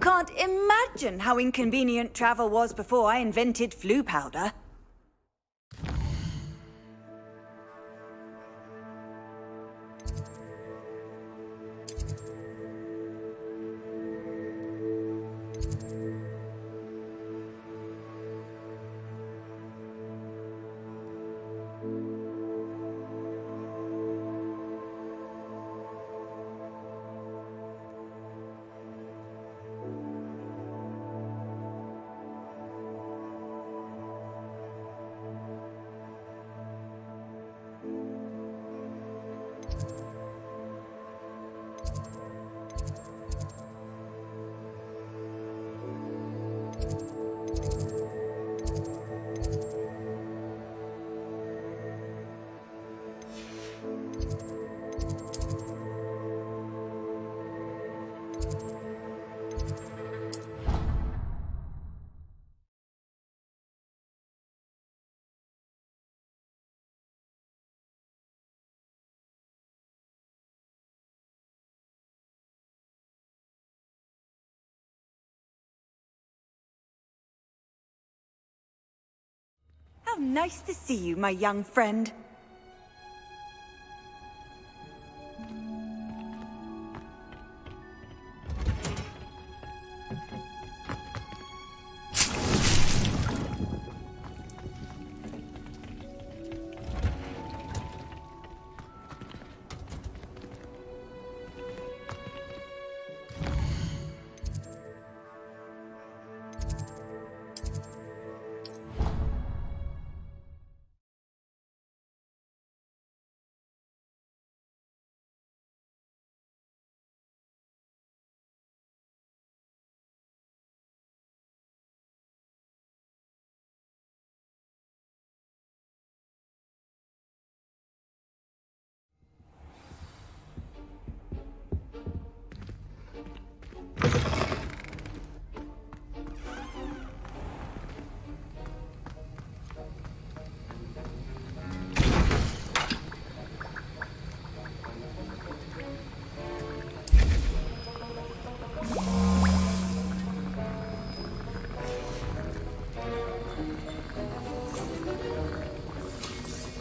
can't imagine how inconvenient travel was before I invented flu powder. How nice to see you, my young friend.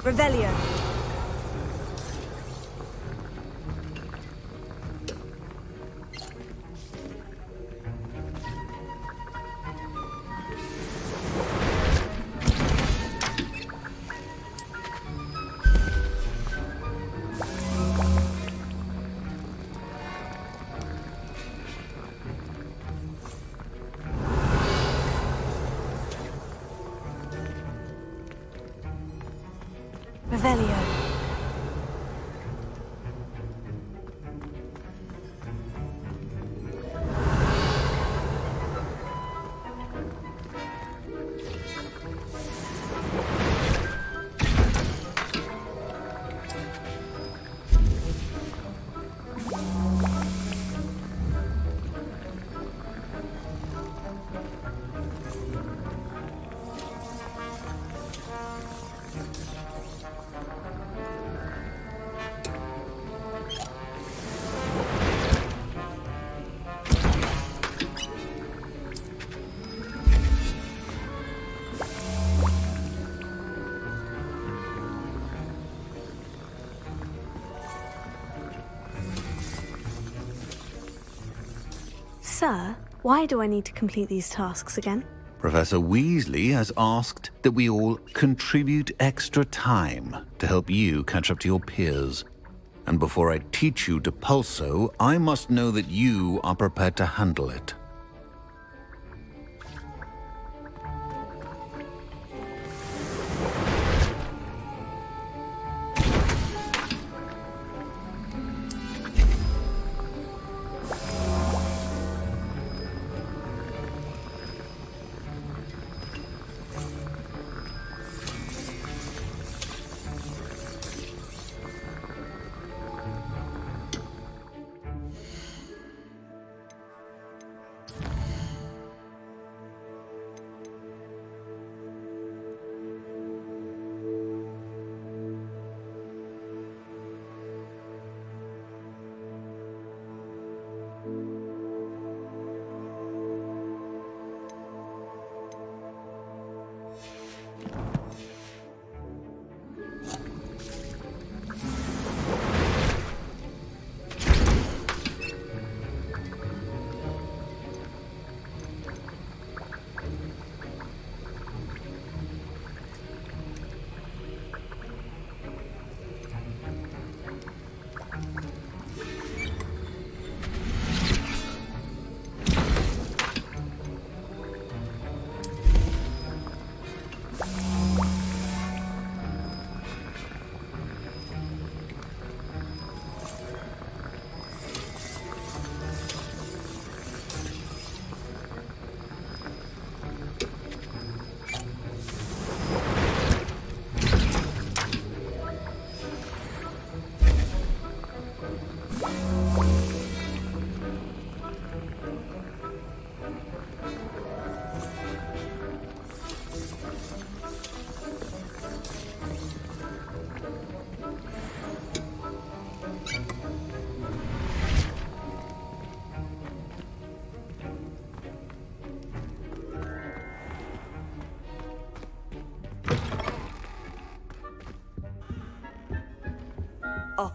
Revelio. Revelio. Sir, why do I need to complete these tasks again? Professor Weasley has asked that we all contribute extra time to help you catch up to your peers. And before I teach you to pulso, I must know that you are prepared to handle it.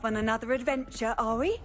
on another adventure, are we?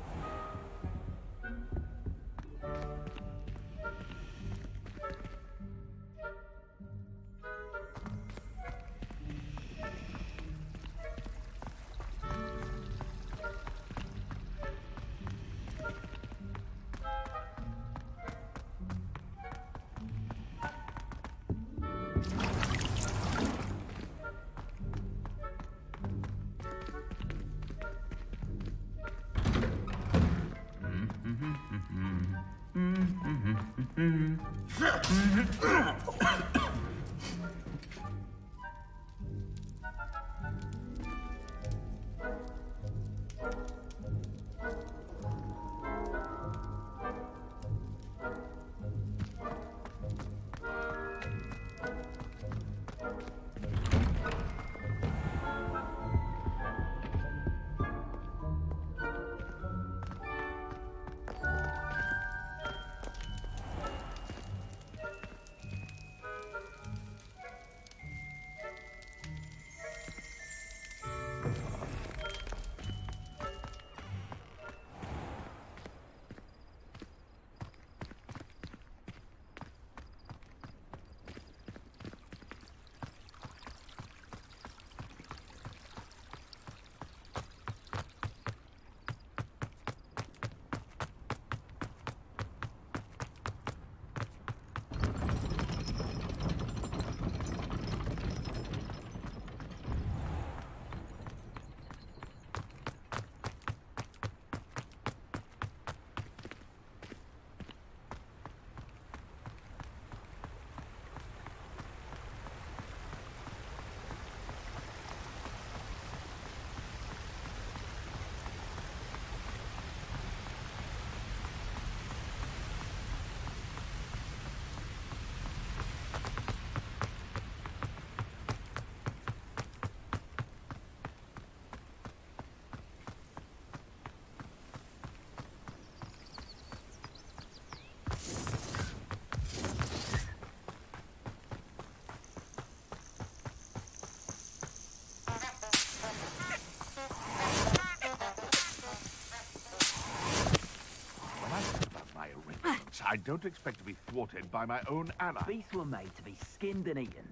I don't expect to be thwarted by my own ally. Beasts were made to be skinned and eaten.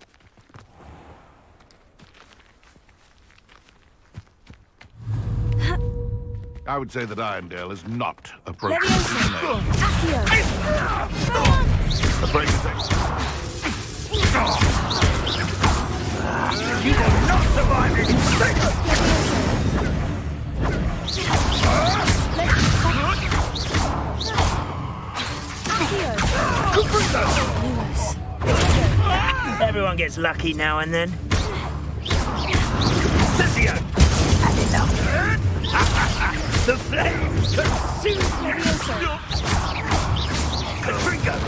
I would say that Irondale is not appropriate. Accio! Afraid to say. You will not survive this! Everyone gets lucky now and then. Cynthia! Had enough. The flames consume the trigger!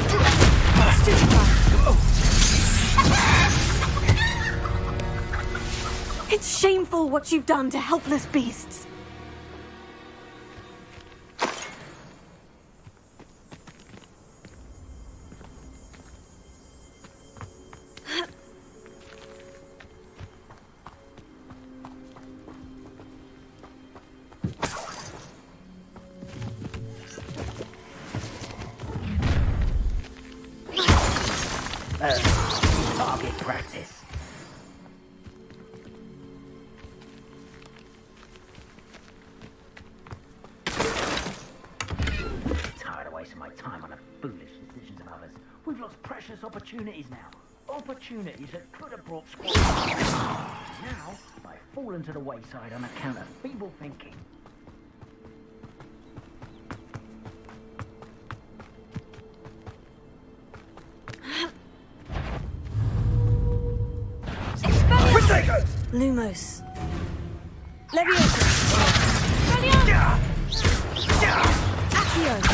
It's shameful what you've done to helpless beasts. Target practice. Tired of wasting my time on the foolish decisions of others. We've lost precious opportunities now. Opportunities that could have brought squad. Now, I've fallen to the wayside on account of feeble thinking. Lumos. Leviosa! Accio!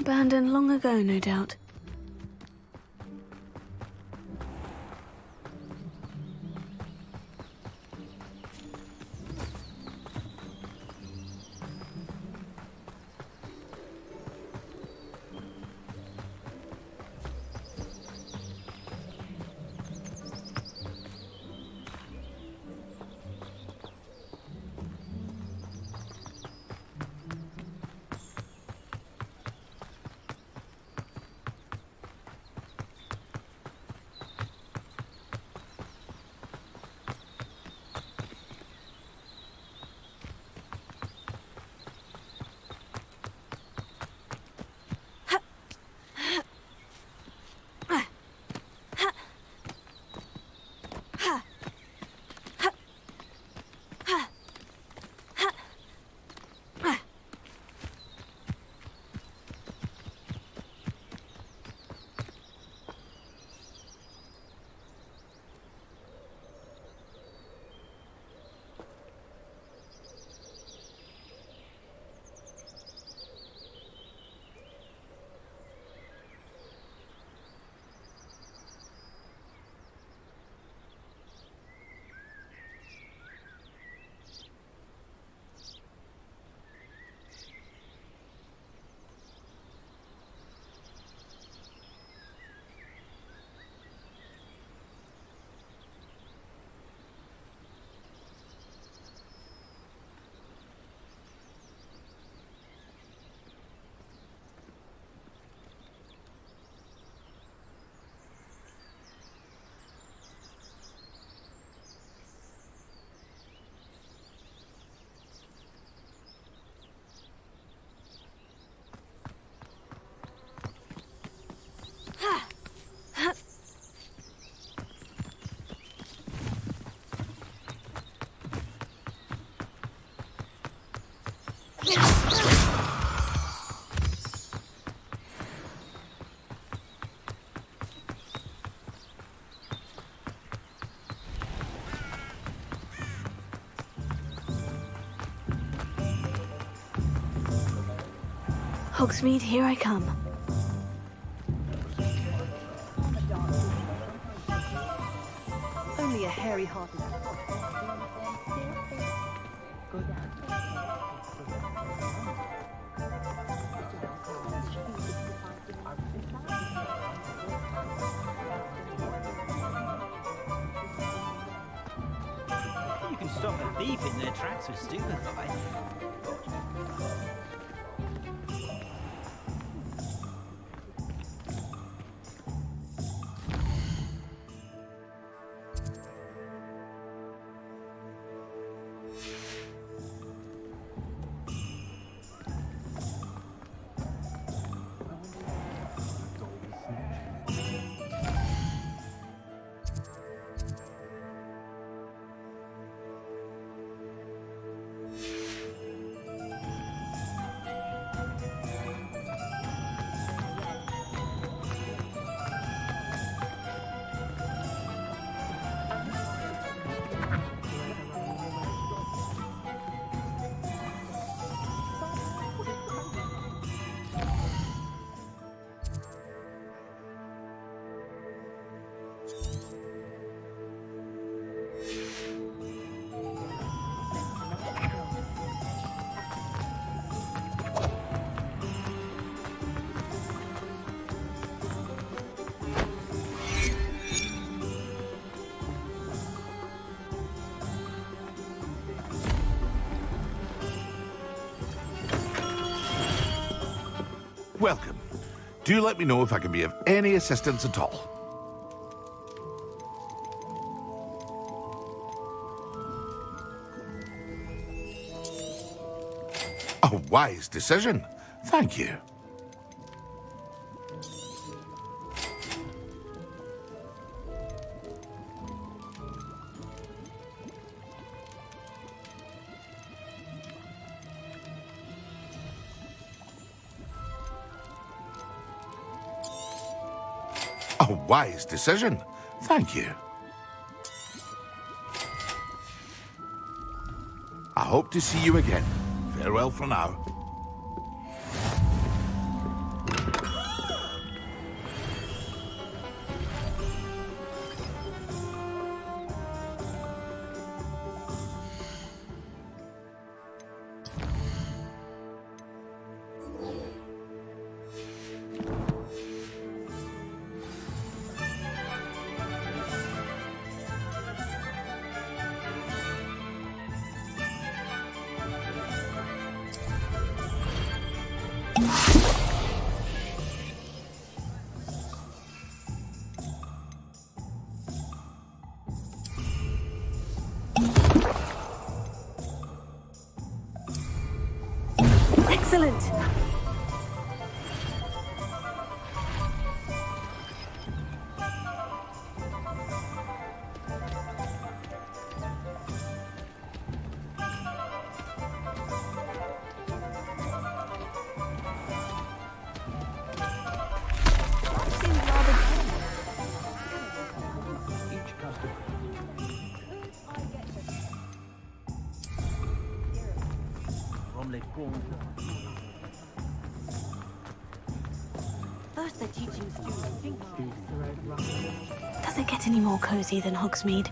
Abandoned long ago, no doubt. Hogsmeade, here I come. Only a hairy-hearted. You can stop a thief in their tracks with stupefy. Welcome. Do let me know if I can be of any assistance at all. A wise decision. Thank you. A wise decision. Thank you. I hope to see you again. Farewell for now. Excellent! Each customer. Omelette prawns. First they're teaching students. Does it get any more cozy than Hogsmeade?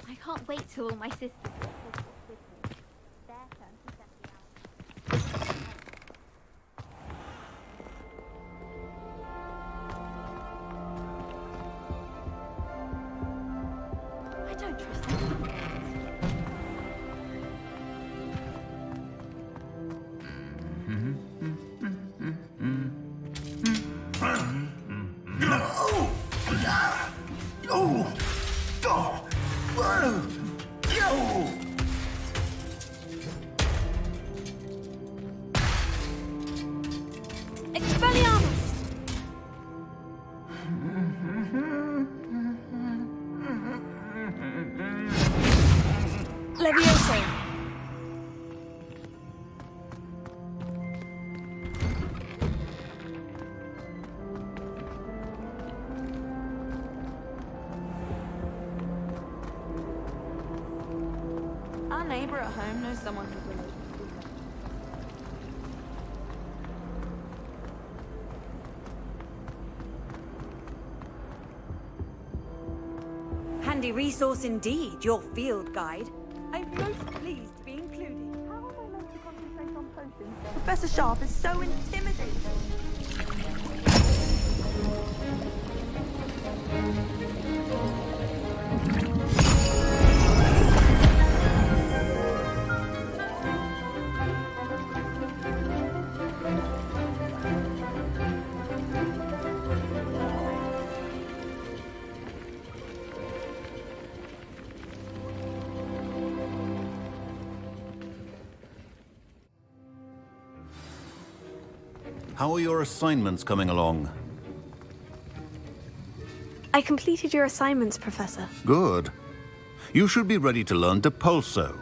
I can't wait till all my sisters get Hogwarts with me. Their turn to set me out. I don't trust anyone. Expelliarmus! Levioso! Our neighbor at home knows someone who can. Handy resource indeed, your field guide. I'm most pleased to be included. How am I meant to concentrate on potions? Professor Sharp is so intimidating. How are your assignments coming along? I completed your assignments, Professor. Good. You should be ready to learn Depulso.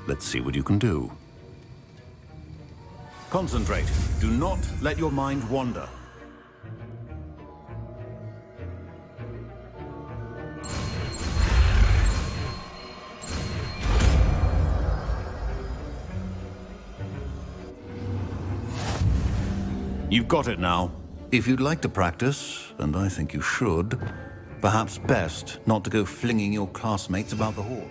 Let's see what you can do. Concentrate. Do not let your mind wander. You've got it now. If you'd like to practice, and I think you should, perhaps best not to go flinging your classmates about the hall.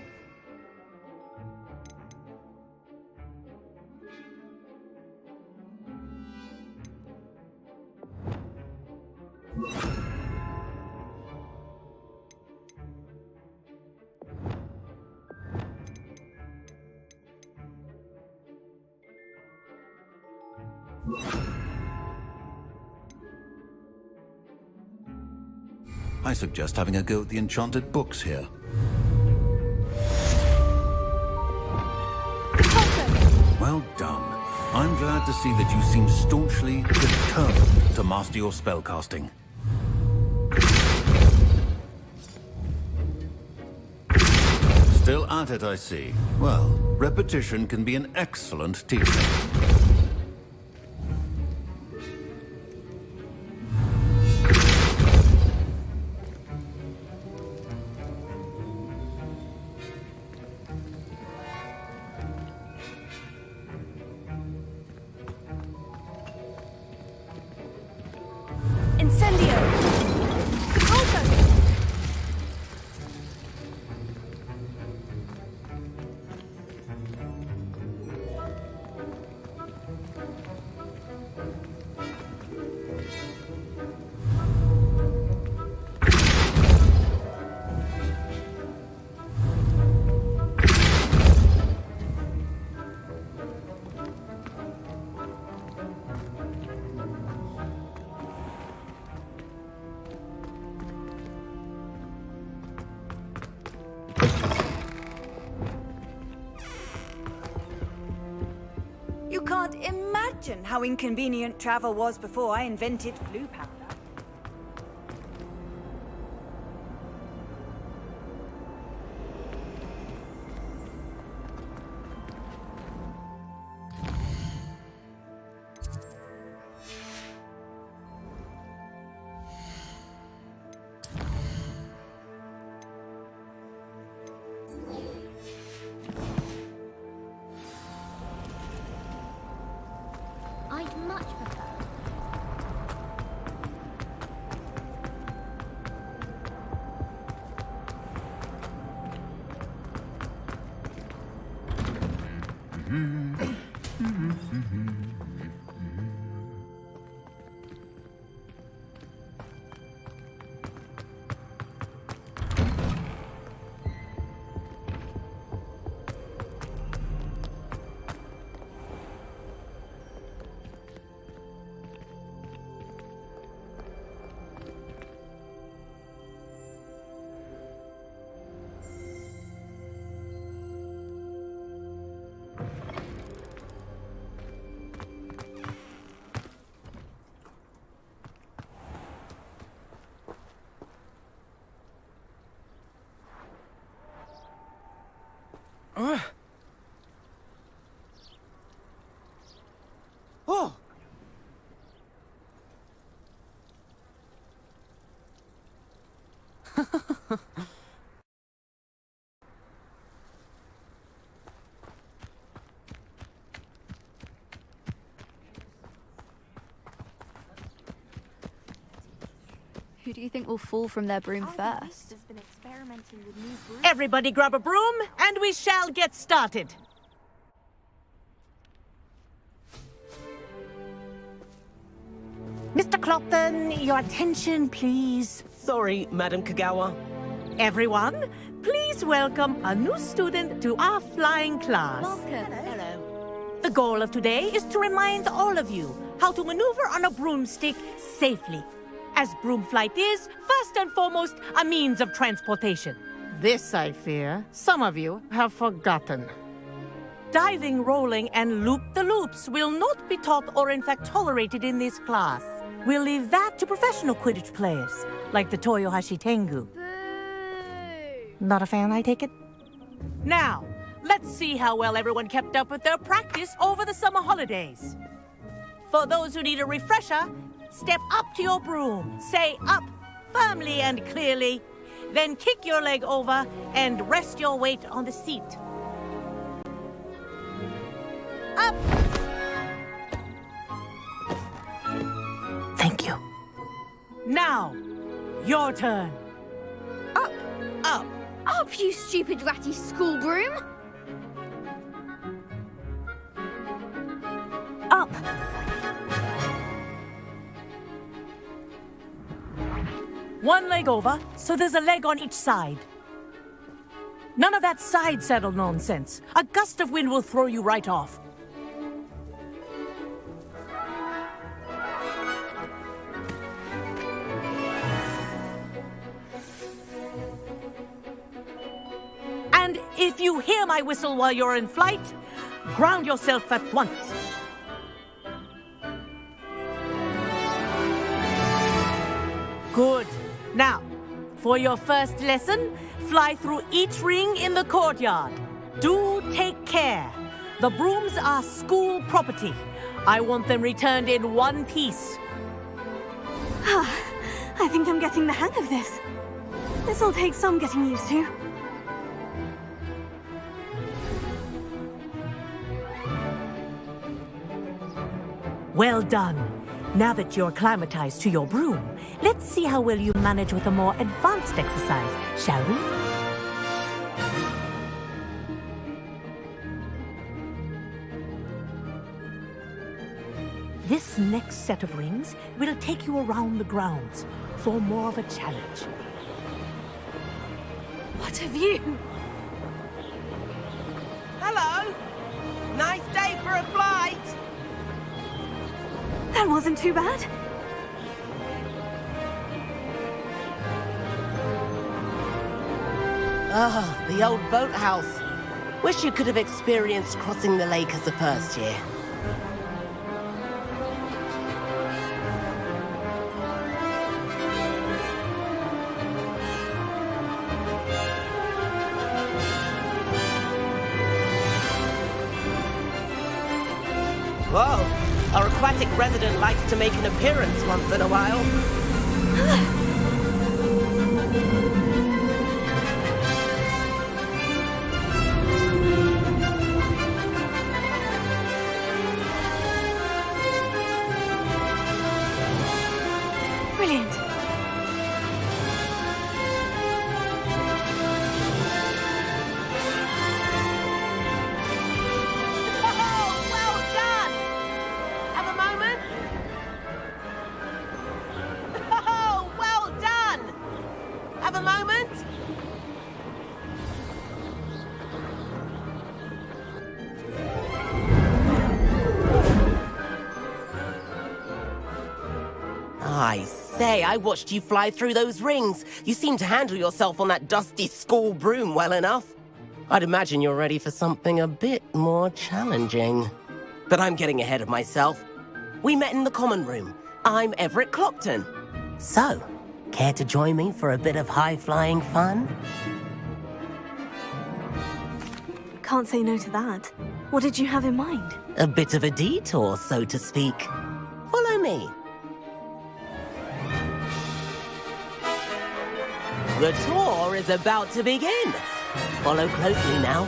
I suggest having a go at the enchanted books here. Well done. I'm glad to see that you seem staunchly determined to master your spellcasting. Still at it, I see. Well, repetition can be an excellent teacher. You can't imagine how inconvenient travel was before I invented blue powder. I'd much prefer. Oh! Who do you think will fall from their broom first? Everybody grab a broom, and we shall get started. Mr. Clopton, your attention, please. Sorry, Madam Kagawa. Everyone, please welcome a new student to our flying class. Welcome. Hello. The goal of today is to remind all of you how to maneuver on a broomstick safely, as broom flight is, first and foremost, a means of transportation. This, I fear, some of you have forgotten. Diving, rolling, and loop-the-loops will not be taught or in fact tolerated in this class. We'll leave that to professional Quidditch players, like the Toyohashi Tengu. Boo! Not a fan, I take it? Now, let's see how well everyone kept up with their practice over the summer holidays. For those who need a refresher, step up to your broom, say up firmly and clearly, then kick your leg over and rest your weight on the seat. Up! Thank you. Now, your turn. Up! Up! Up, you stupid ratty school broom! Up! One leg over, so there's a leg on each side. None of that side saddle nonsense. A gust of wind will throw you right off. And if you hear my whistle while you're in flight, ground yourself at once. Good. Now, for your first lesson, fly through each ring in the courtyard. Do take care. The brooms are school property. I want them returned in one piece. I think I'm getting the hang of this. This'll take some getting used to. Well done. Now that you're acclimatized to your broom, let's see how well you manage with a more advanced exercise, shall we? This next set of rings will take you around the grounds for more of a challenge. What a view! Hello! Nice day for a flight! That wasn't too bad. Ah, the old boathouse. Wish you could have experienced crossing the lake as a first year. Whoa! Our aquatic resident likes to make an appearance once in a while. Brilliant. I say, I watched you fly through those rings. You seem to handle yourself on that dusty school broom well enough. I'd imagine you're ready for something a bit more challenging. But I'm getting ahead of myself. We met in the common room. I'm Everett Clockton. So, care to join me for a bit of high-flying fun? Can't say no to that. What did you have in mind? A bit of a detour, so to speak. Follow me. The tour is about to begin. Follow closely now.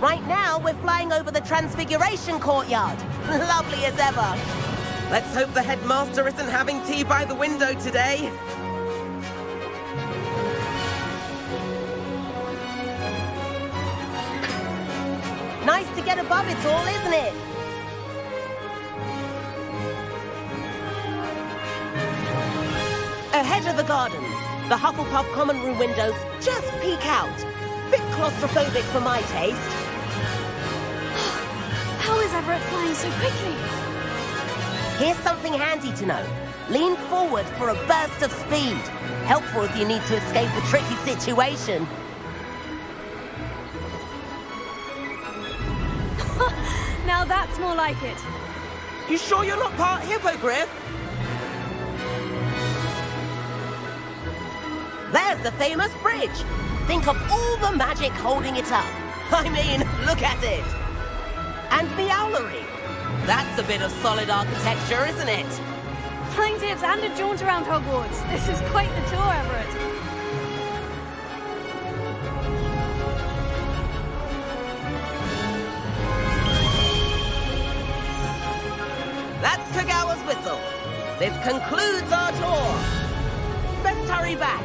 Right now, we're flying over the Transfiguration courtyard. Lovely as ever. Let's hope the headmaster isn't having tea by the window today. Nice to get above it all, isn't it? Ahead of the gardens, the Hufflepuff common room windows just peek out. Bit claustrophobic for my taste. How is Everett flying so quickly? Here's something handy to know. Lean forward for a burst of speed. Helpful if you need to escape a tricky situation. Now that's more like it. You sure you're not part hippogriff? There's the famous bridge. Think of all the magic holding it up. I mean, look at it! And the owlery. That's a bit of solid architecture, isn't it? Flying tips and a jaunt around Hogwarts. This is quite the tour, Everett. That's Kagawa's whistle. This concludes our tour. Let's hurry back.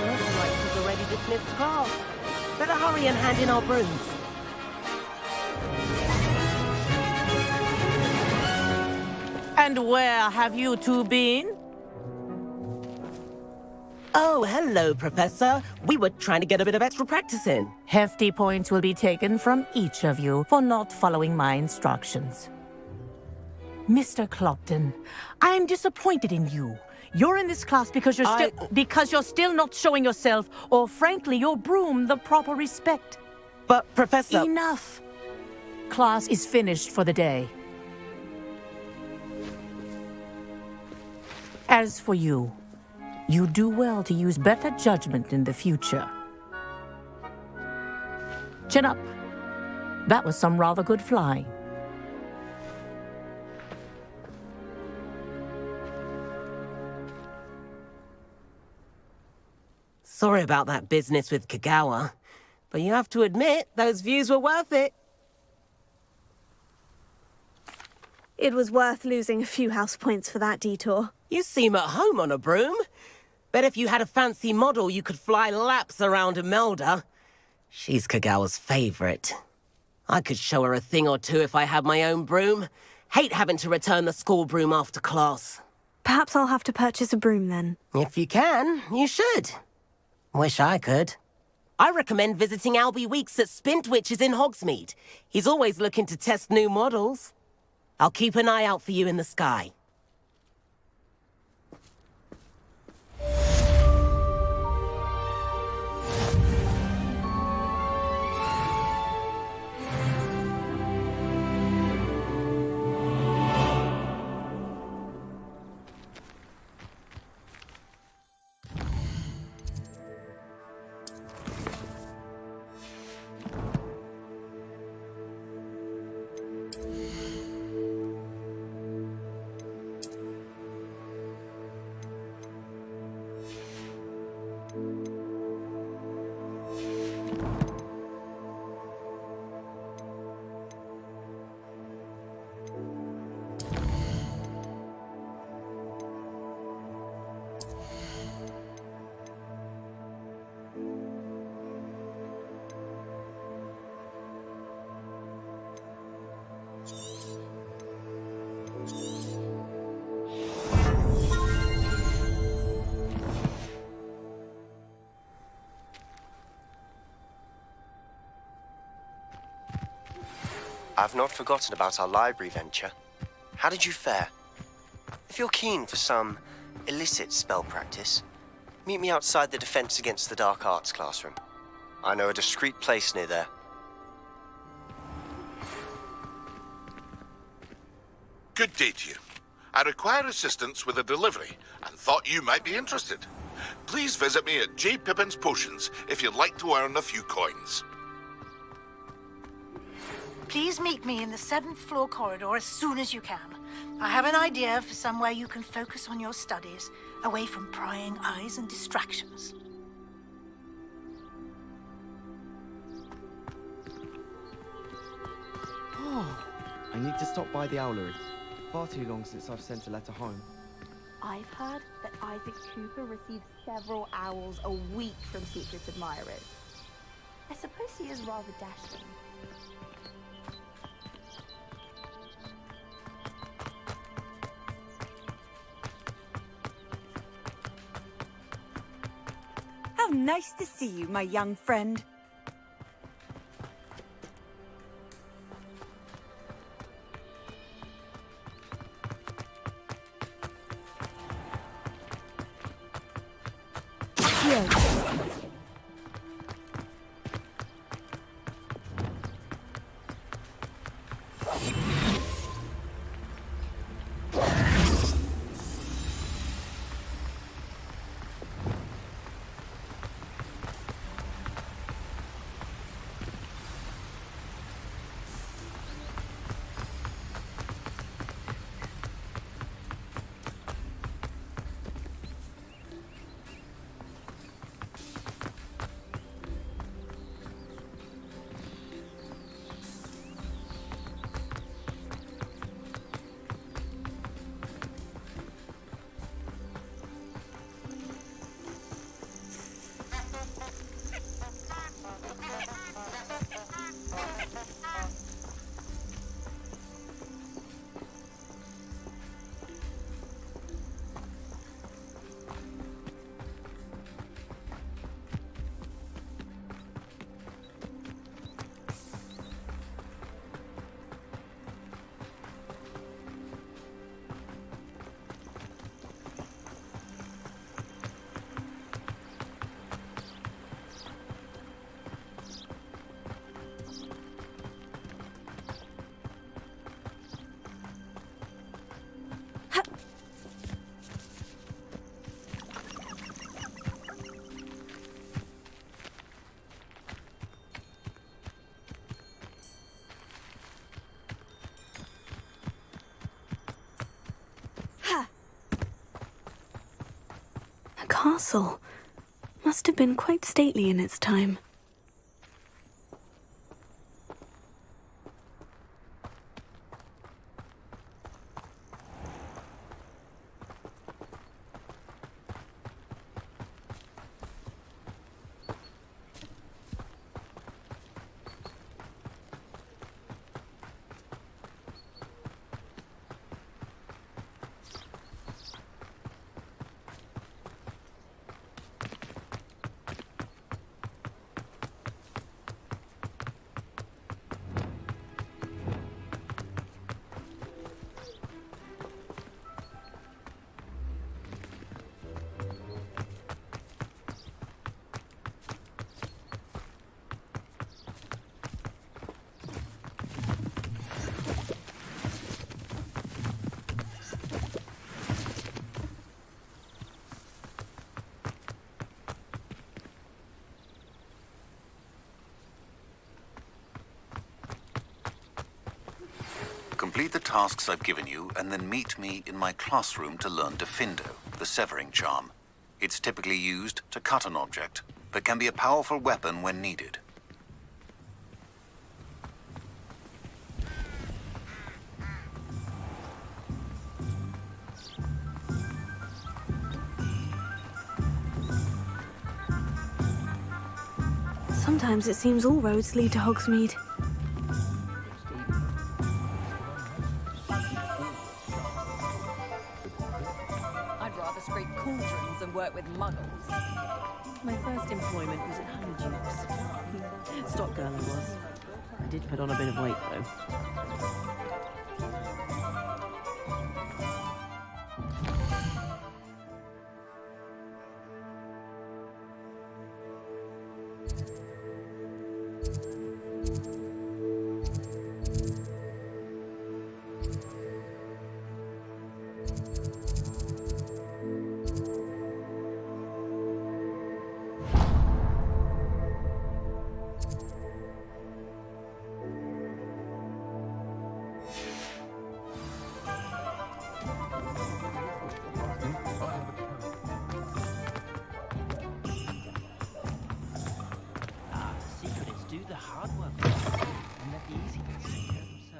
Looks like we've already dismissed class. Better hurry and hand in our brooms. And where have you two been? Oh, hello, Professor. We were trying to get a bit of extra practice in. Hefty points will be taken from each of you for not following my instructions. Mr. Clopton, I'm disappointed in you. You're in this class because you're still not showing yourself, or frankly, your broom, the proper respect. But, Professor... Enough. Class is finished for the day. As for you, you do well to use better judgment in the future. Chin up. That was some rather good flying. Sorry about that business with Kagawa, but you have to admit, those views were worth it. It was worth losing a few house points for that detour. You seem at home on a broom. Bet if you had a fancy model, you could fly laps around Imelda. She's Kagawa's favorite. I could show her a thing or two if I had my own broom. Hate having to return the school broom after class. Perhaps I'll have to purchase a broom then. If you can, you should. Wish I could. I recommend visiting Albie Weeks at Spintwitches in Hogsmeade. He's always looking to test new models. I'll keep an eye out for you in the sky. I've not forgotten about our library venture. How did you fare? If you're keen for some illicit spell practice, meet me outside the Defense Against the Dark Arts classroom. I know a discreet place near there. Good day to you. I require assistance with a delivery and thought you might be interested. Please visit me at J. Pippin's Potions if you'd like to earn a few coins. Please meet me in the 7th floor corridor as soon as you can. I have an idea for somewhere you can focus on your studies, away from prying eyes and distractions. Oh, I need to stop by the owlery. Far too long since I've sent a letter home. I've heard that Isaac Cooper receives several owls a week from secret admirers. I suppose he is rather dashing. How nice to see you, my young friend. castle. Must have been quite stately in its time. Complete the tasks I've given you, and then meet me in my classroom to learn Defindo, the severing charm. It's typically used to cut an object, but can be a powerful weapon when needed. Sometimes it seems all roads lead to Hogsmeade. I'd rather scrape cauldrons than work with muggles. My first employment was at Honeydews. Stock girl I was. I did put on a bit of weight though.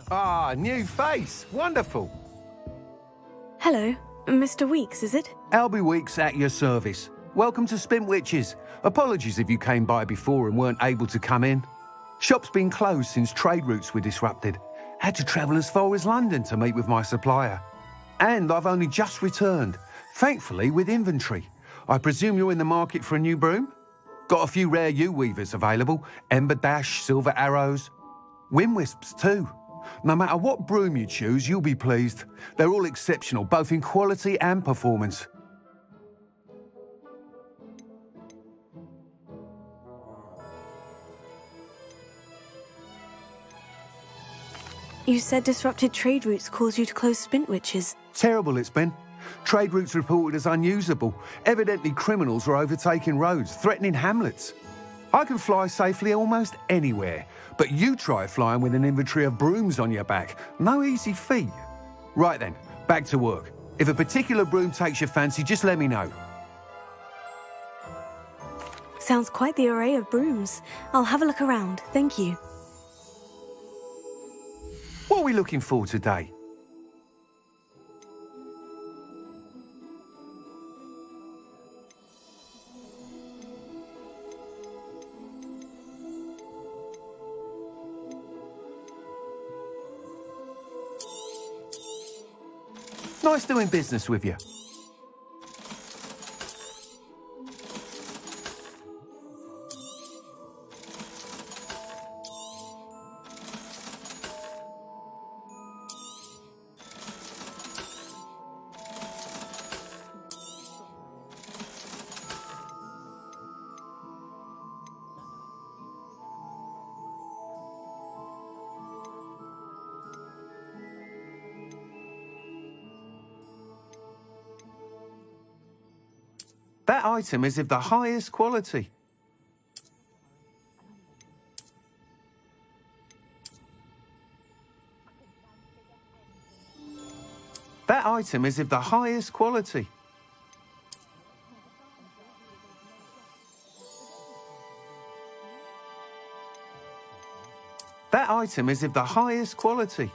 Ah, new face. Wonderful. Hello, Mr. Weeks, is it? Albie Weeks at your service. Welcome to Spintwitches. Apologies if you came by before and weren't able to come in. Shop's been closed since trade routes were disrupted. Had to travel as far as London to meet with my supplier. And I've only just returned, thankfully with inventory. I presume you're in the market for a new broom? Got a few rare U-weavers available. Ember Dash, Silver Arrows. Wind Wisps too. No matter what broom you choose, you'll be pleased. They're all exceptional, both in quality and performance. You said disrupted trade routes caused you to close Spintwitches. Terrible it's been. Trade routes reported as unusable. Evidently criminals were overtaking roads, threatening hamlets. I can fly safely almost anywhere, but you try flying with an inventory of brooms on your back. No easy feat. Right then, back to work. If a particular broom takes your fancy, just let me know. Sounds quite the array of brooms. I'll have a look around, thank you. What are we looking for today? Nice doing business with you. That item is of the highest quality. That item is of the highest quality. item is of the highest quality.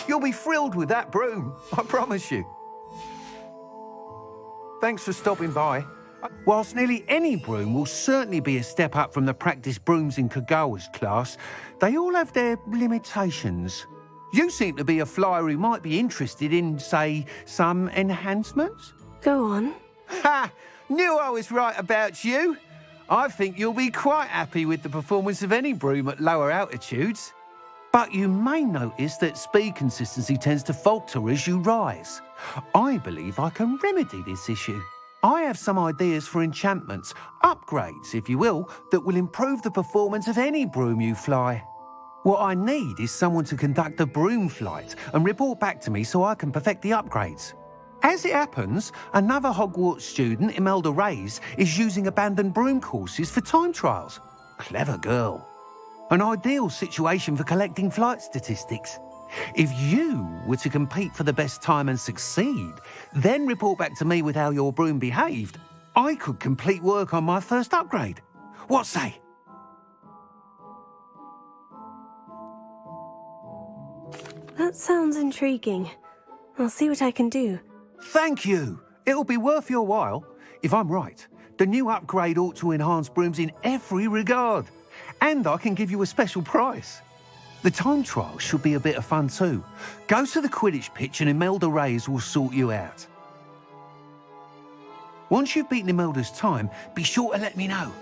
You'll be thrilled with that broom, I promise you. Thanks for stopping by. Whilst nearly any broom will certainly be a step up from the practice brooms in Kagawa's class, they all have their limitations. You seem to be a flyer who might be interested in, say, some enhancements? Go on. Ha! Knew I was right about you. I think you'll be quite happy with the performance of any broom at lower altitudes. But you may notice that speed consistency tends to falter as you rise. I believe I can remedy this issue. I have some ideas for enchantments, upgrades, if you will, that will improve the performance of any broom you fly. What I need is someone to conduct a broom flight and report back to me so I can perfect the upgrades. As it happens, another Hogwarts student, Imelda Reyes, is using abandoned broom courses for time trials. Clever girl. An ideal situation for collecting flight statistics. If you were to compete for the best time and succeed, then report back to me with how your broom behaved, I could complete work on my first upgrade. What say? That sounds intriguing. I'll see what I can do. Thank you. It'll be worth your while. If I'm right, the new upgrade ought to enhance brooms in every regard. And I can give you a special price. The time trial should be a bit of fun too. Go to the Quidditch pitch and Imelda Reyes will sort you out. Once you've beaten Imelda's time, be sure to let me know.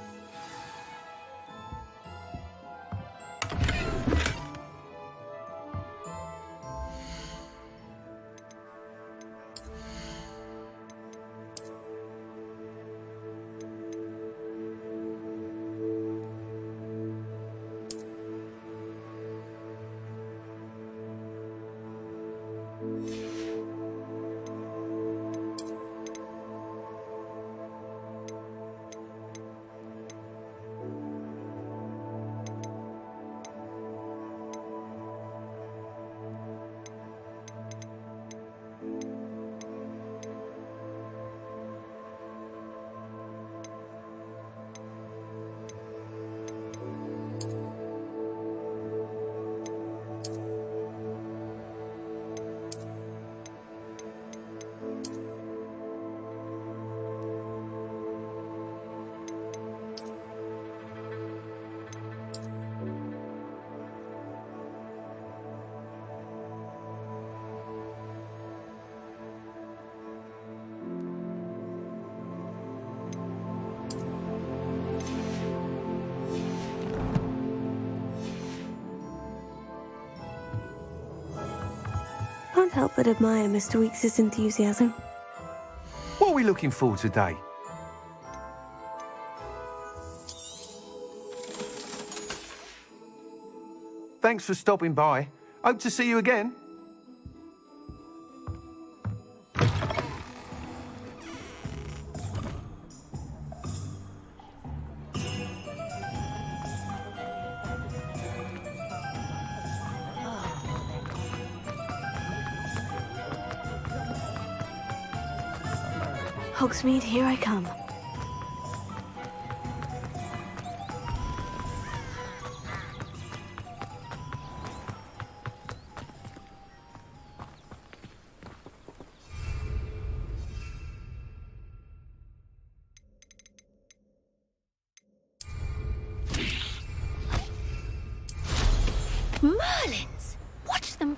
Can't help but admire Mr. Weeks' enthusiasm. What are we looking for today? Thanks for stopping by. Hope to see you again. Hogsmeade, here I come. Merlins! Watch them.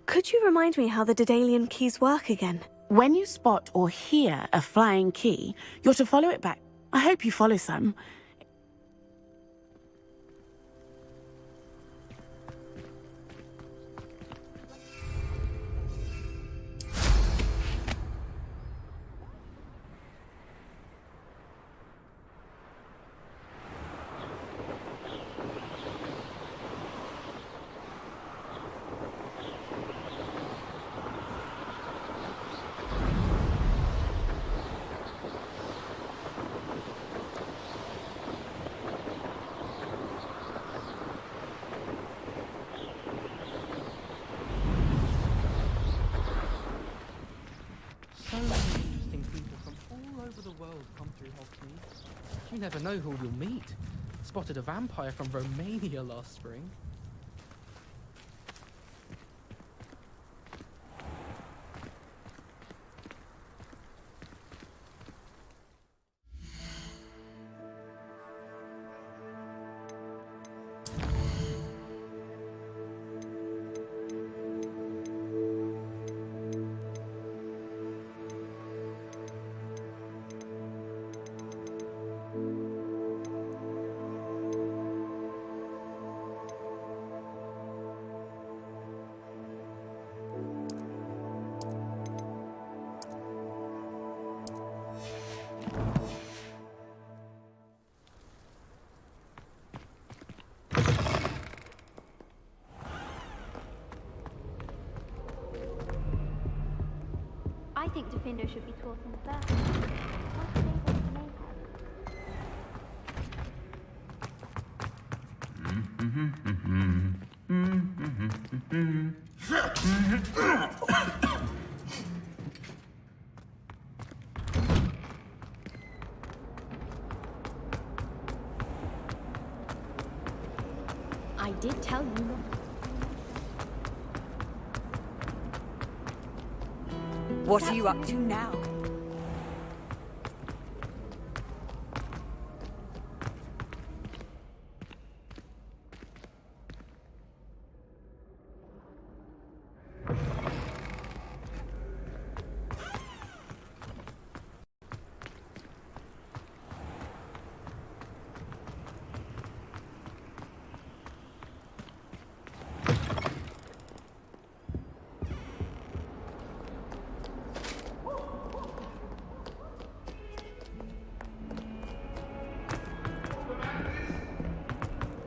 Could you remind me how the Daedalian keys work again? When you spot or hear a flying key, you're to follow it back. I hope you follow some. So many interesting people from all over the world come through Hogsmeade. You never know who you'll meet. Spotted a vampire from Romania last spring. I think Defender should be taught in first. What's the name of the I did tell you not. What are you up to now?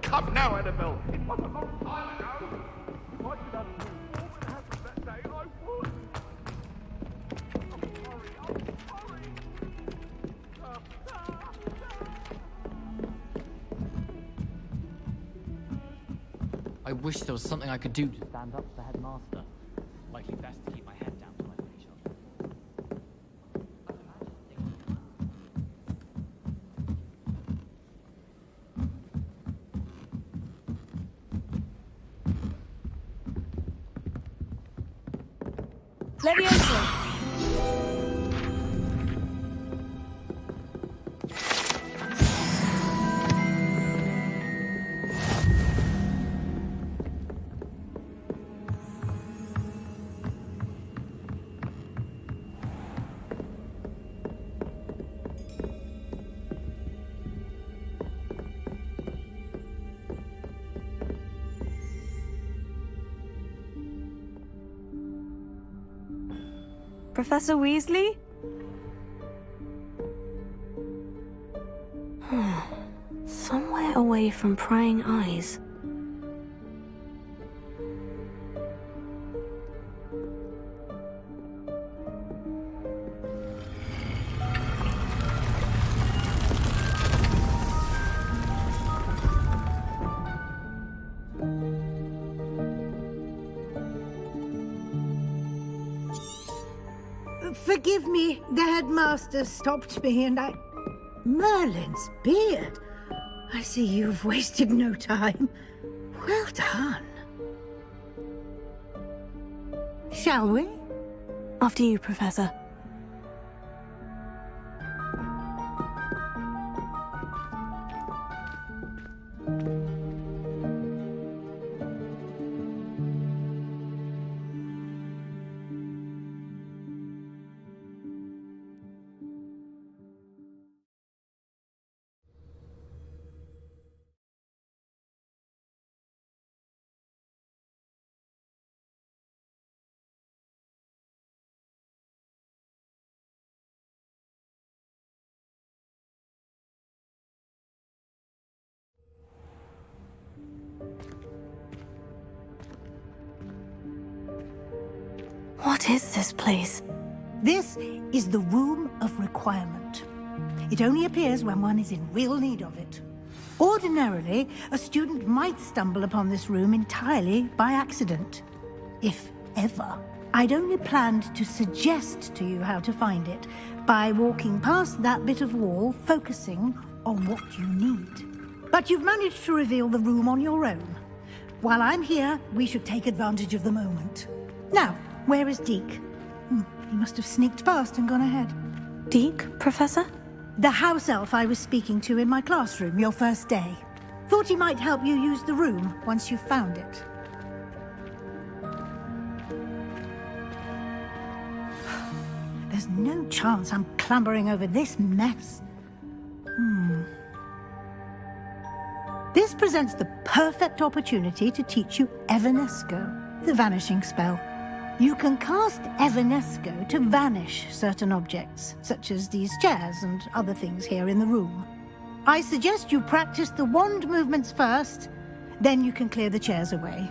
Come now, Annabelle. It was a long time ago. If I could undo all that happened that day, I would. I'm sorry. I wish there was something I could do to stand up to the headmaster. Likely best to keep my head down till I finish up. Leviosa! Professor Weasley? Somewhere away from prying eyes. Forgive me, the headmaster stopped me and I... Merlin's beard. I see you've wasted no time. Well done. Shall we? After you, Professor. What is this place? This is the Room of Requirement. It only appears when one is in real need of it. Ordinarily, a student might stumble upon this room entirely by accident. If ever. I'd only planned to suggest to you how to find it by walking past that bit of wall, focusing on what you need. But you've managed to reveal the room on your own. While I'm here, we should take advantage of the moment. Now, where is Deke? He must have sneaked past and gone ahead. Deke, Professor? The house elf I was speaking to in my classroom your first day. Thought he might help you use the room once you've found it. There's no chance I'm clambering over this mess. This presents the perfect opportunity to teach you Evanesco, the vanishing spell. You can cast Evanesco to vanish certain objects, such as these chairs and other things here in the room. I suggest you practice the wand movements first, then you can clear the chairs away.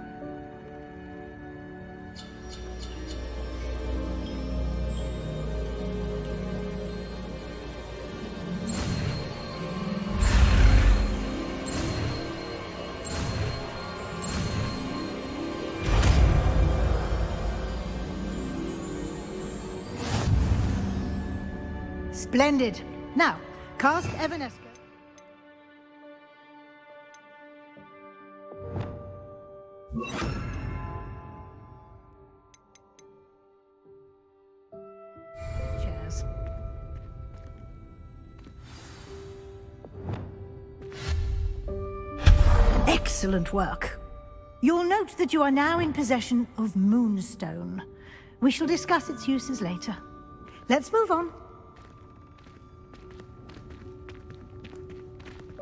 Splendid. Now, cast Evanesco. Chairs. Excellent work. You'll note that you are now in possession of Moonstone. We shall discuss its uses later. Let's move on.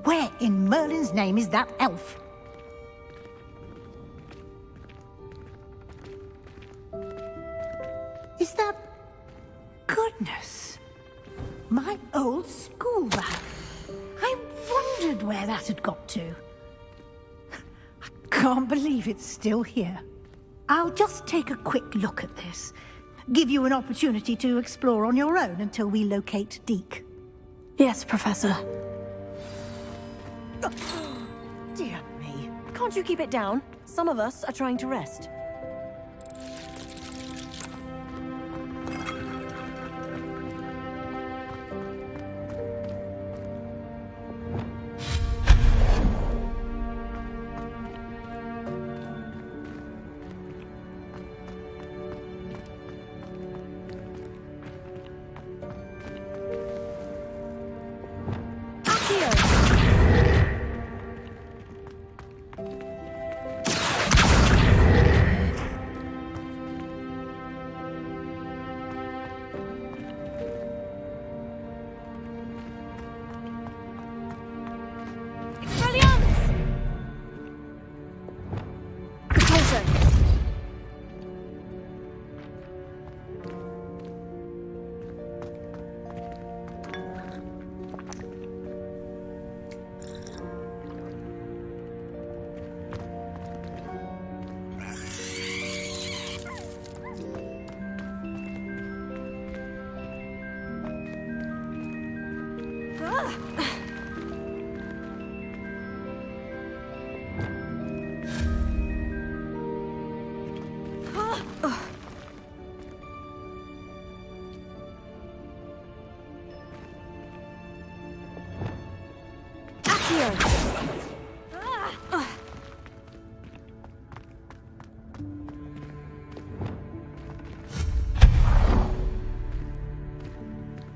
Where in Merlin's name is that elf? Is that... Goodness! My old school bag. I wondered where that had got to. I can't believe it's still here. I'll just take a quick look at this. Give you an opportunity to explore on your own until we locate Deke. Yes, Professor. Dear me. Can't you keep it down? Some of us are trying to rest.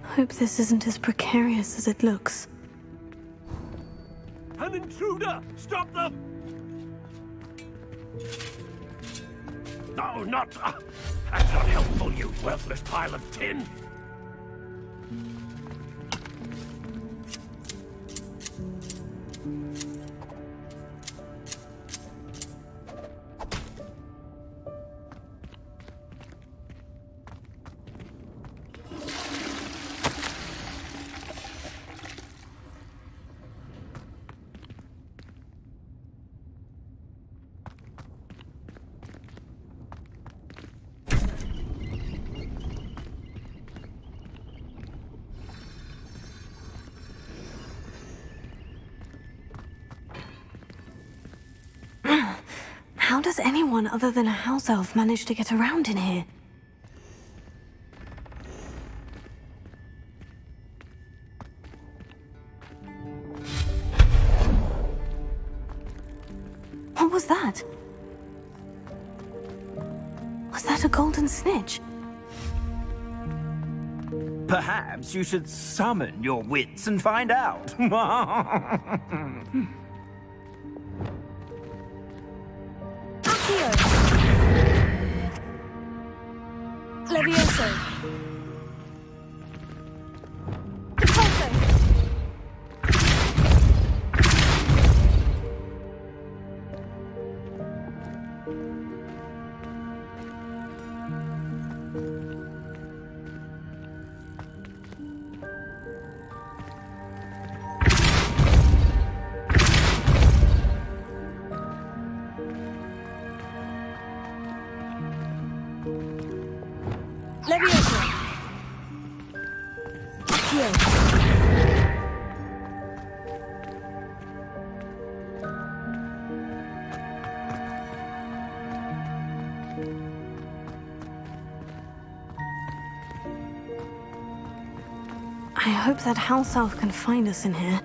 Hope this isn't as precarious as it looks. An intruder! Stop them! No, not... that's not helpful, you worthless pile of tin! How does anyone other than a house elf manage to get around in here? What was that? Was that a golden snitch? Perhaps you should summon your wits and find out. Levioso. Levioso. I hope that house elf can find us in here.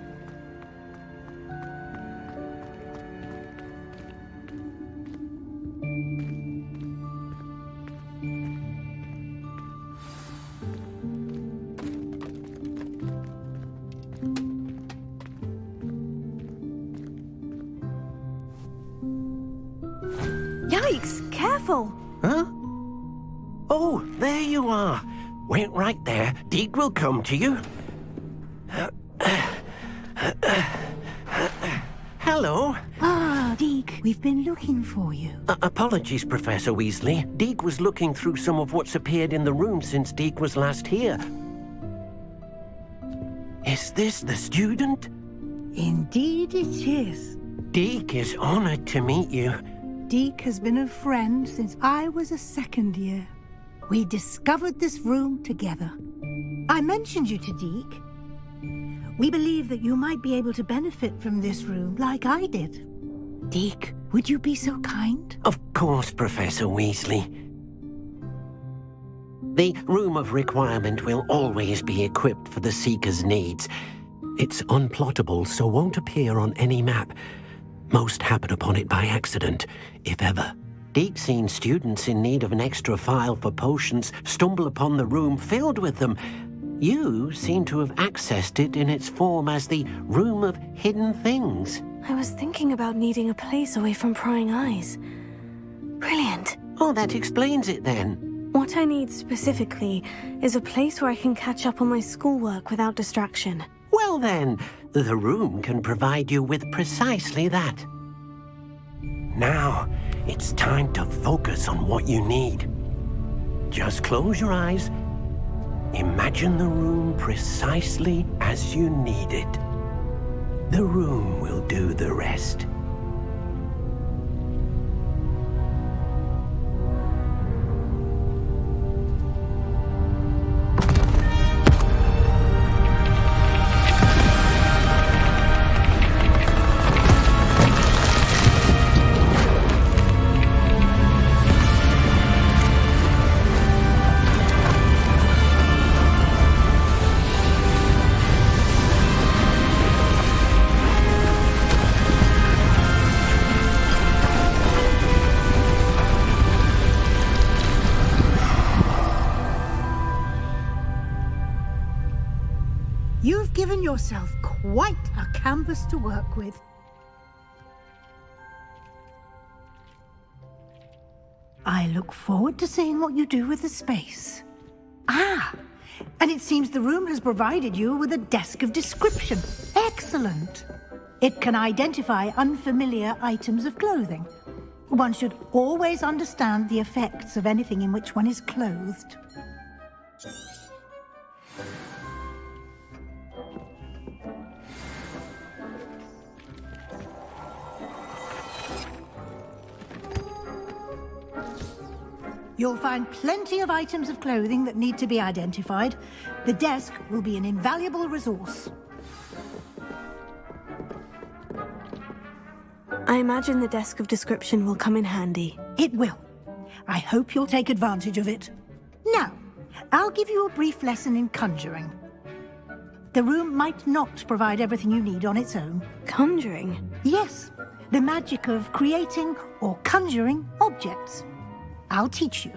Yikes! Careful! Huh? Oh, there you are. Wait right there. Deek will come to you. Hello. Ah, Deek, we've been looking for you. Apologies, Professor Weasley. Deek was looking through some of what's appeared in the room since Deek was last here. Is this the student? Indeed it is. Deek is honored to meet you. Deek has been a friend since I was a second year. We discovered this room together. I mentioned you to Deek. We believe that you might be able to benefit from this room like I did. Deek, would you be so kind? Of course, Professor Weasley. The Room of Requirement will always be equipped for the Seeker's needs. It's unplottable, so won't appear on any map. Most happen upon it by accident, if ever. Deek's seen students in need of an extra file for potions stumble upon the room filled with them. You seem to have accessed it in its form as the Room of Hidden Things. I was thinking about needing a place away from prying eyes. Brilliant. Oh, that explains it then. What I need specifically is a place where I can catch up on my schoolwork without distraction. Well then, the room can provide you with precisely that. Now, it's time to focus on what you need. Just close your eyes. Imagine the room precisely as you need it. The room will do the rest. You've given yourself quite a canvas to work with. I look forward to seeing what you do with the space. Ah, and it seems the room has provided you with a desk of description. Excellent. It can identify unfamiliar items of clothing. One should always understand the effects of anything in which one is clothed. You'll find plenty of items of clothing that need to be identified. The desk will be an invaluable resource. I imagine the desk of description will come in handy. It will. I hope you'll take advantage of it. Now, I'll give you a brief lesson in conjuring. The room might not provide everything you need on its own. Conjuring? Yes, the magic of creating or conjuring objects. I'll teach you.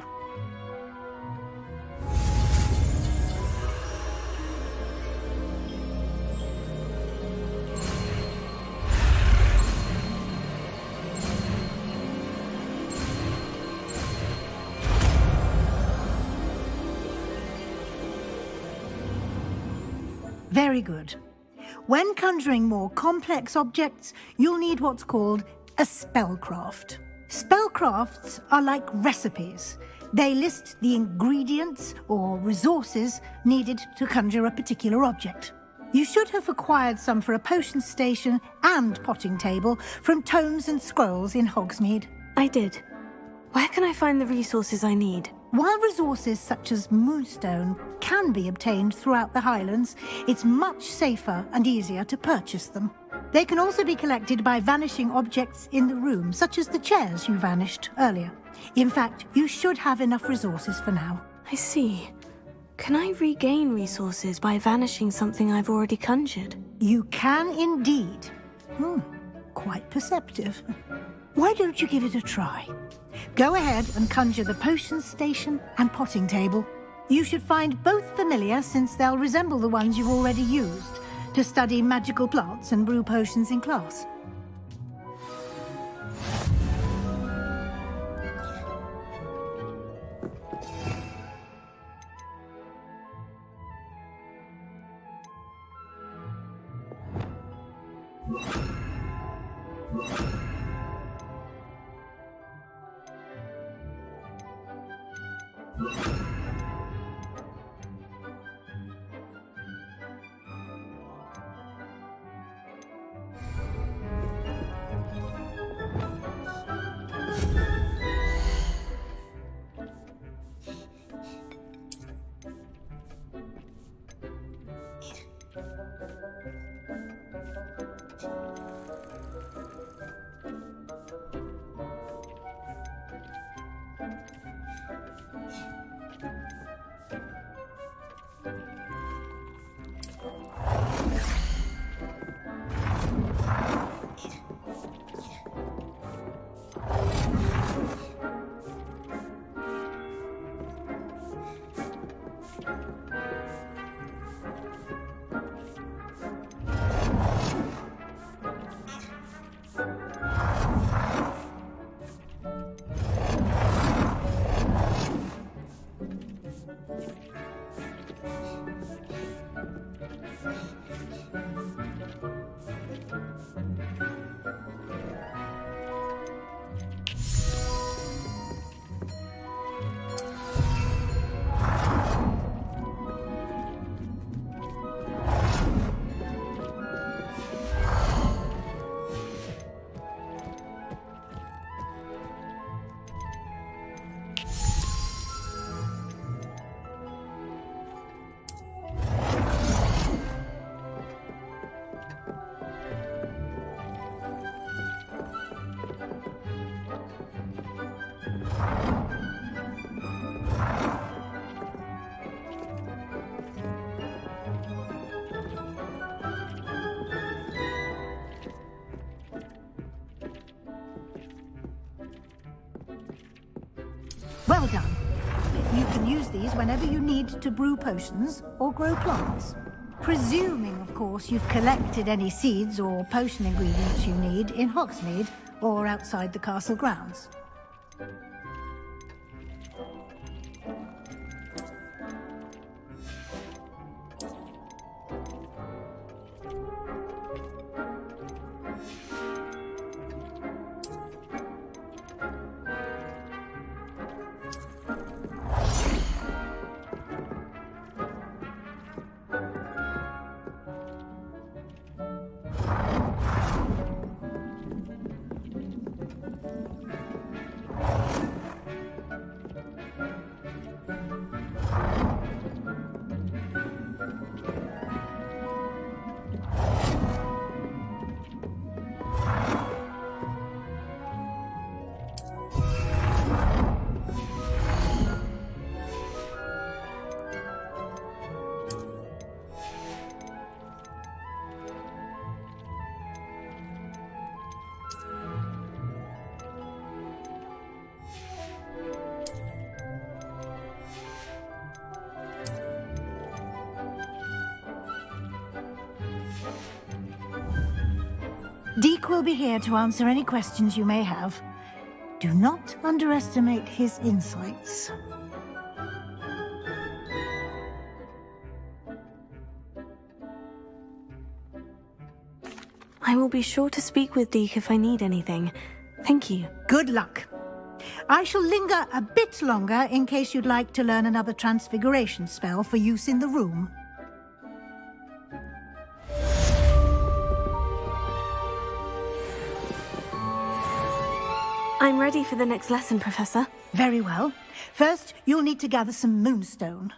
Very good. When conjuring more complex objects, you'll need what's called a spellcraft. Spellcrafts are like recipes. They list the ingredients or resources needed to conjure a particular object. You should have acquired some for a potion station and potting table from tomes and scrolls in Hogsmeade. I did. Where can I find the resources I need? While resources such as moonstone can be obtained throughout the Highlands, it's much safer and easier to purchase them. They can also be collected by vanishing objects in the room, such as the chairs you vanished earlier. In fact, you should have enough resources for now. I see. Can I regain resources by vanishing something I've already conjured? You can indeed. Quite perceptive. Why don't you give it a try? Go ahead and conjure the potion station and potting table. You should find both familiar, since they'll resemble the ones you've already used to study magical plants and brew potions in class. Well done. You can use these whenever you need to brew potions or grow plants. Presuming, of course, you've collected any seeds or potion ingredients you need in Hogsmeade or outside the castle grounds. Deke will be here to answer any questions you may have. Do not underestimate his insights. I will be sure to speak with Deke if I need anything. Thank you. Good luck. I shall linger a bit longer in case you'd like to learn another transfiguration spell for use in the room. I'm ready for the next lesson, Professor. Very well. First, you'll need to gather some moonstone.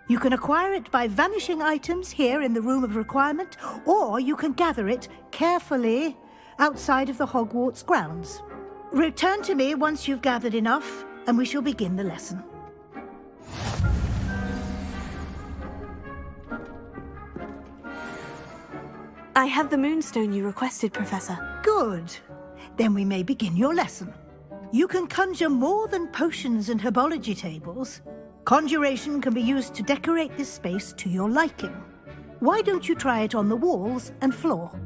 You can acquire it by vanishing items here in the Room of Requirement, or you can gather it carefully outside of the Hogwarts grounds. Return to me once you've gathered enough, and we shall begin the lesson. I have the moonstone you requested, Professor. Good. Then we may begin your lesson. You can conjure more than potions and herbology tables. Conjuration can be used to decorate this space to your liking. Why don't you try it on the walls and floor?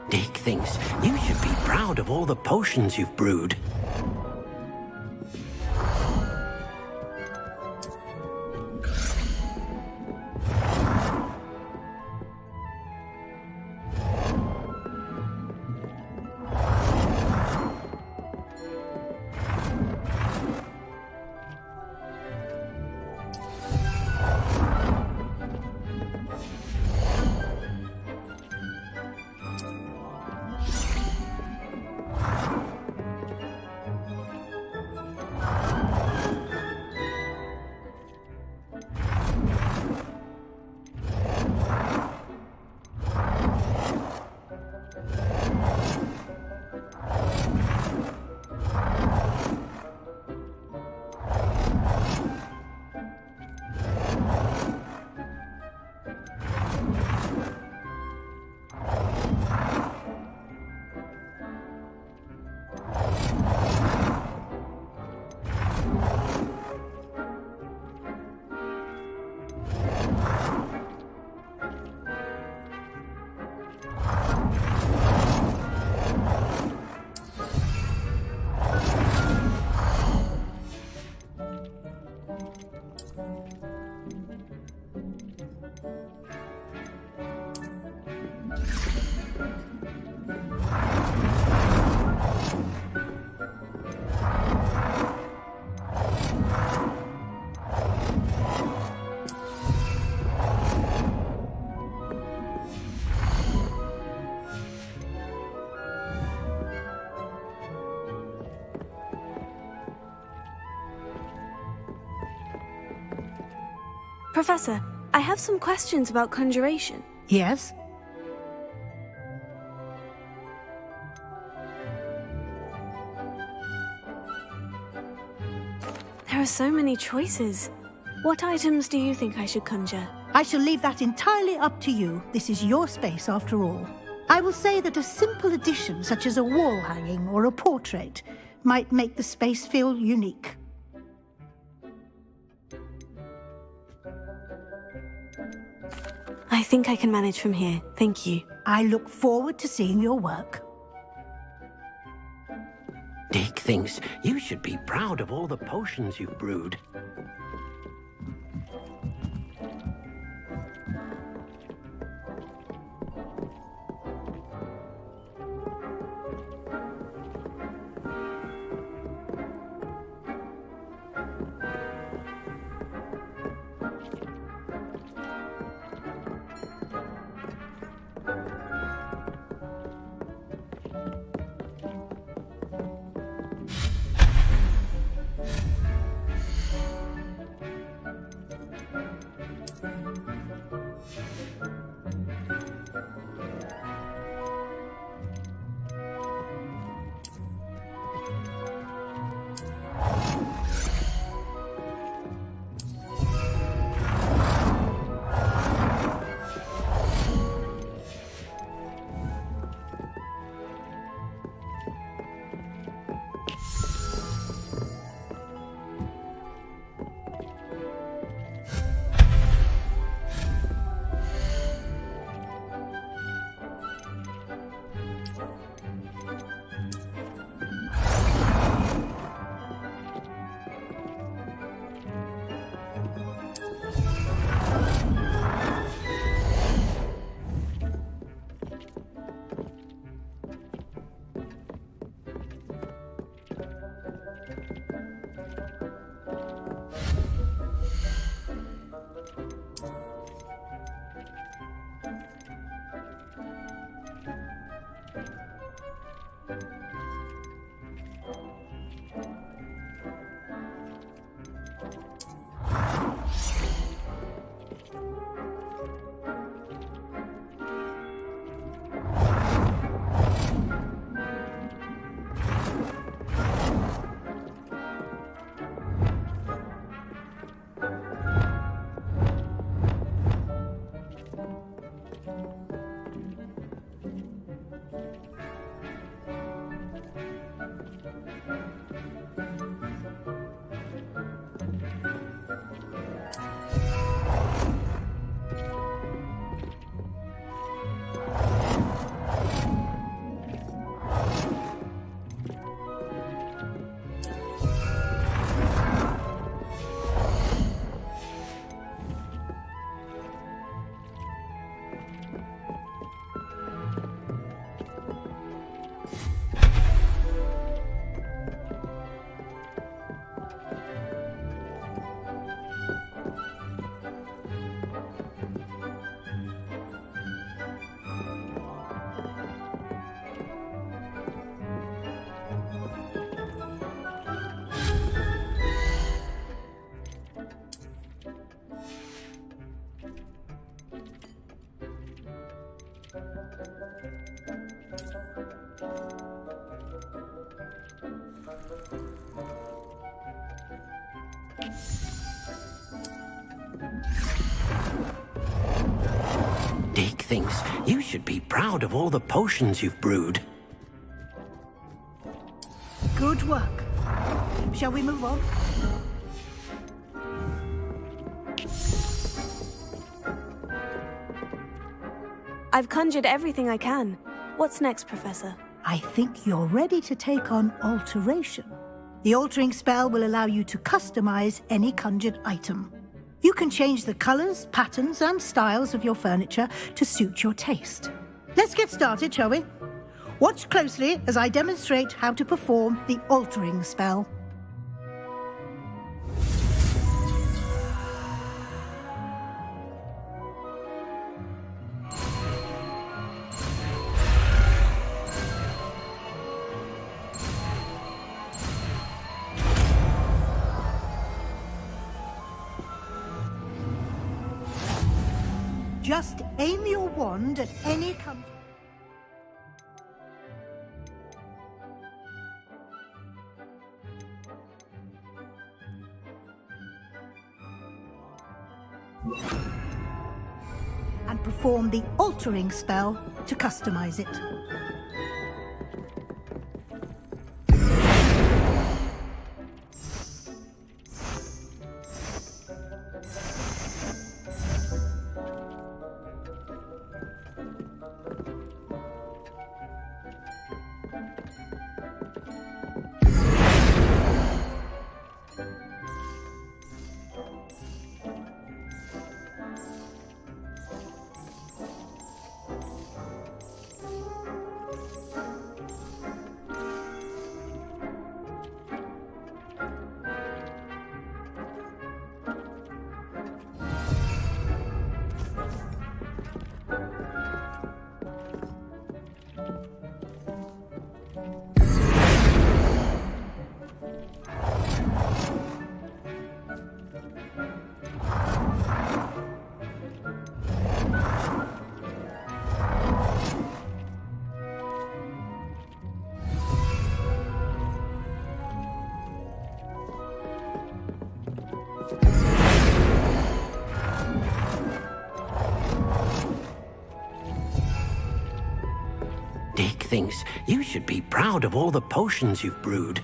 Deke thinks you should be proud of all the potions you've brewed. Professor, I have some questions about conjuration. Yes? There are so many choices. What items do you think I should conjure? I shall leave that entirely up to you. This is your space, after all. I will say that a simple addition, such as a wall hanging or a portrait, might make the space feel unique. I think I can manage from here, thank you. I look forward to seeing your work. Dick thinks you should be proud of all the potions you've brewed. Dick thinks you should be proud of all the potions you've brewed. Good work. Shall we move on? I've conjured everything I can. What's next, Professor? I think you're ready to take on alteration. The altering spell will allow you to customize any conjured item. You can change the colors, patterns, and styles of your furniture to suit your taste. Let's get started, shall we? Watch closely as I demonstrate how to perform the altering spell. Just aim your wand at any and perform the altering spell to customize it. Dick thinks you should be proud of all the potions you've brewed.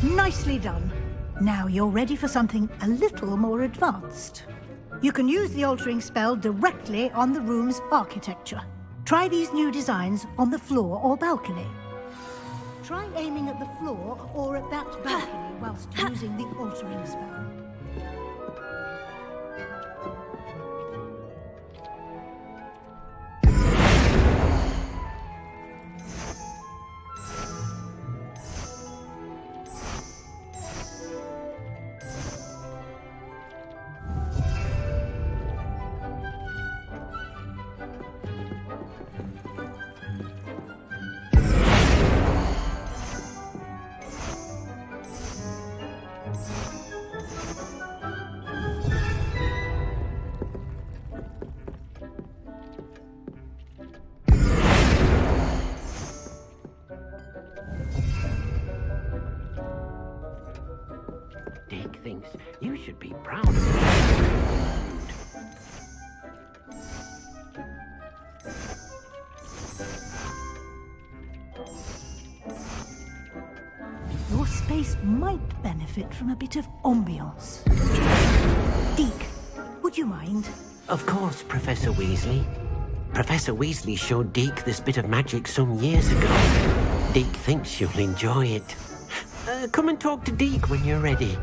Nicely done. Now you're ready for something a little more advanced. You can use the altering spell directly on the room's architecture. Try these new designs on the floor or balcony. Try aiming at the floor or at that balcony whilst using the altering spell. Dick thinks you should be proud of it. Your space might benefit from a bit of ambiance. Deke, would you mind? Of course, Professor Weasley. Professor Weasley showed Deke this bit of magic some years ago. Deke thinks you'll enjoy it. Come and talk to Deke when you're ready.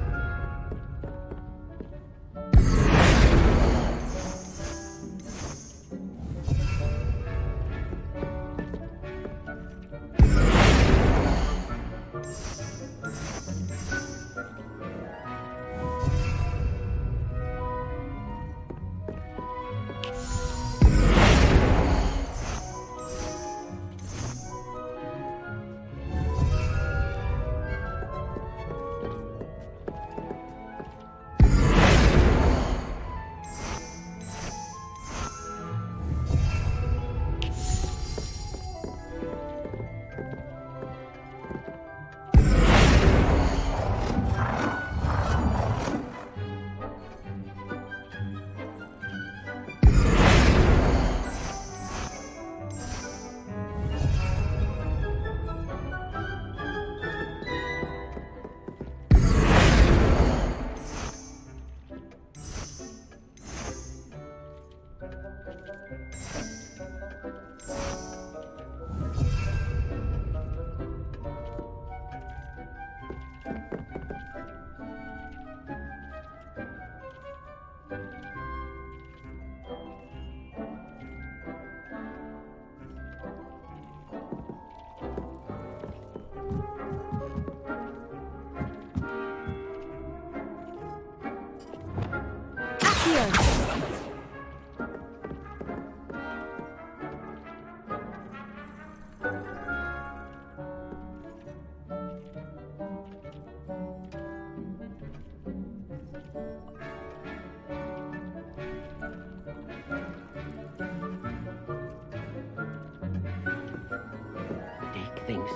Deke thinks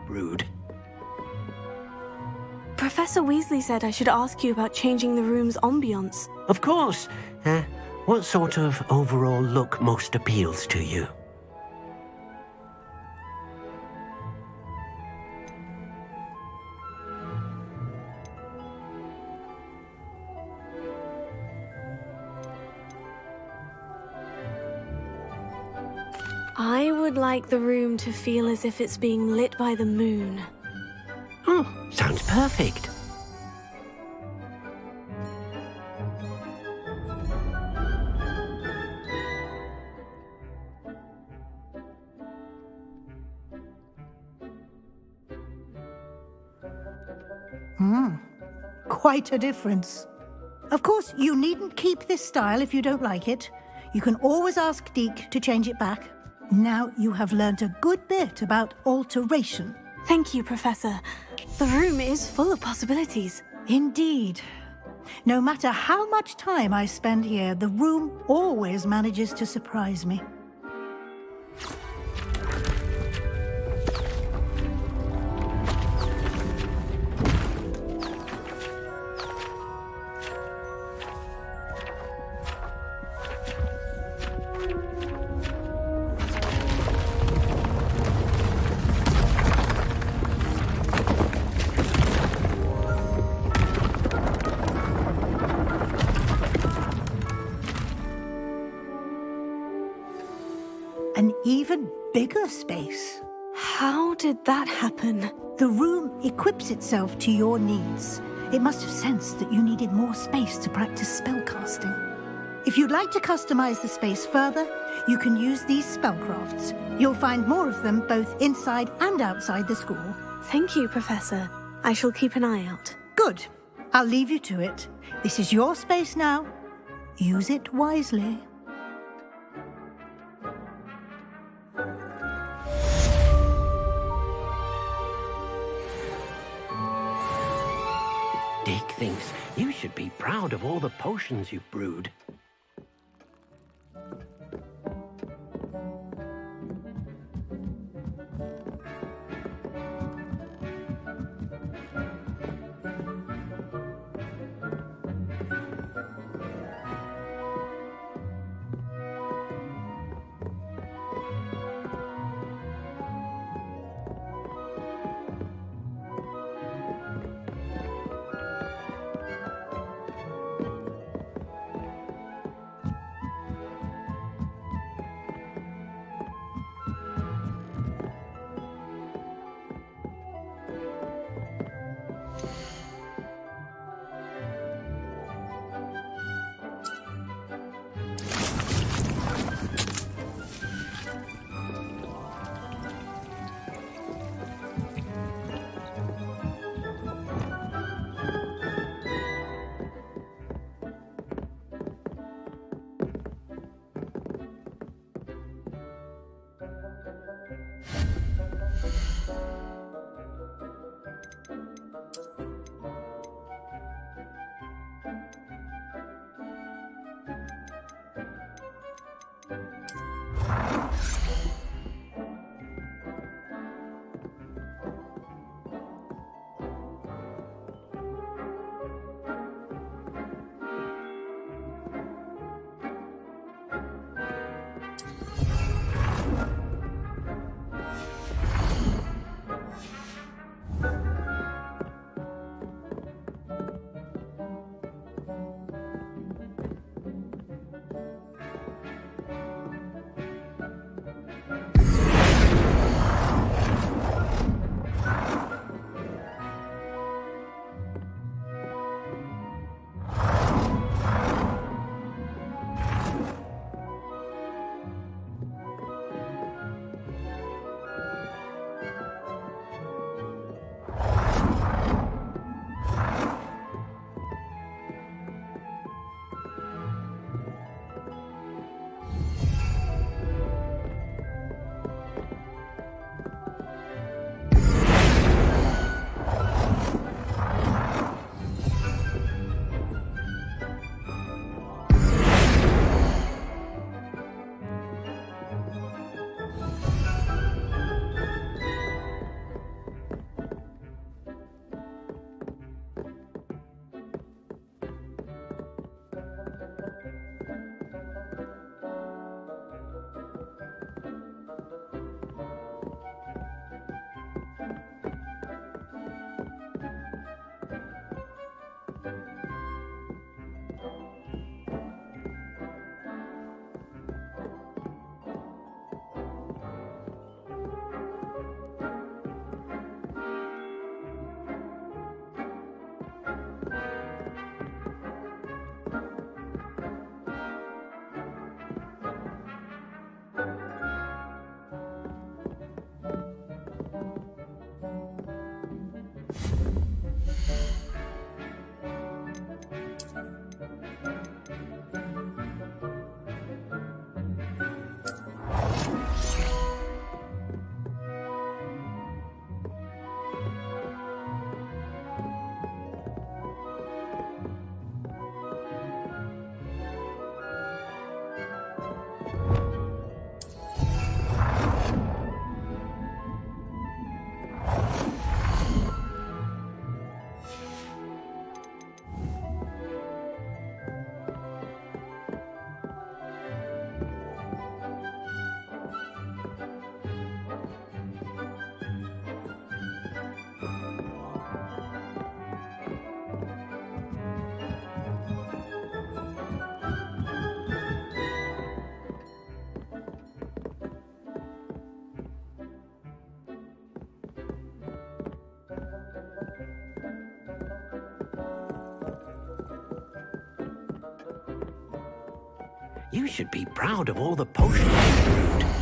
rude. Professor Weasley said I should ask you about changing the room's ambience. Of course. What sort of overall look most appeals to you? I would like the room to feel as if it's being lit by the moon. Oh, sounds perfect. Quite a difference. Of course, you needn't keep this style if you don't like it. You can always ask Deke to change it back. Now you have learnt a good bit about alteration. Thank you, Professor. The room is full of possibilities. Indeed. No matter how much time I spend here, the room always manages to surprise me. An even bigger space. How did that happen? The room equips itself to your needs. It must have sensed that you needed more space to practice spellcasting. If you'd like to customize the space further, you can use these spellcrafts. You'll find more of them both inside and outside the school. Thank you, Professor. I shall keep an eye out. Good. I'll leave you to it. This is your space now. Use it wisely. Deke thinks you should be proud of all the potions you've brewed. You should be proud of all the potions you've brewed.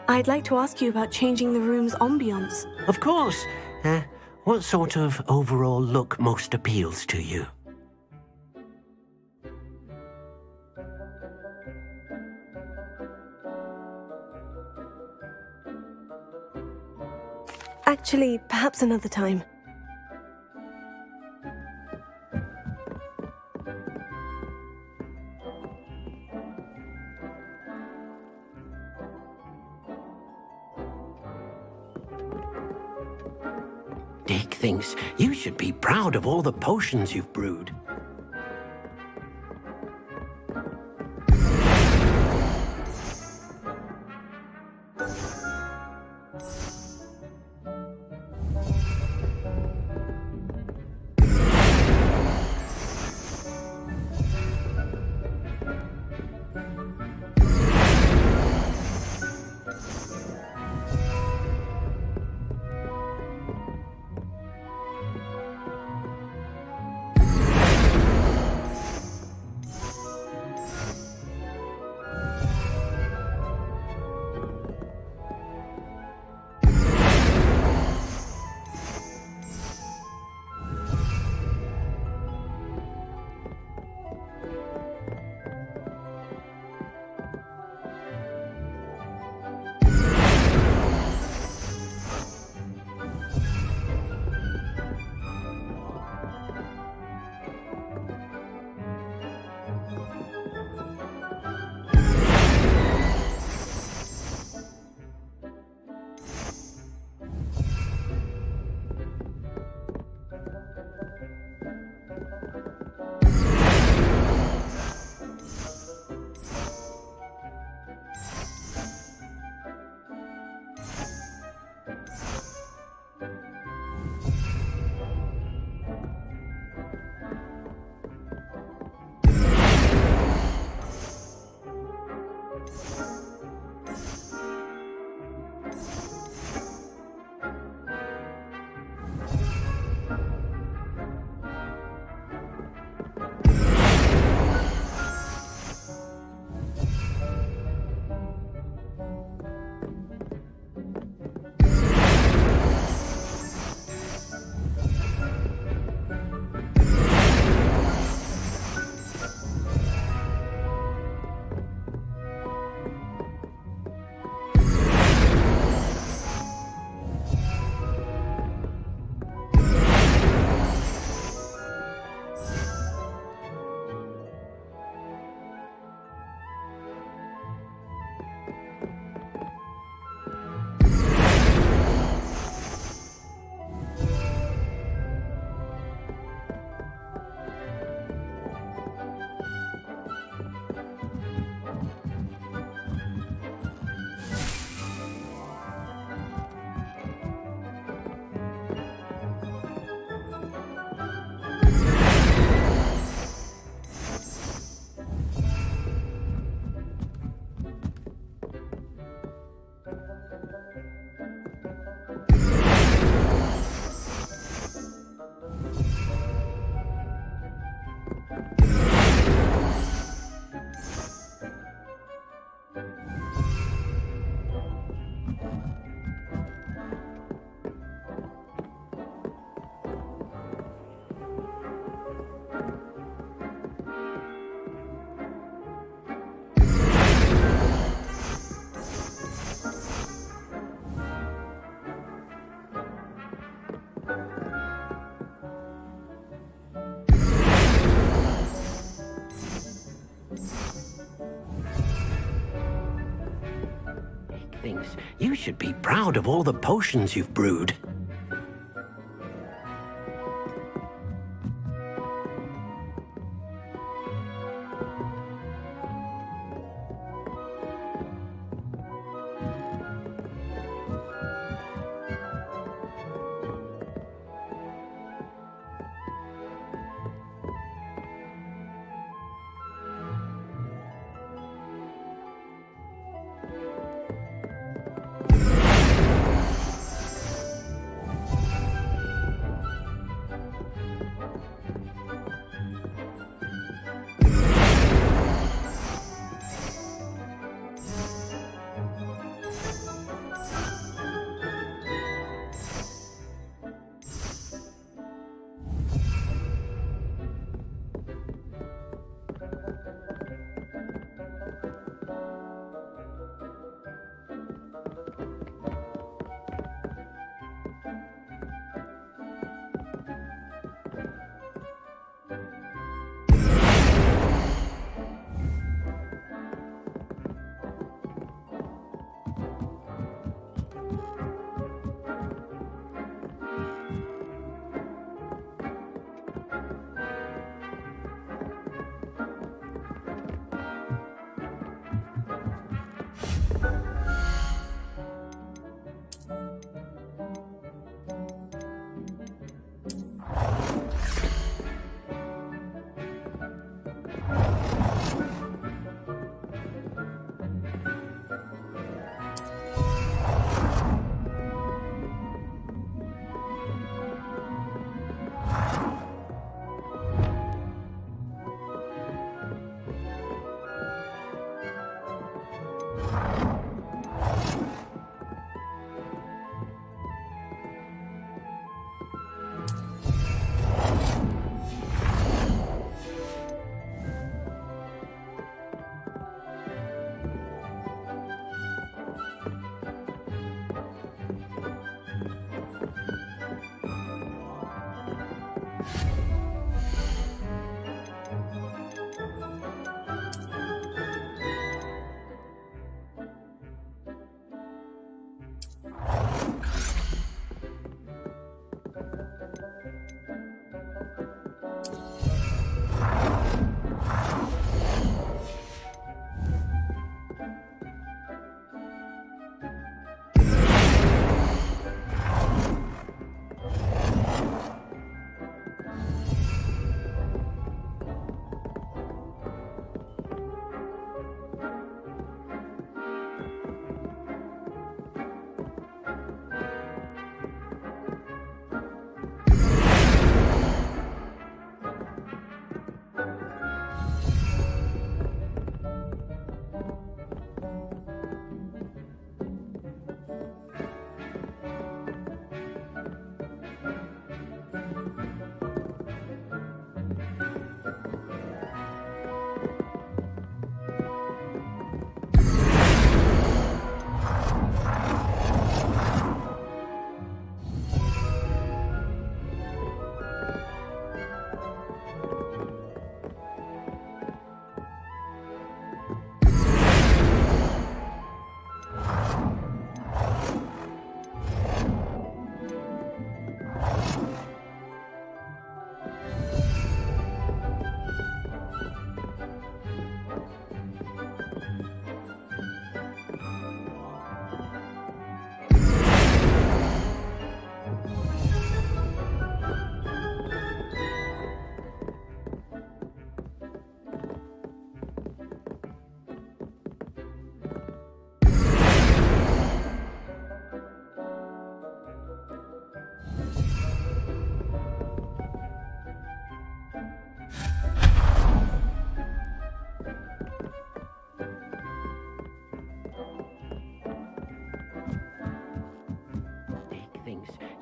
I'd like to ask you about changing the room's ambience. Of course. What sort of overall look most appeals to you? Actually, perhaps another time. Dick thinks you should be proud of all the potions you've brewed. Thinks you should be proud of all the potions you've brewed.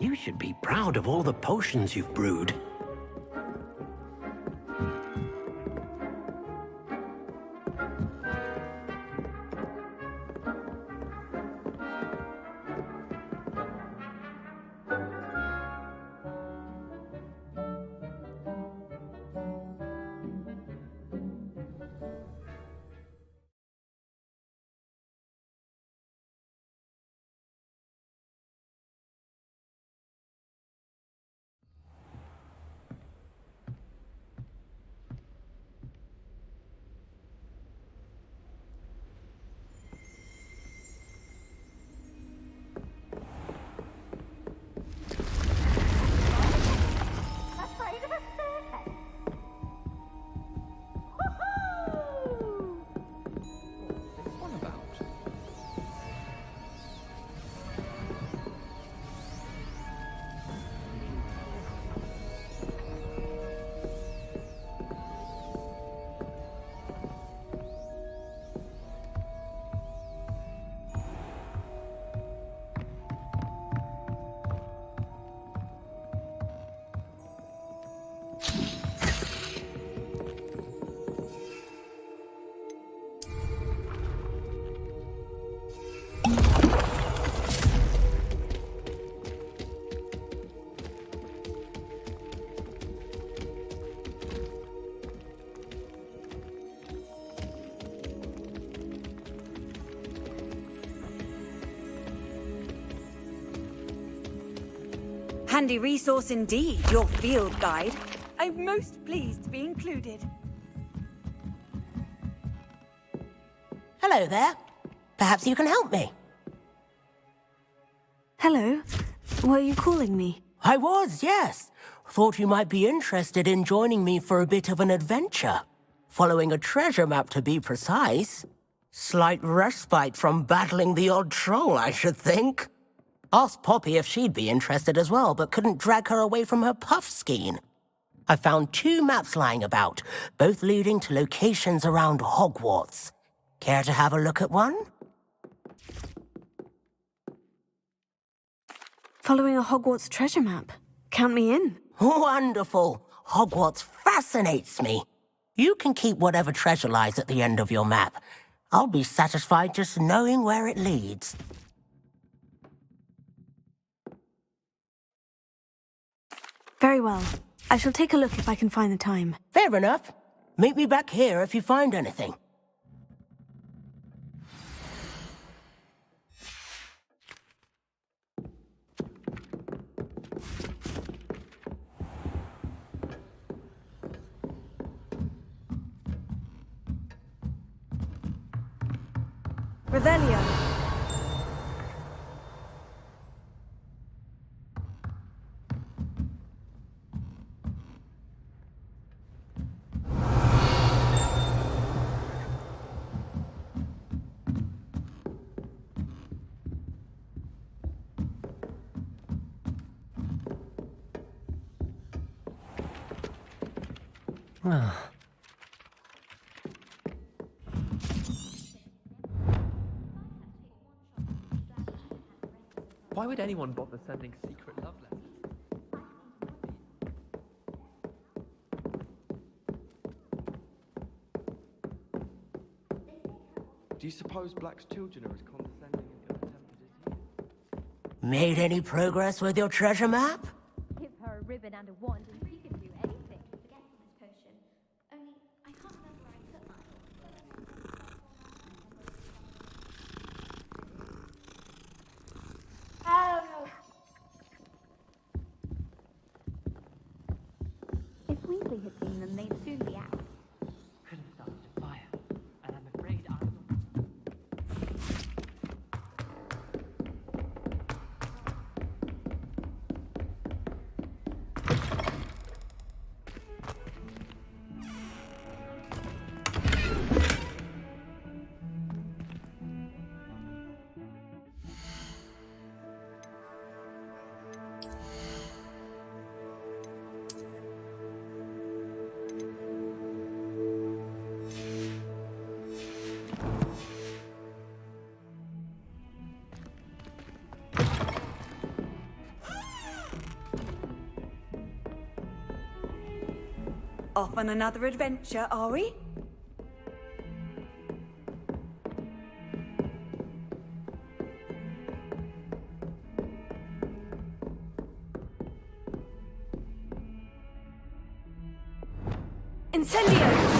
You should be proud of all the potions you've brewed. Handy resource indeed, your field guide. I'm most pleased to be included. Hello there. Perhaps you can help me. Hello. Were you calling me? I was, yes. Thought you might be interested in joining me for a bit of an adventure. Following a treasure map, to be precise. Slight respite from battling the odd troll, I should think. Asked Poppy if she'd be interested as well, but couldn't drag her away from her puff skein. I found 2 maps lying about, both leading to locations around Hogwarts. Care to have a look at one? Following a Hogwarts treasure map. Count me in. Wonderful. Hogwarts fascinates me. You can keep whatever treasure lies at the end of your map. I'll be satisfied just knowing where it leads. Very well. I shall take a look if I can find the time. Fair enough. Meet me back here if you find anything. Revelio. Why would anyone bother sending secret love letters? Do you suppose Black's children are as condescending and ill-tempered as you? Made any progress with your treasure map? Give her a ribbon and a wand and she can do anything. Forgetfulness potion. Only, I can't remember where I put mine. If Weasley had seen them, they'd soon be out. Could have started a fire, and I'm afraid I'm not. Off on another adventure, are we? Incendio!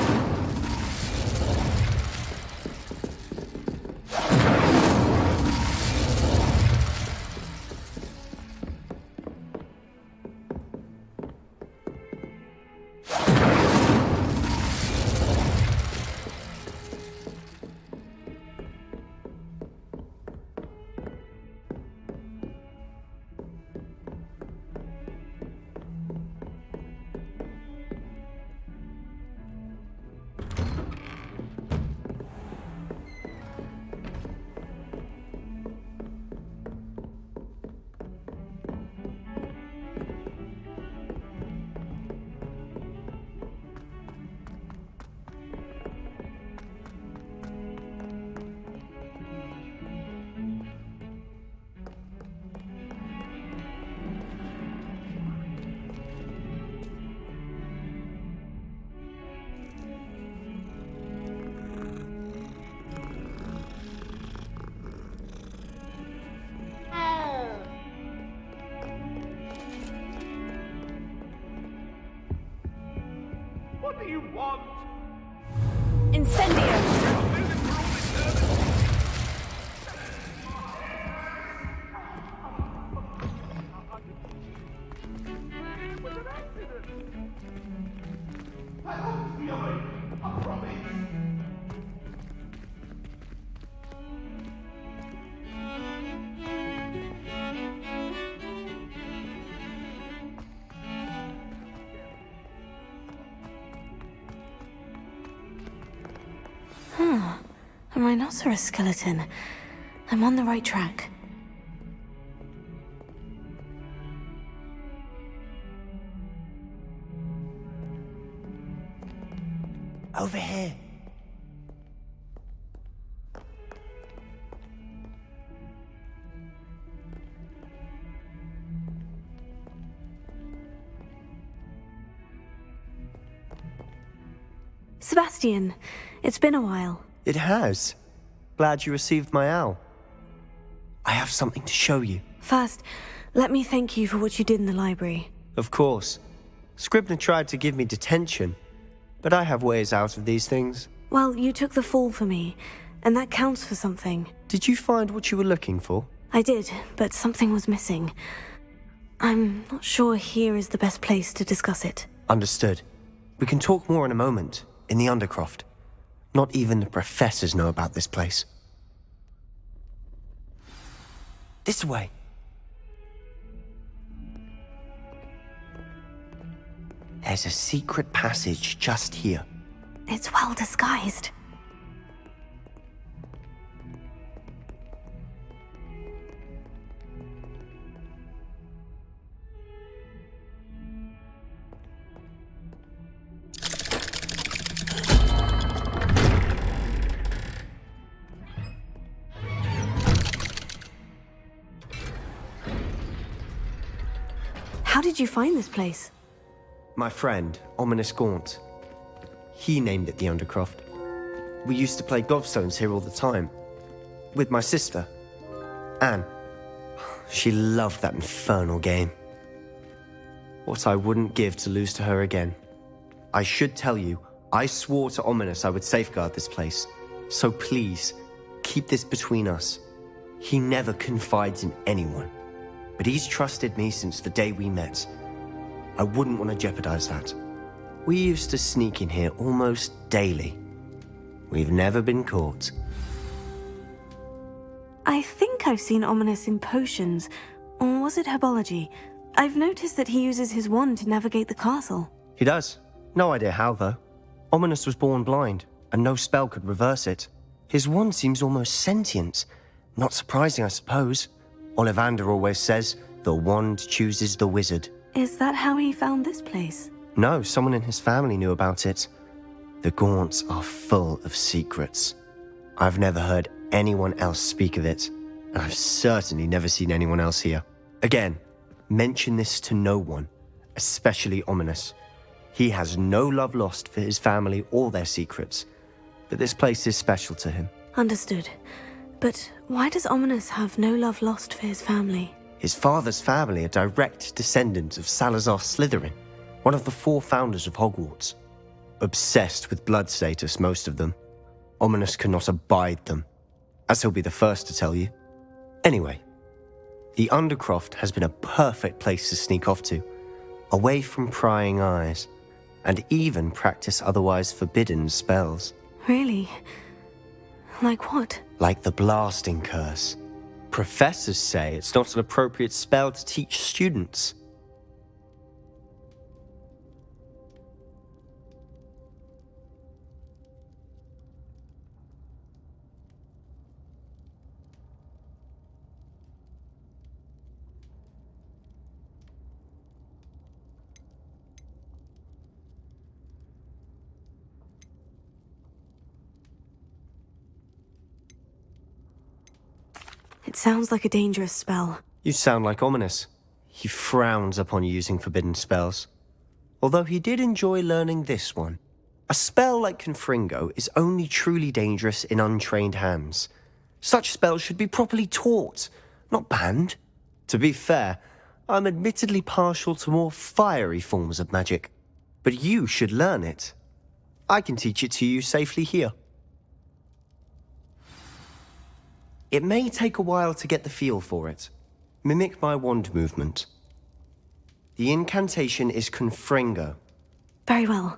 What do you want? Incendio! I hope to be away. I promise. A rhinoceros skeleton. I'm on the right track. Over here. Sebastian, it's been a while. It has. Glad you received my owl. I have something to show you. First, let me thank you for what you did in the library. Of course. Scribner tried to give me detention, but I have ways out of these things. Well, you took the fall for me, and that counts for something. Did you find what you were looking for? I did, but something was missing. I'm not sure here is the best place to discuss it. Understood. We can talk more in a moment, in the Undercroft. Not even the professors know about this place. This way. There's a secret passage just here. It's well disguised. How did you find this place? My friend, Ominous Gaunt. He named it the Undercroft. We used to play gobstones here all the time. With my sister, Anne. She loved that infernal game. What I wouldn't give to lose to her again. I should tell you, I swore to Ominous I would safeguard this place. So please, keep this between us. He never confides in anyone. But he's trusted me since the day we met. I wouldn't want to jeopardize that. We used to sneak in here almost daily. We've never been caught. I think I've seen Ominous in potions. Or was it herbology? I've noticed that he uses his wand to navigate the castle. He does. No idea how, though. Ominous was born blind, and no spell could reverse it. His wand seems almost sentient. Not surprising, I suppose. Ollivander always says, the wand chooses the wizard. Is that how he found this place? No, someone in his family knew about it. The Gaunts are full of secrets. I've never heard anyone else speak of it, and I've certainly never seen anyone else here. Again, mention this to no one, especially Ominous. He has no love lost for his family or their secrets, but this place is special to him. Understood. But why does Ominous have no love lost for his family? His father's family are direct descendants of Salazar Slytherin, one of the 4 founders of Hogwarts. Obsessed with blood status, most of them. Ominous cannot abide them, as he'll be the first to tell you. Anyway, the Undercroft has been a perfect place to sneak off to, away from prying eyes, and even practice otherwise forbidden spells. Really? Like what? Like the blasting curse. Professors say it's not an appropriate spell to teach students. It sounds like a dangerous spell. You sound like Ominous. He frowns upon using forbidden spells. Although he did enjoy learning this one. A spell like Confringo is only truly dangerous in untrained hands. Such spells should be properly taught, not banned. To be fair, I'm admittedly partial to more fiery forms of magic. But you should learn it. I can teach it to you safely here. It may take a while to get the feel for it. Mimic my wand movement. The incantation is Confringo. Very well.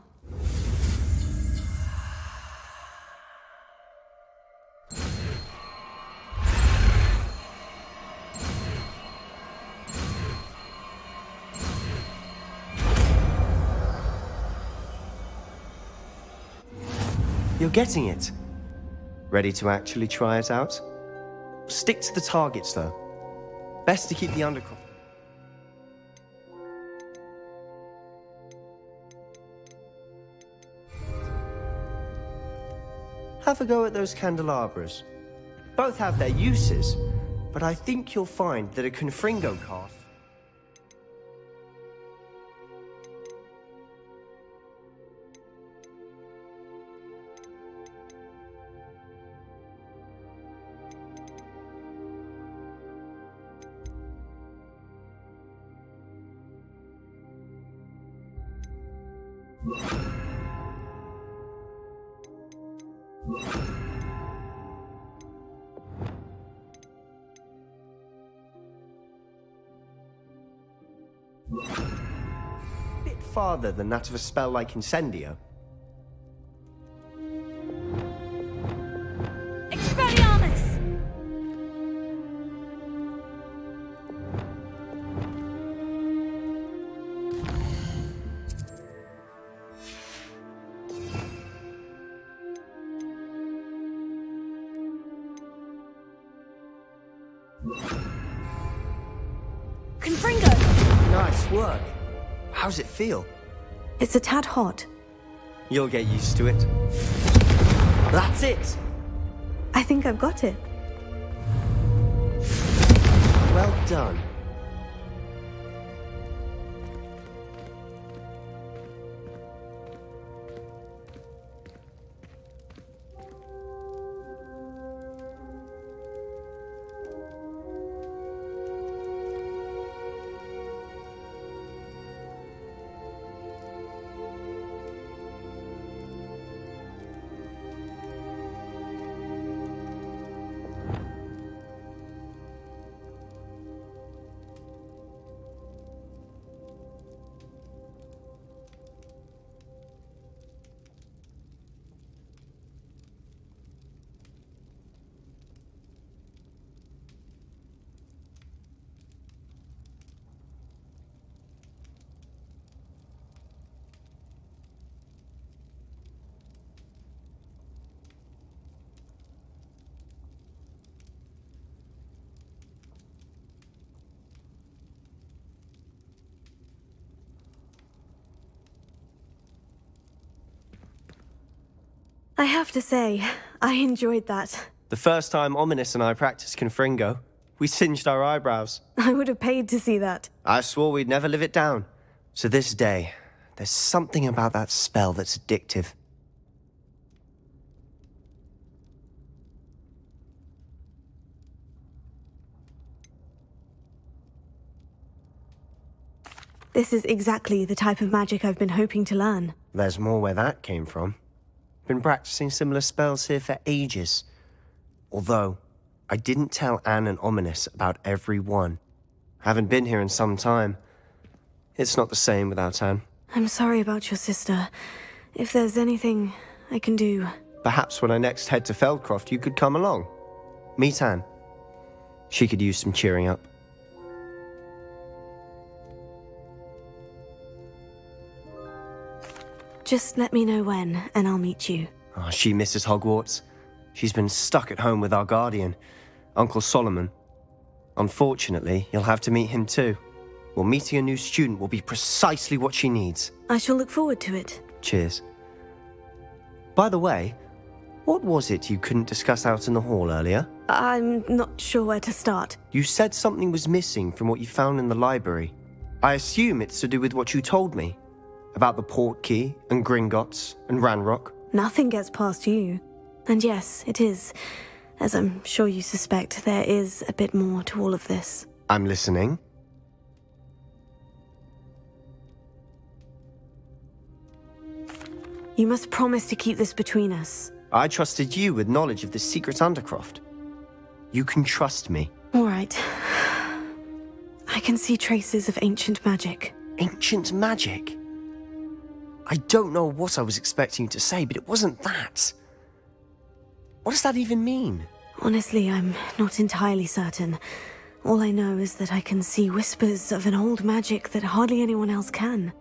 You're getting it. Ready to actually try it out? Stick to the targets, though. Best to keep the Undercroft. Have a go at those candelabras. Both have their uses, but I think you'll find that a Confringo cast... bit farther than that of a spell like Incendio. Expelliarmus! Confringo! Nice work. How's it feel? It's a tad hot. You'll get used to it. That's it! I think I've got it. Well done. I have to say, I enjoyed that. The first time Ominous and I practiced Confringo, we singed our eyebrows. I would have paid to see that. I swore we'd never live it down. To this day, There's something about that spell that's addictive. This is exactly the type of magic I've been hoping to learn. There's more where that came from. Been practicing similar spells here for ages. Although, I didn't tell Anne and Ominous about every one. Haven't been here in some time. It's not the same without Anne. I'm sorry about your sister. If there's anything I can do... Perhaps when I next head to Feldcroft, you could come along. Meet Anne. She could use some cheering up. Just let me know when, and I'll meet you. Oh, she misses Hogwarts. She's been stuck at home with our guardian, Uncle Solomon. Unfortunately, you'll have to meet him too. Well, meeting a new student will be precisely what she needs. I shall look forward to it. Cheers. By the way, what was it you couldn't discuss out in the hall earlier? I'm not sure where to start. You said something was missing from what you found in the library. I assume it's to do with what you told me. About the Portkey, and Gringotts, and Ranrock. Nothing gets past you. And yes, it is. As I'm sure you suspect, there is a bit more to all of this. I'm listening. You must promise to keep this between us. I trusted you with knowledge of the secret Undercroft. You can trust me. All right. I can see traces of ancient magic. Ancient magic? I don't know what I was expecting you to say, but it wasn't that. What does that even mean? Honestly, I'm not entirely certain. All I know is that I can see whispers of an old magic that hardly anyone else can.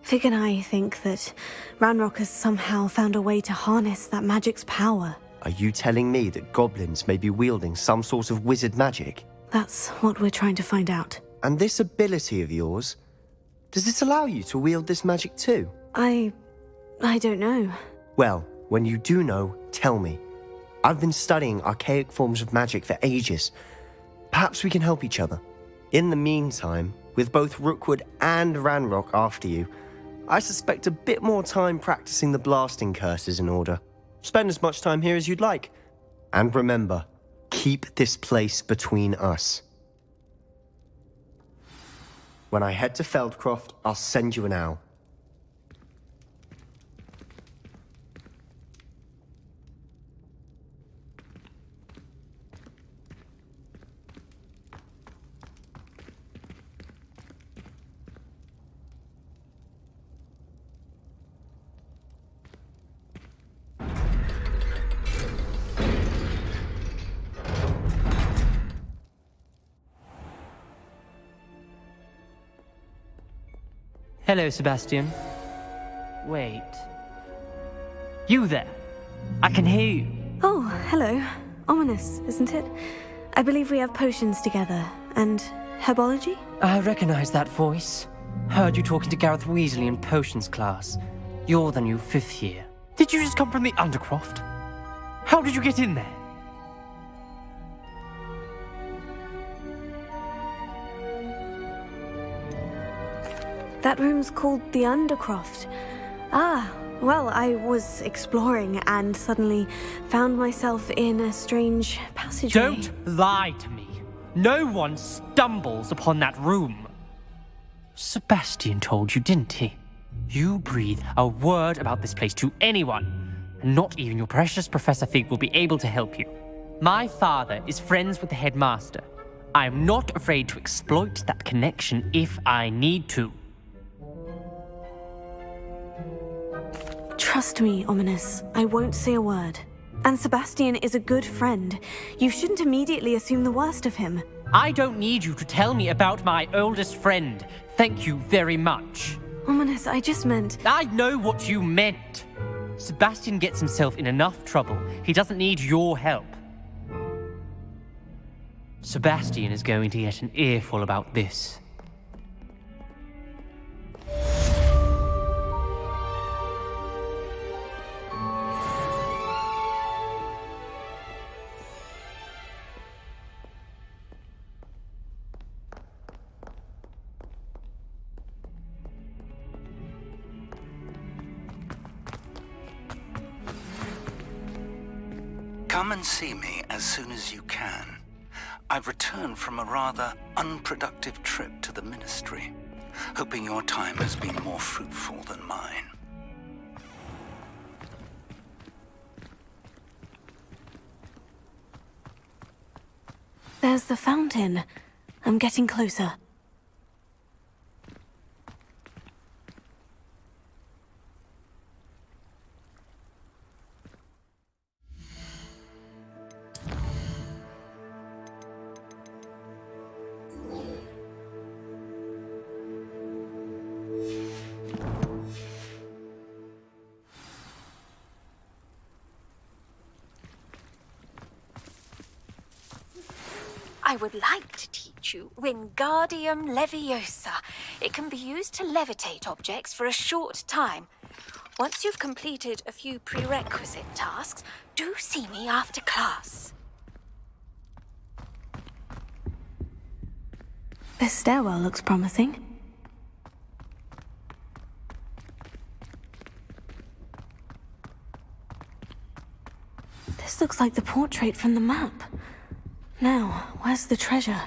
Fig and I think that Ranrock has somehow found a way to harness that magic's power. Are you telling me that goblins may be wielding some sort of wizard magic? That's what we're trying to find out. And this ability of yours, does it allow you to wield this magic too? I don't know. Well, when you do know, tell me. I've been studying archaic forms of magic for ages. Perhaps we can help each other. In the meantime, with both Rookwood and Ranrock after you, I suspect a bit more time practicing the blasting curses in order. Spend as much time here as you'd like. And remember, keep this place between us. When I head to Feldcroft, I'll send you an owl. Hello, Sebastian. Wait. You there? I can hear you. Oh, hello. Ominous, isn't it? I believe we have potions together. And herbology? I recognize that voice. Heard you talking to Gareth Weasley in potions class. You're the new 5th year. Did you just come from the Undercroft? How did you get in there? That room's called the Undercroft. Ah, well, I was exploring and suddenly found myself in a strange passageway. Don't lie to me. No one stumbles upon that room. Sebastian told you, didn't he? You breathe a word about this place to anyone, and not even your precious Professor Fig will be able to help you. My father is friends with the headmaster. I am not afraid to exploit that connection if I need to. Trust me, Ominous. I won't say a word. And Sebastian is a good friend. You shouldn't immediately assume the worst of him. I don't need you to tell me about my oldest friend. Thank you very much. Ominous, I just meant... I know what you meant. Sebastian gets himself in enough trouble. He doesn't need your help. Sebastian is going to get an earful about this. Come and see me as soon as you can. I've returned from a rather unproductive trip to the Ministry, hoping your time has been more fruitful than mine. There's the fountain. I'm getting closer. I would like to teach you Wingardium Leviosa. It can be used to levitate objects for a short time. Once you've completed a few prerequisite tasks, do see me after class. This stairwell looks promising. This looks like the portrait from the map. Now, where's the treasure?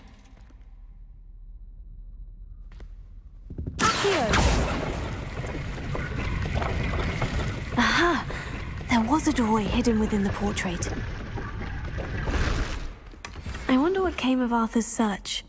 Aha! There was a doorway hidden within the portrait. I wonder what came of Arthur's search.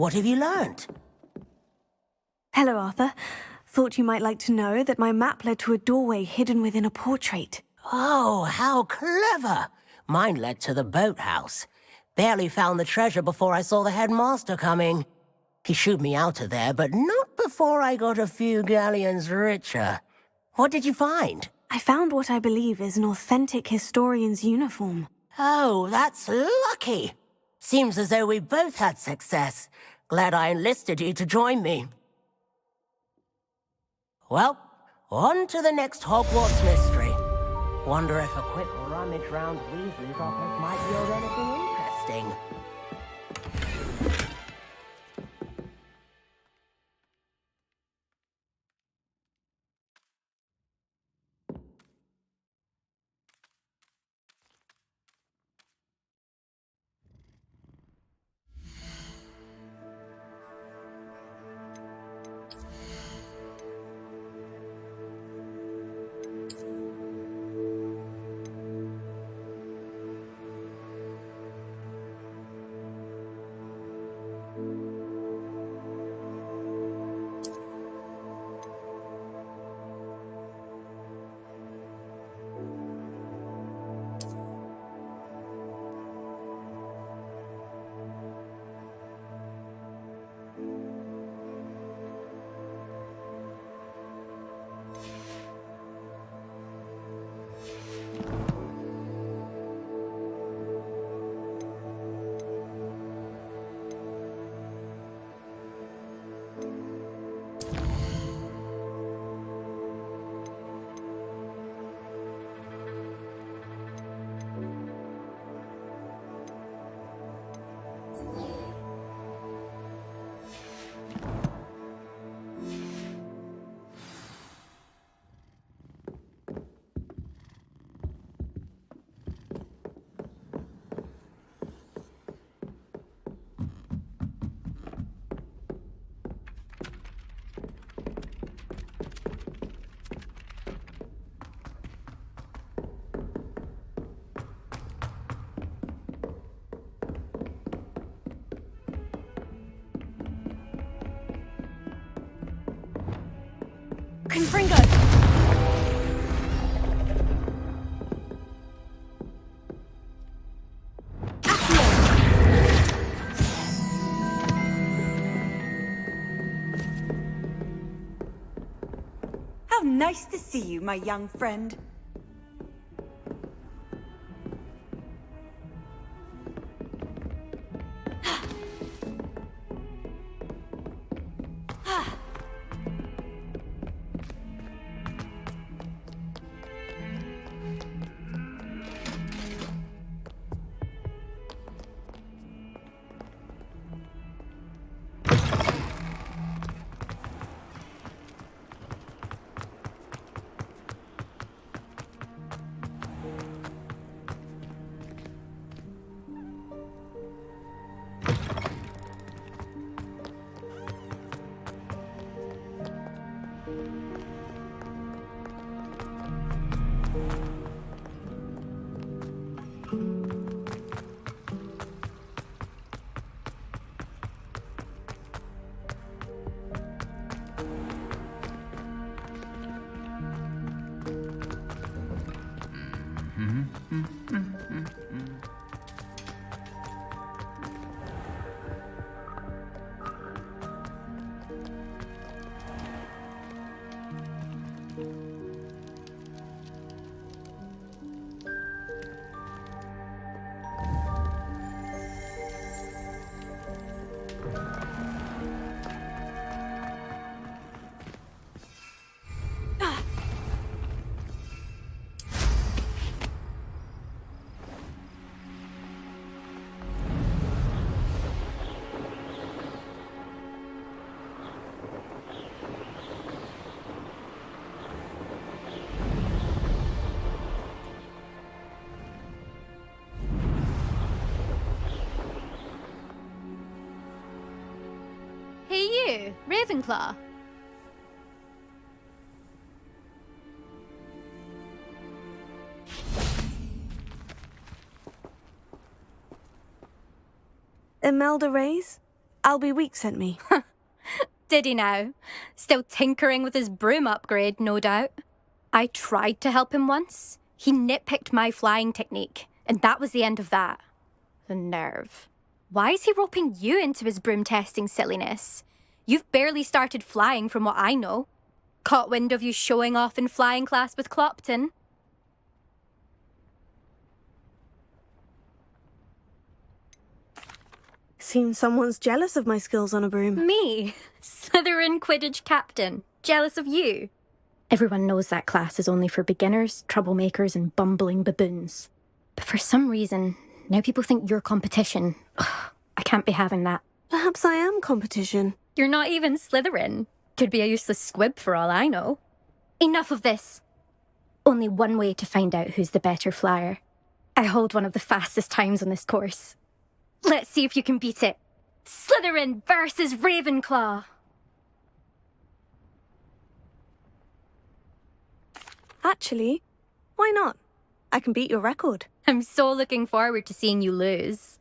What have you learned? Hello, Arthur. Thought you might like to know that my map led to a doorway hidden within a portrait. Oh, how clever! Mine led to the boathouse. Barely found the treasure before I saw the headmaster coming. He shooed me out of there, but not before I got a few galleons richer. What did you find? I found what I believe is an authentic historian's uniform. Oh, that's lucky. Seems as though we both had success. Glad I enlisted you to join me. Well, on to the next Hogwarts mystery. Wonder if a quick rummage round Weasley's office might yield anything interesting. Confringo! How nice to see you, my young friend. Hey you, Ravenclaw. Imelda Reyes? Albie Week sent me. Did he now? Still tinkering with his broom upgrade, no doubt. I tried to help him once. He nitpicked my flying technique, and that was the end of that. The nerve. Why is he roping you into his broom testing silliness? You've barely started flying from what I know. Caught wind of you showing off in flying class with Clopton. Seems someone's jealous of my skills on a broom. Me? Slytherin Quidditch captain. Jealous of you? Everyone knows that class is only for beginners, troublemakers, and bumbling baboons. But for some reason, now people think you're competition. Ugh, I can't be having that. Perhaps I am competition. You're not even Slytherin. Could be a useless squib for all I know. Enough of this. Only one way to find out who's the better flyer. I hold one of the fastest times on this course. Let's see if you can beat it. Slytherin versus Ravenclaw. Actually, why not? I can beat your record. I'm so looking forward to seeing you lose.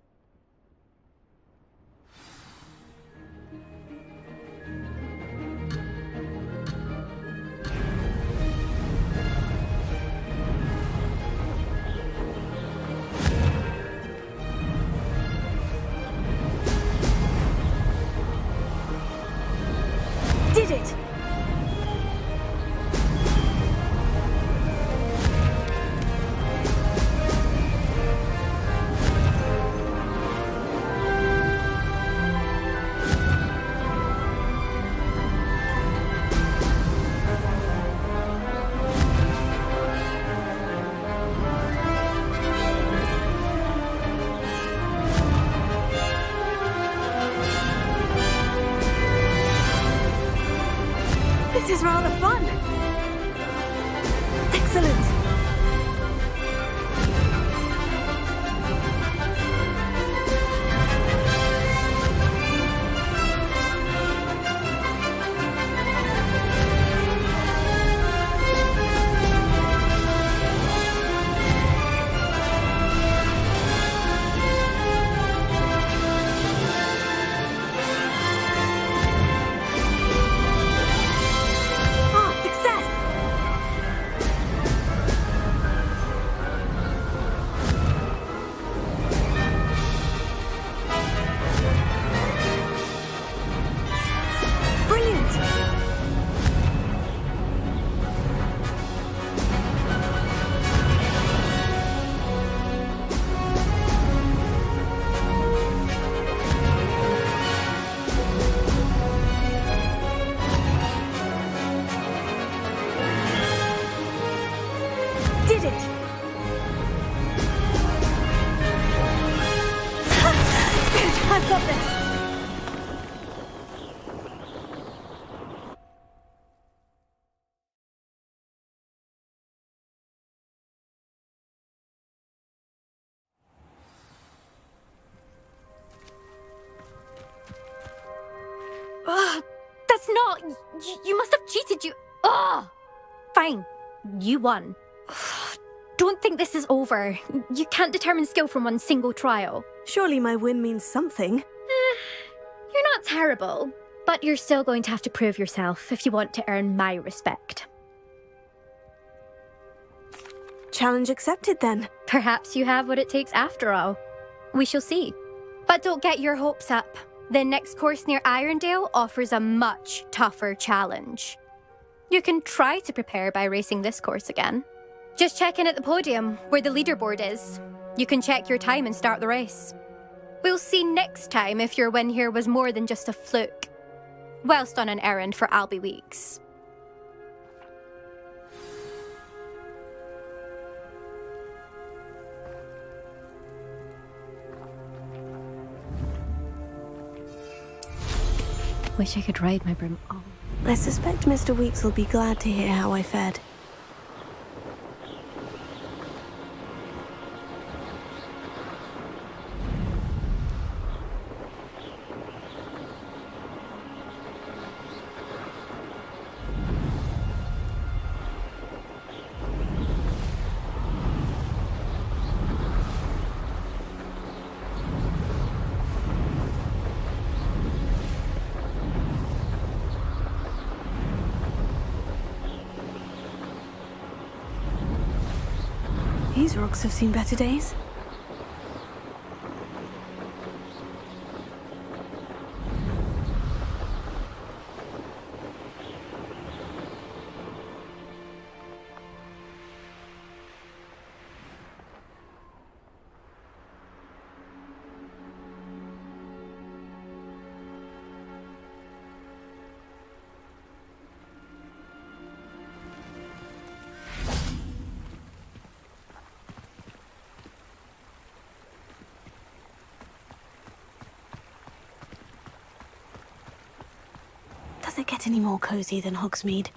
Did it! This is rather fun. Excellent. Did it! I've got this! That's not... You must have cheated, you... Fine. You won. Don't think this is over. You can't determine skill from one single trial. Surely my win means something. You're not terrible, but you're still going to have to prove yourself if you want to earn my respect. Challenge accepted, then. Perhaps you have what it takes after all. We shall see. But don't get your hopes up. The next course near Irondale offers a much tougher challenge. You can try to prepare by racing this course again. Just check in at the podium, where the leaderboard is. You can check your time and start the race. We'll see next time if your win here was more than just a fluke, whilst on an errand for Albie Weeks. Wish I could ride my broom. Oh. I suspect Mr. Weeks will be glad to hear how I fared. These rocks have seen better days. Does it get any more cozy than Hogsmeade?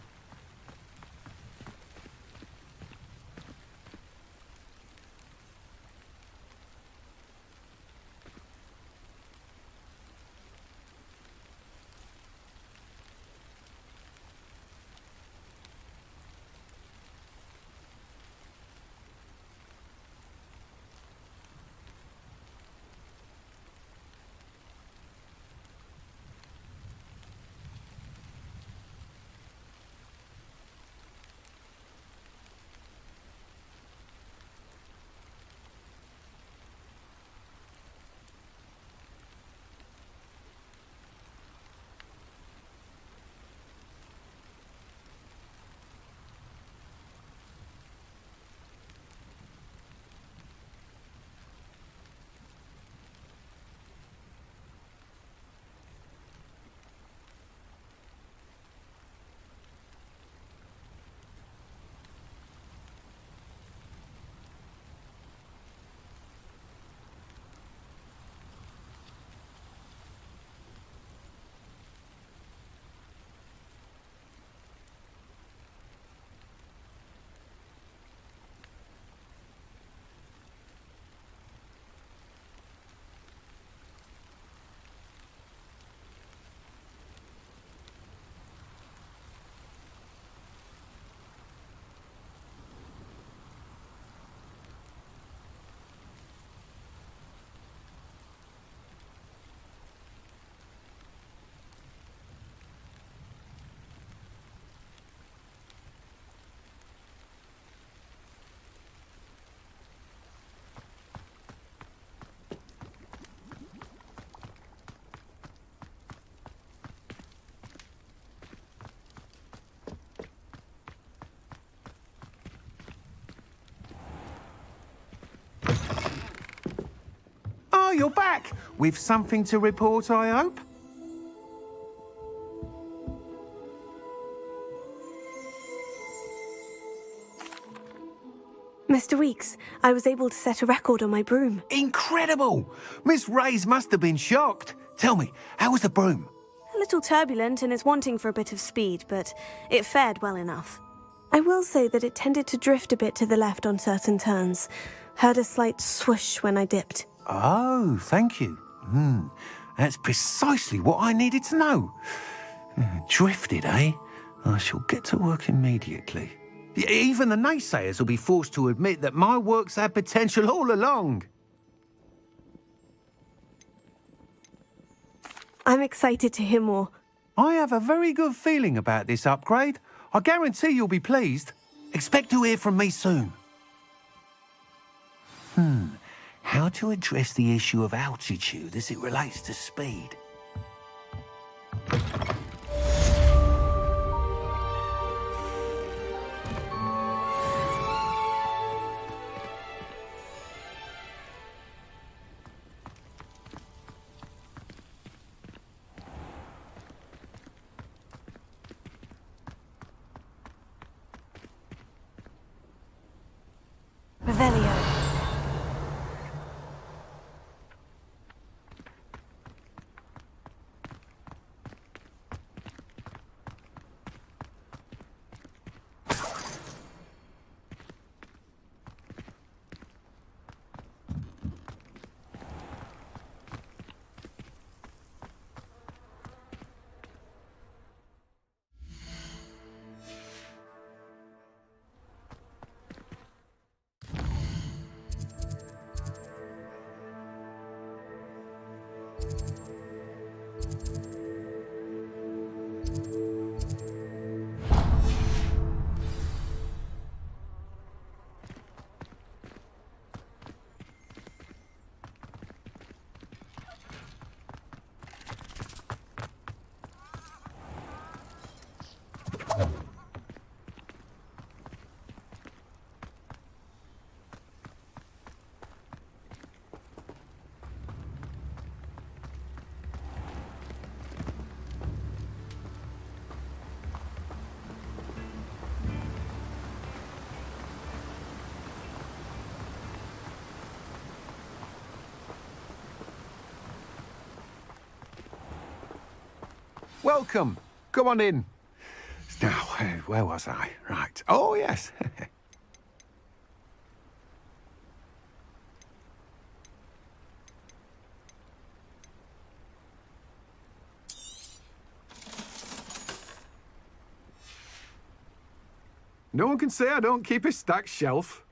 Oh, you're back! With something to report, I hope? Mr. Weeks, I was able to set a record on my broom. Incredible! Miss Reyes must have been shocked. Tell me, how was the broom? A little turbulent and is wanting for a bit of speed, but it fared well enough. I will say that it tended to drift a bit to the left on certain turns. Heard a slight swoosh when I dipped. Oh, thank you. That's precisely what I needed to know. Drifted, eh? I shall get to work immediately. Even the naysayers will be forced to admit that my work's had potential all along. I'm excited to hear more. I have a very good feeling about this upgrade. I guarantee you'll be pleased. Expect to hear from me soon. How to address the issue of altitude as it relates to speed? Revelio. welcome. Come on in. Now, where was I? Right. Oh, yes. No one can say I don't keep a stacked shelf.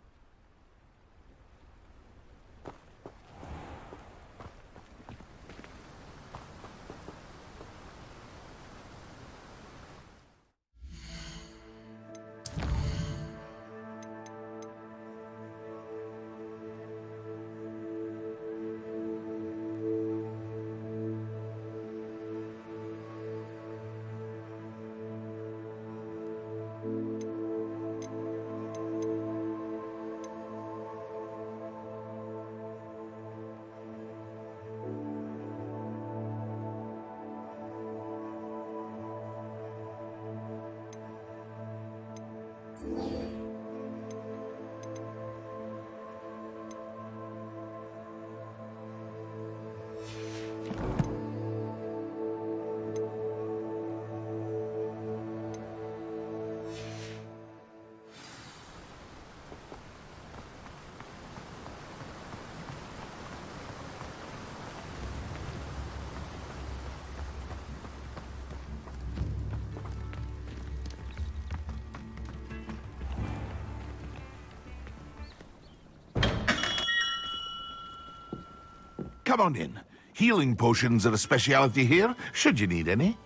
Come on in. Healing potions are a speciality here, should you need any.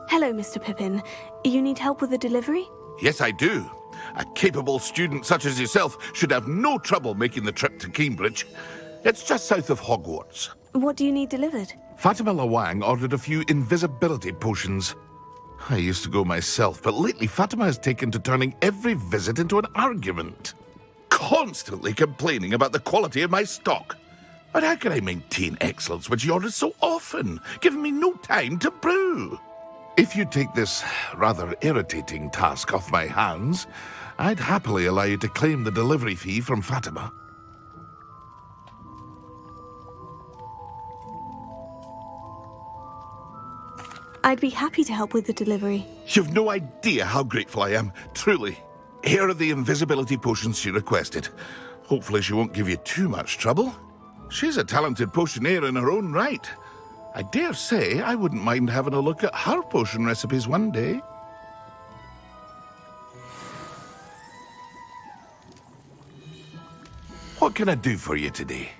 Hello, Mr. Pippin. You need help with a delivery? Yes, I do. A capable student such as yourself should have no trouble making the trip to Cambridge. It's just south of Hogwarts. What do you need delivered? Fatima Lawang ordered a few invisibility potions. I used to go myself, but lately Fatima has taken to turning every visit into an argument. Constantly complaining about the quality of my stock. But how can I maintain excellence when she orders so often, giving me no time to brew? If you take this rather irritating task off my hands, I'd happily allow you to claim the delivery fee from Fatima. I'd be happy to help with the delivery. You've no idea how grateful I am, truly. Here are the invisibility potions she requested. Hopefully she won't give you too much trouble. She's a talented potioneer in her own right. I dare say I wouldn't mind having a look at her potion recipes one day. What can I do for you today?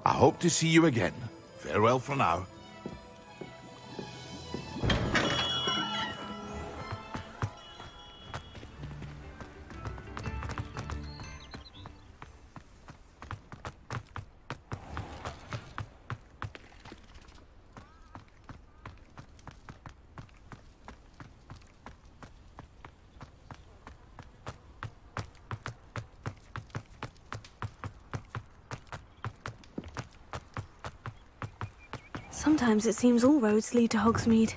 I hope to see you again. Farewell for now. Sometimes it seems all roads lead to Hogsmeade.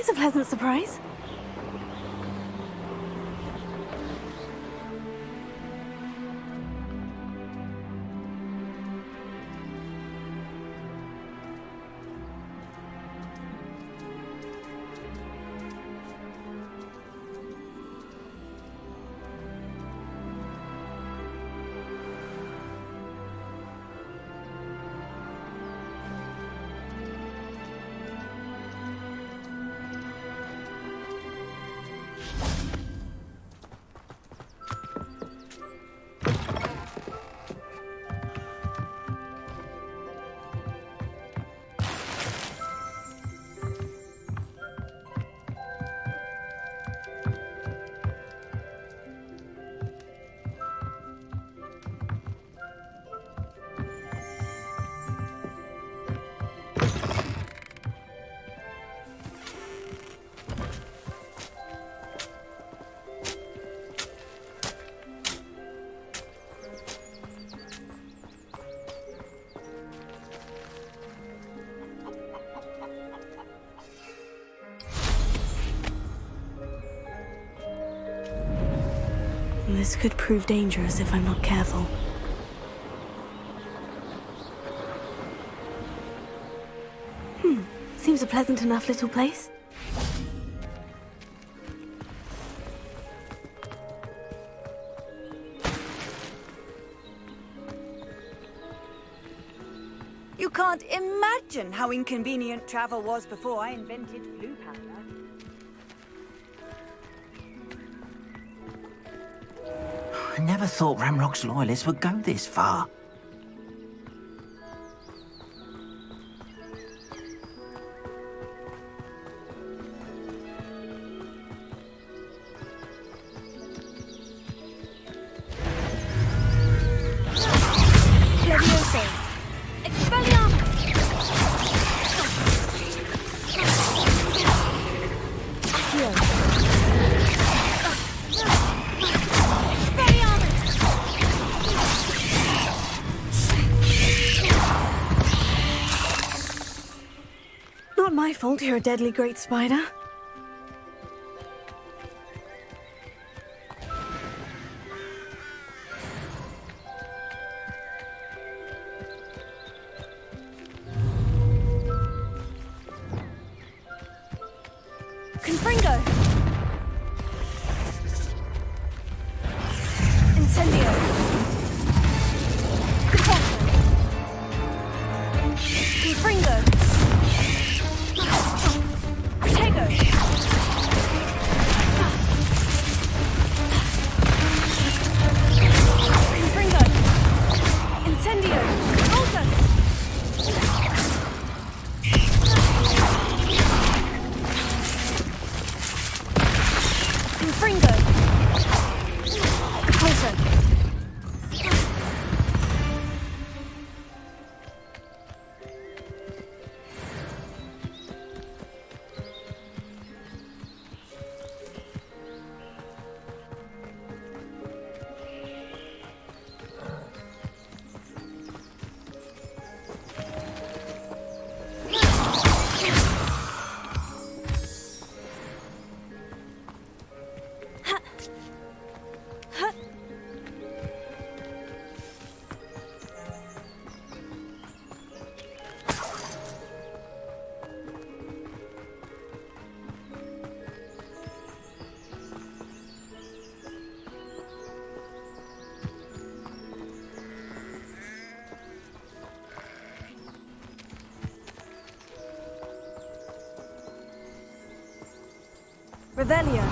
Always a pleasant surprise. This could prove dangerous if I'm not careful. Seems a pleasant enough little place. You can't imagine how inconvenient travel was before I invented blue powder. I never thought Ramrock's loyalists would go this far. Leviosa! Expelliarmus! Accio! Not my fault you're a deadly great spider. Confringo! Incendio! Confringo! Protego! Confringo! Incendio! Volta! Confringo! Repulsor! Revelio.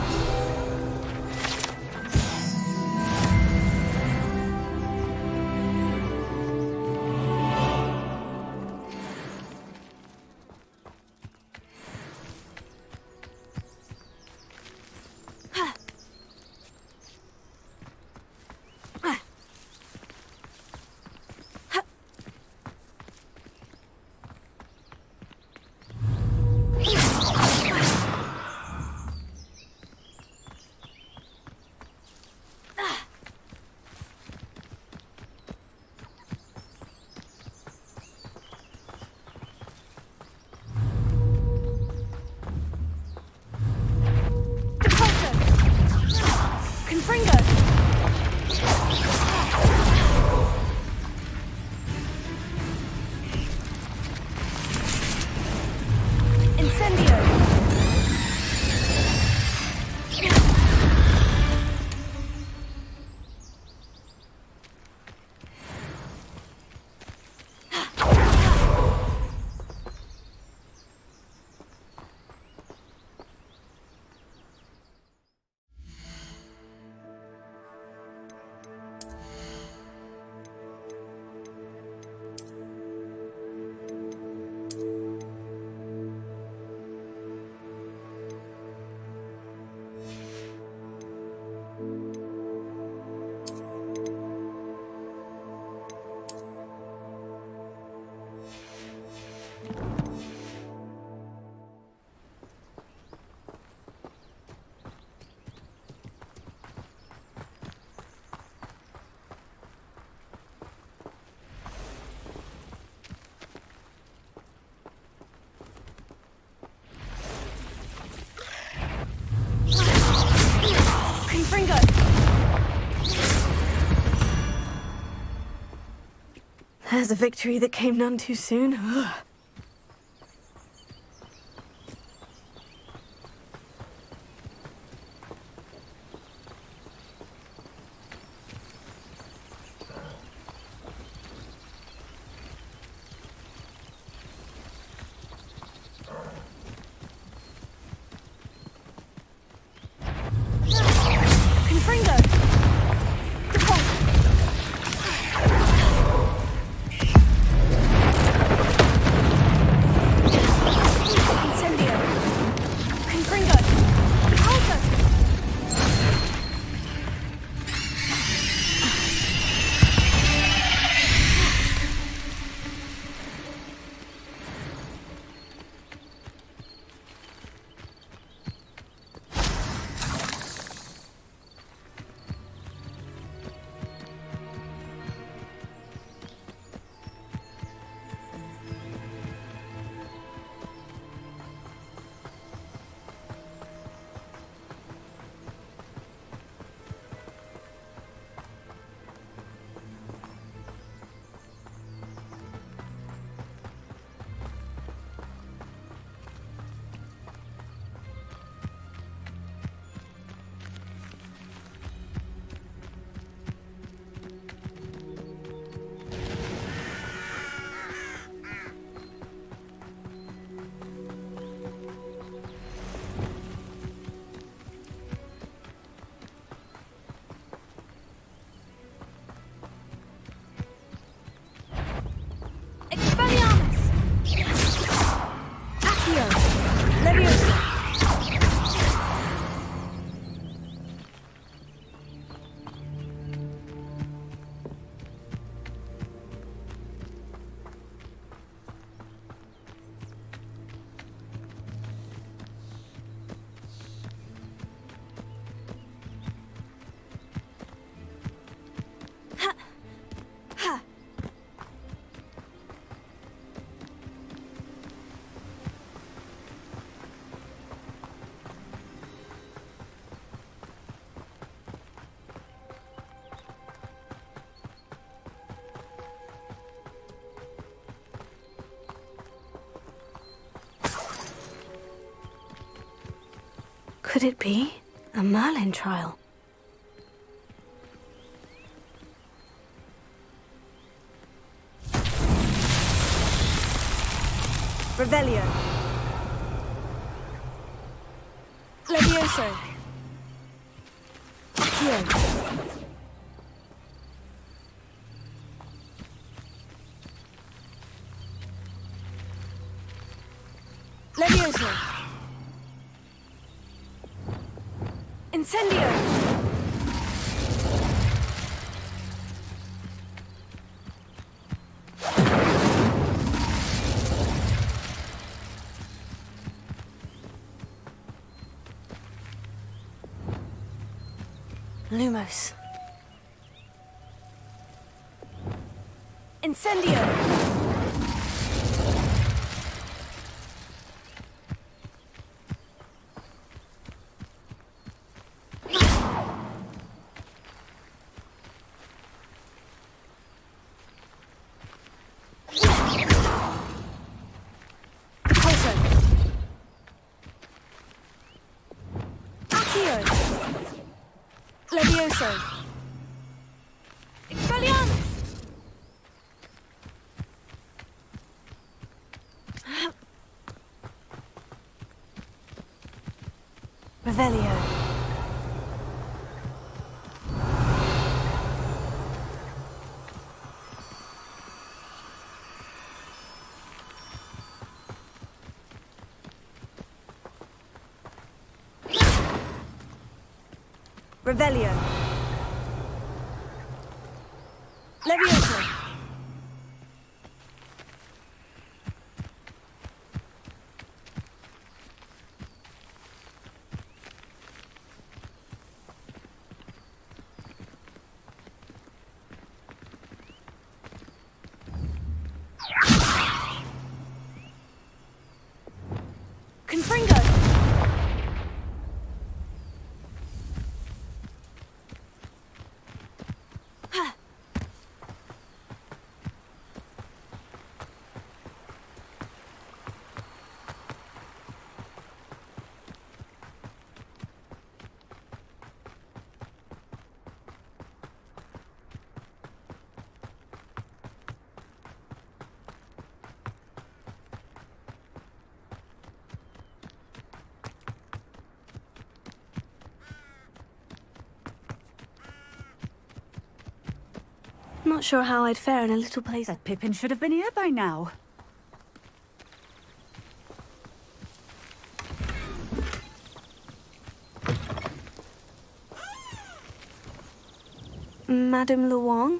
There's a victory that came none too soon. Ugh. Could it be a Merlin trial? Revelio. Levioso. Accio. Levioso. Incendio. Lumos. Incendio. Levioso. Expelliarmus. Revelio. Revelio. Levioso. Confringo. Not sure how I'd fare in a little place. That Pippin should have been here by now. Madame Luong,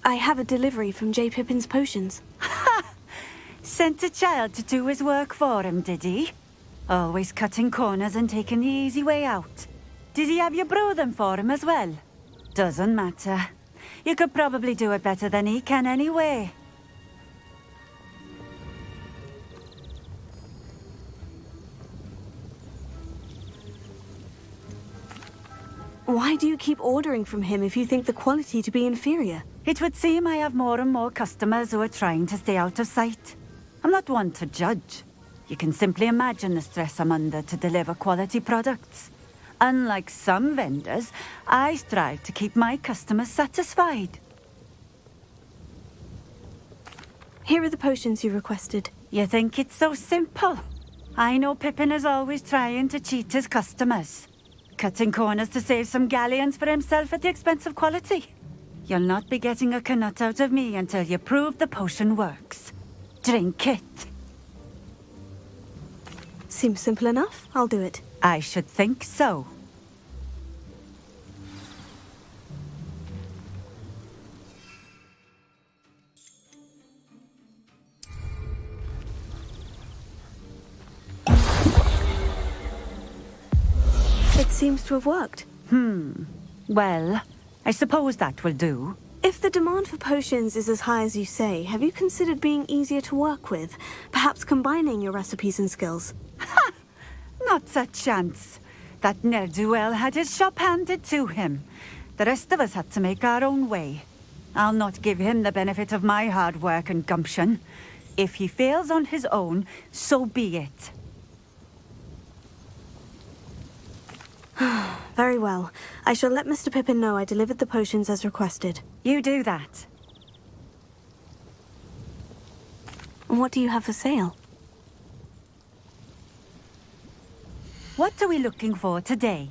I have a delivery from J. Pippin's potions. Ha! Sent a child to do his work for him, did he? Always cutting corners and taking the easy way out. Did he have you brew them for him as well? Doesn't matter. You could probably do it better than he can anyway. Why do you keep ordering from him if you think the quality to be inferior? It would seem I have more and more customers who are trying to stay out of sight. I'm not one to judge. You can simply imagine the stress I'm under to deliver quality products. Unlike some vendors, I strive to keep my customers satisfied. Here are the potions you requested. You think it's so simple? I know Pippin is always trying to cheat his customers. Cutting corners to save some galleons for himself at the expense of quality. You'll not be getting a canut out of me until you prove the potion works. Drink it. Seems simple enough. I'll do it. I should think so. It seems to have worked. Well, I suppose that will do. If the demand for potions is as high as you say, have you considered being easier to work with? Perhaps combining your recipes and skills? Ha! Not a chance. That ne'er-do-well had his shop handed to him. The rest of us had to make our own way. I'll not give him the benefit of my hard work and gumption. If he fails on his own, so be it. Very well. I shall let Mr. Pippin know I delivered the potions as requested. You do that. And what do you have for sale? What are we looking for today?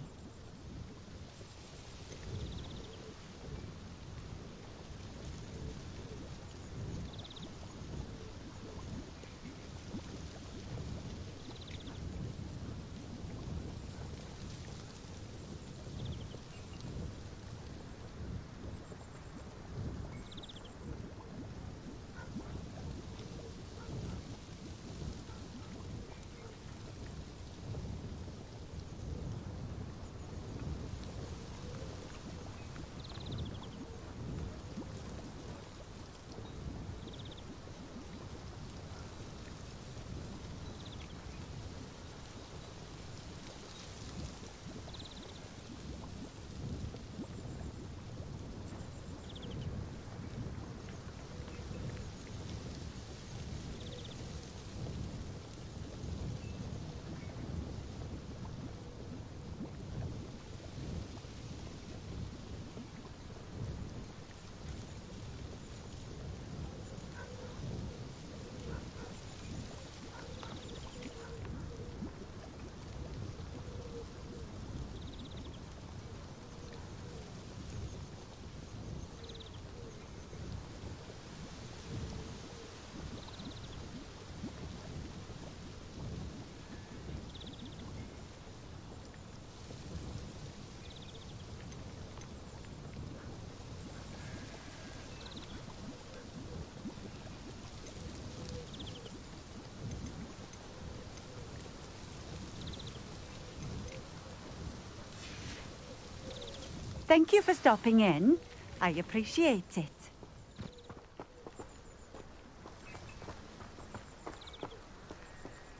Thank you for stopping in. I appreciate it.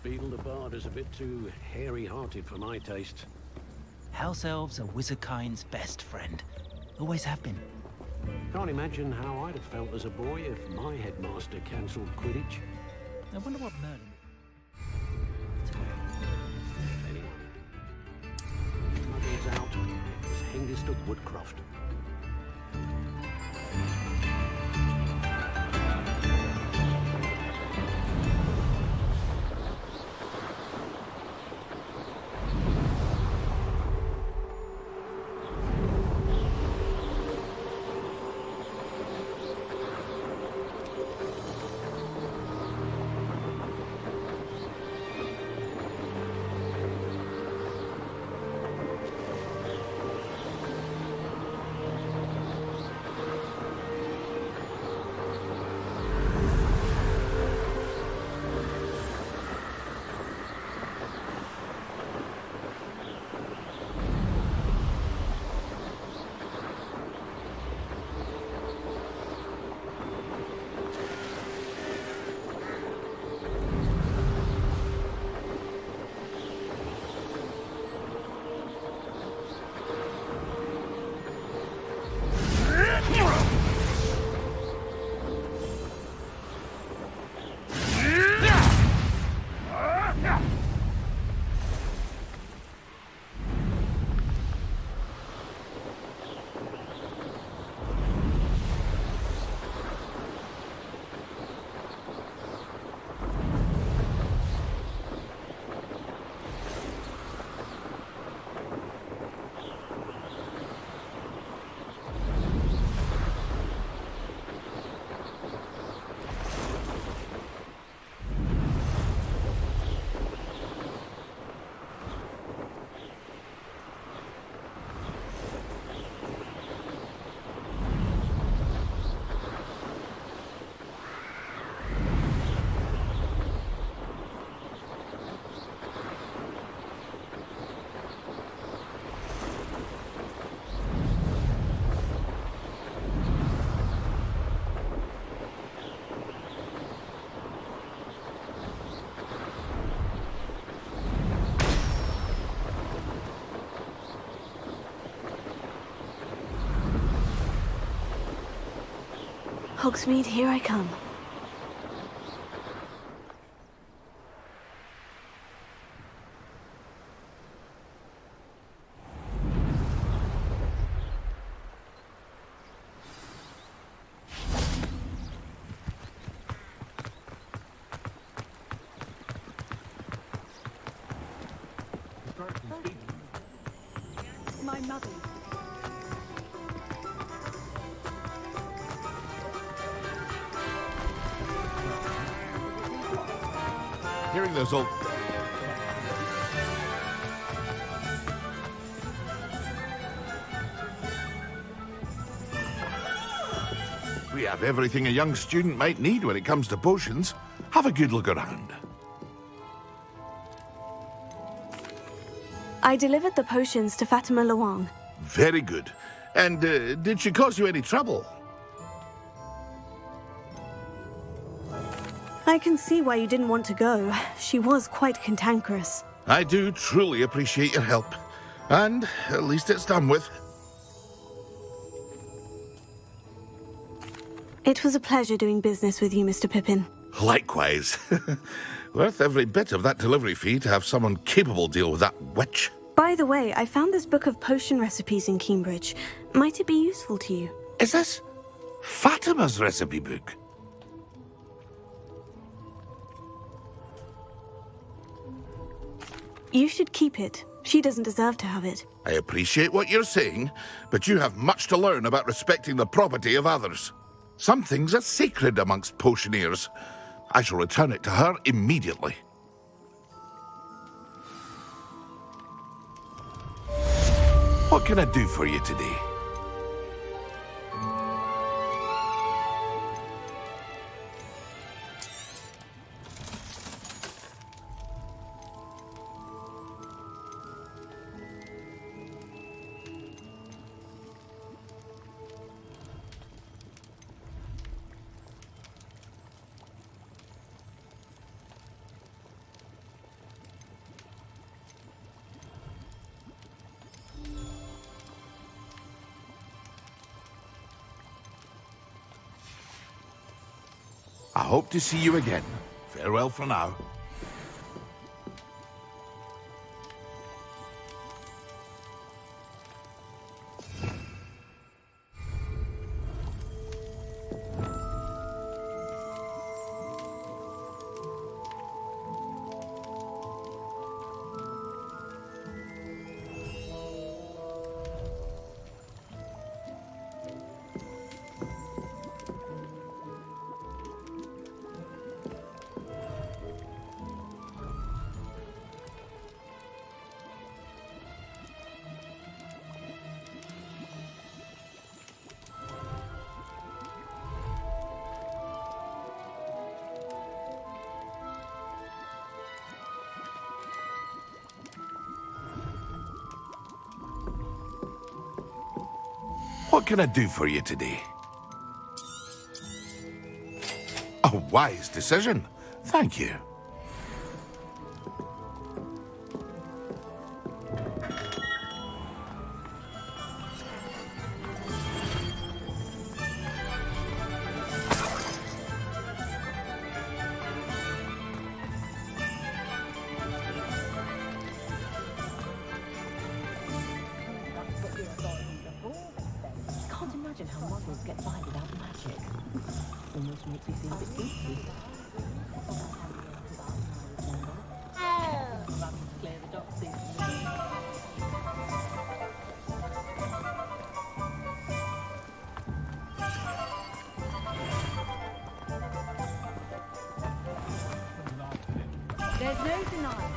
Beetle the Bard is a bit too hairy-hearted for my taste. House elves are wizardkind's best friend. Always have been. Can't imagine how I'd have felt as a boy if my headmaster cancelled Quidditch. I wonder what Merlin... Muggles out as Hengist of Woodcroft. Hogsmeade, here I come. My mother. Hearing those old... We have everything a young student might need when it comes to potions. Have a good look around. I delivered the potions to Fatima Luang. Very good. And did she cause you any trouble? I can see why you didn't want to go. She was quite cantankerous. I do truly appreciate your help. And at least it's done with. It was a pleasure doing business with you, Mr. Pippin. Likewise. Worth every bit of that delivery fee to have someone capable deal with that witch. By the way, I found this book of potion recipes in Cambridge. Might it be useful to you? Is this Fatima's recipe book? You should keep it. She doesn't deserve to have it. I appreciate what you're saying, but you have much to learn about respecting the property of others. Some things are sacred amongst potioneers. I shall return it to her immediately. What can I do for you today? I hope to see you again. Farewell for now. What can I do for you today? A wise decision. Thank you. Can't imagine how muggles get by without magic. Almost makes me feel a bit guilty. Clear the doxy. There's no denying.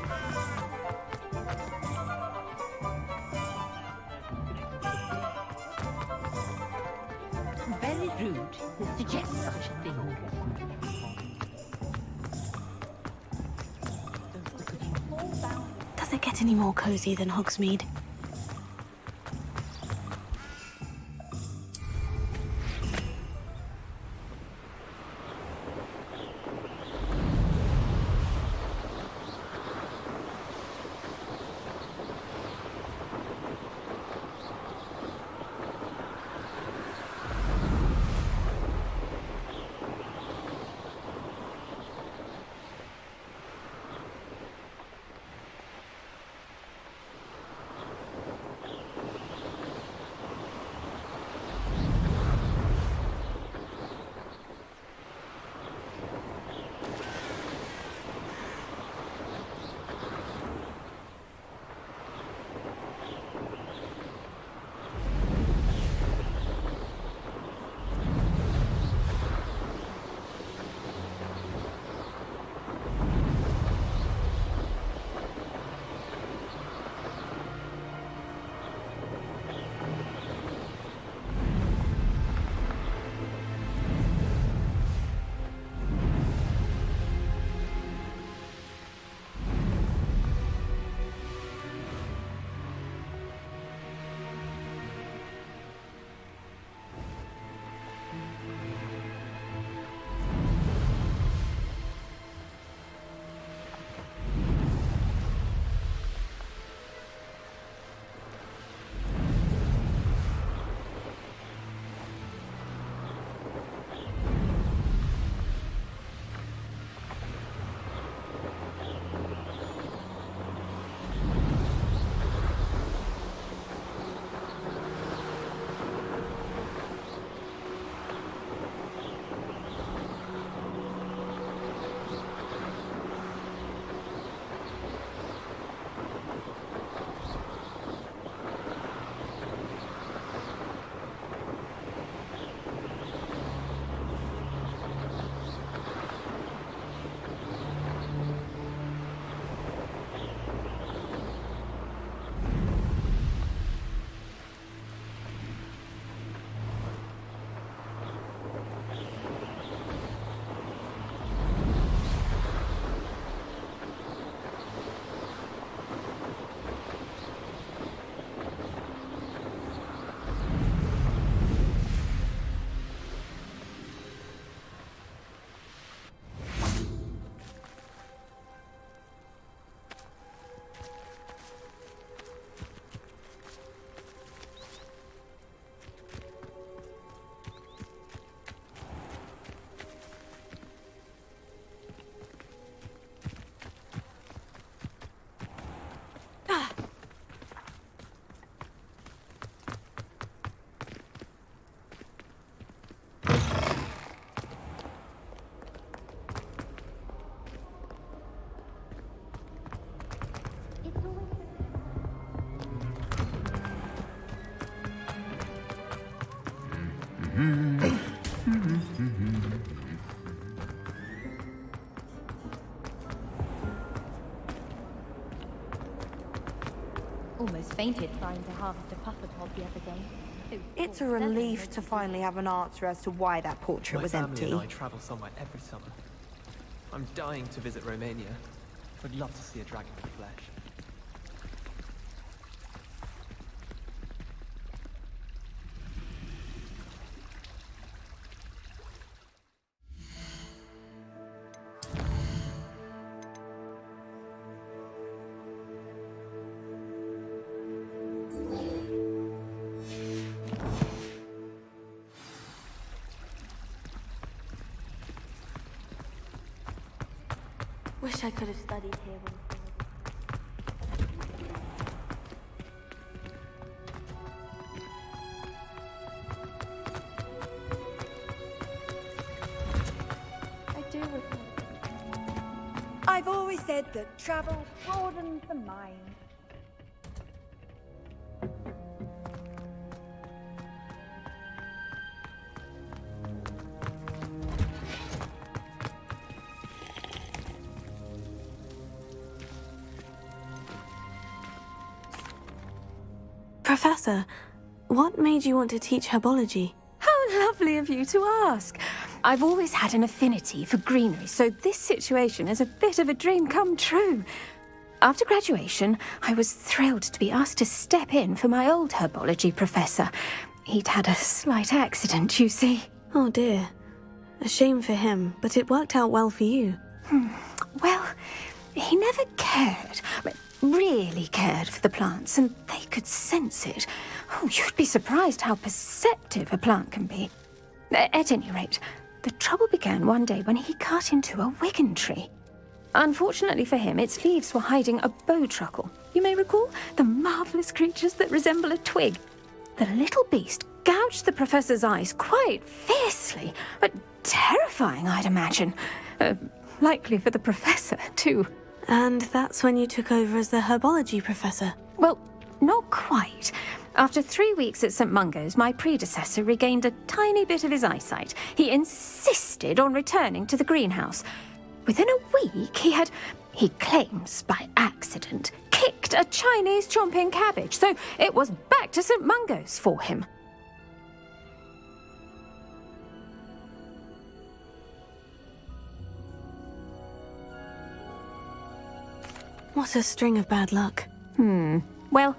Very rude to suggest such a thing. Does it get any more cozy than Hogsmeade? Almost fainted trying to harvest a puffer top the other day. It's a relief to finally have an answer as to why that portrait was empty. My family and I travel somewhere every summer. I'm dying to visit Romania. Would love to see a dragon in the flesh. Wish I could have studied here when I do regret it. I've always said that travel broadens the mind. Professor, what made you want to teach herbology? How lovely of you to ask. I've always had an affinity for greenery, so this situation is a bit of a dream come true. After graduation, I was thrilled to be asked to step in for my old herbology professor. He'd had a slight accident, you see. Oh dear. A shame for him, but it worked out well for you. Well, he never cared, really cared for the plants, and they could sense it. Oh, you'd be surprised how perceptive a plant can be. At any rate, the trouble began one day when he cut into a wigan tree. Unfortunately for him, its leaves were hiding a bowtruckle. You may recall the marvellous creatures that resemble a twig. The little beast gouged the professor's eyes quite fiercely, but terrifying, I'd imagine. Likely for the professor, too. And that's when you took over as the herbology professor? Well, not quite. After 3 weeks at St. Mungo's, my predecessor regained a tiny bit of his eyesight. He insisted on returning to the greenhouse. Within a week, he claims by accident, kicked a Chinese chomping cabbage, so it was back to St. Mungo's for him. What a string of bad luck. Well,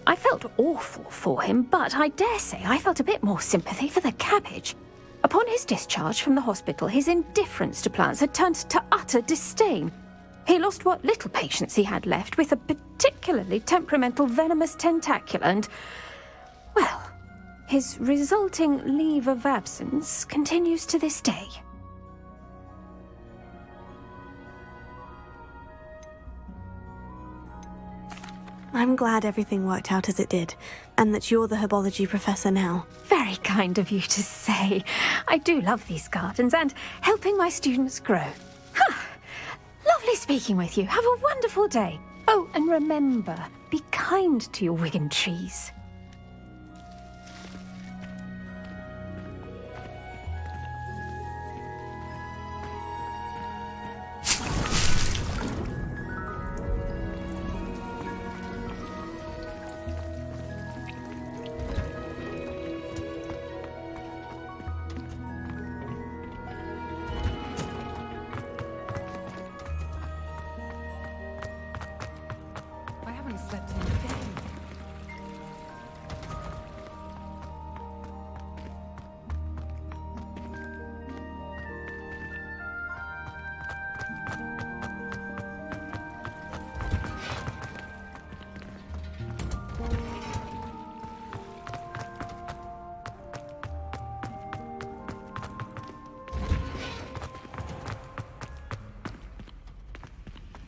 I felt awful for him, but I dare say I felt a bit more sympathy for the cabbage. Upon his discharge from the hospital, his indifference to plants had turned to utter disdain. He lost what little patience he had left with a particularly temperamental venomous tentacula and, well, his resulting leave of absence continues to this day. I'm glad everything worked out as it did, and that you're the herbology professor now. Very kind of you to say. I do love these gardens and helping my students grow. Lovely speaking with you. Have a wonderful day. Oh, and remember, be kind to your wigan trees.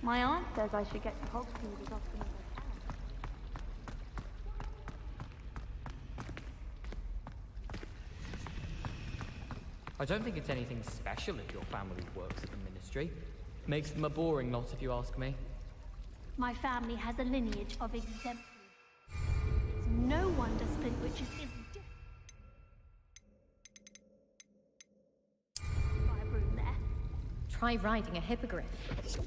My aunt says I should get to Hogsmeade as often as I can. I don't think it's anything special if your family works at the ministry. Makes them a boring lot if you ask me. My family has a lineage of exemplary. It's no wonder Spintwitches is different. Try riding a hippogriff.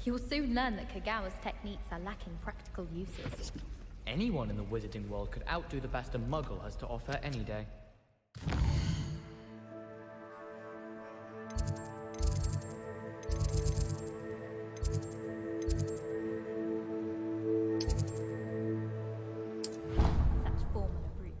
You'll soon learn that Kagawa's techniques are lacking practical uses. Anyone in the wizarding world could outdo the best a muggle has to offer any day. Such formal root.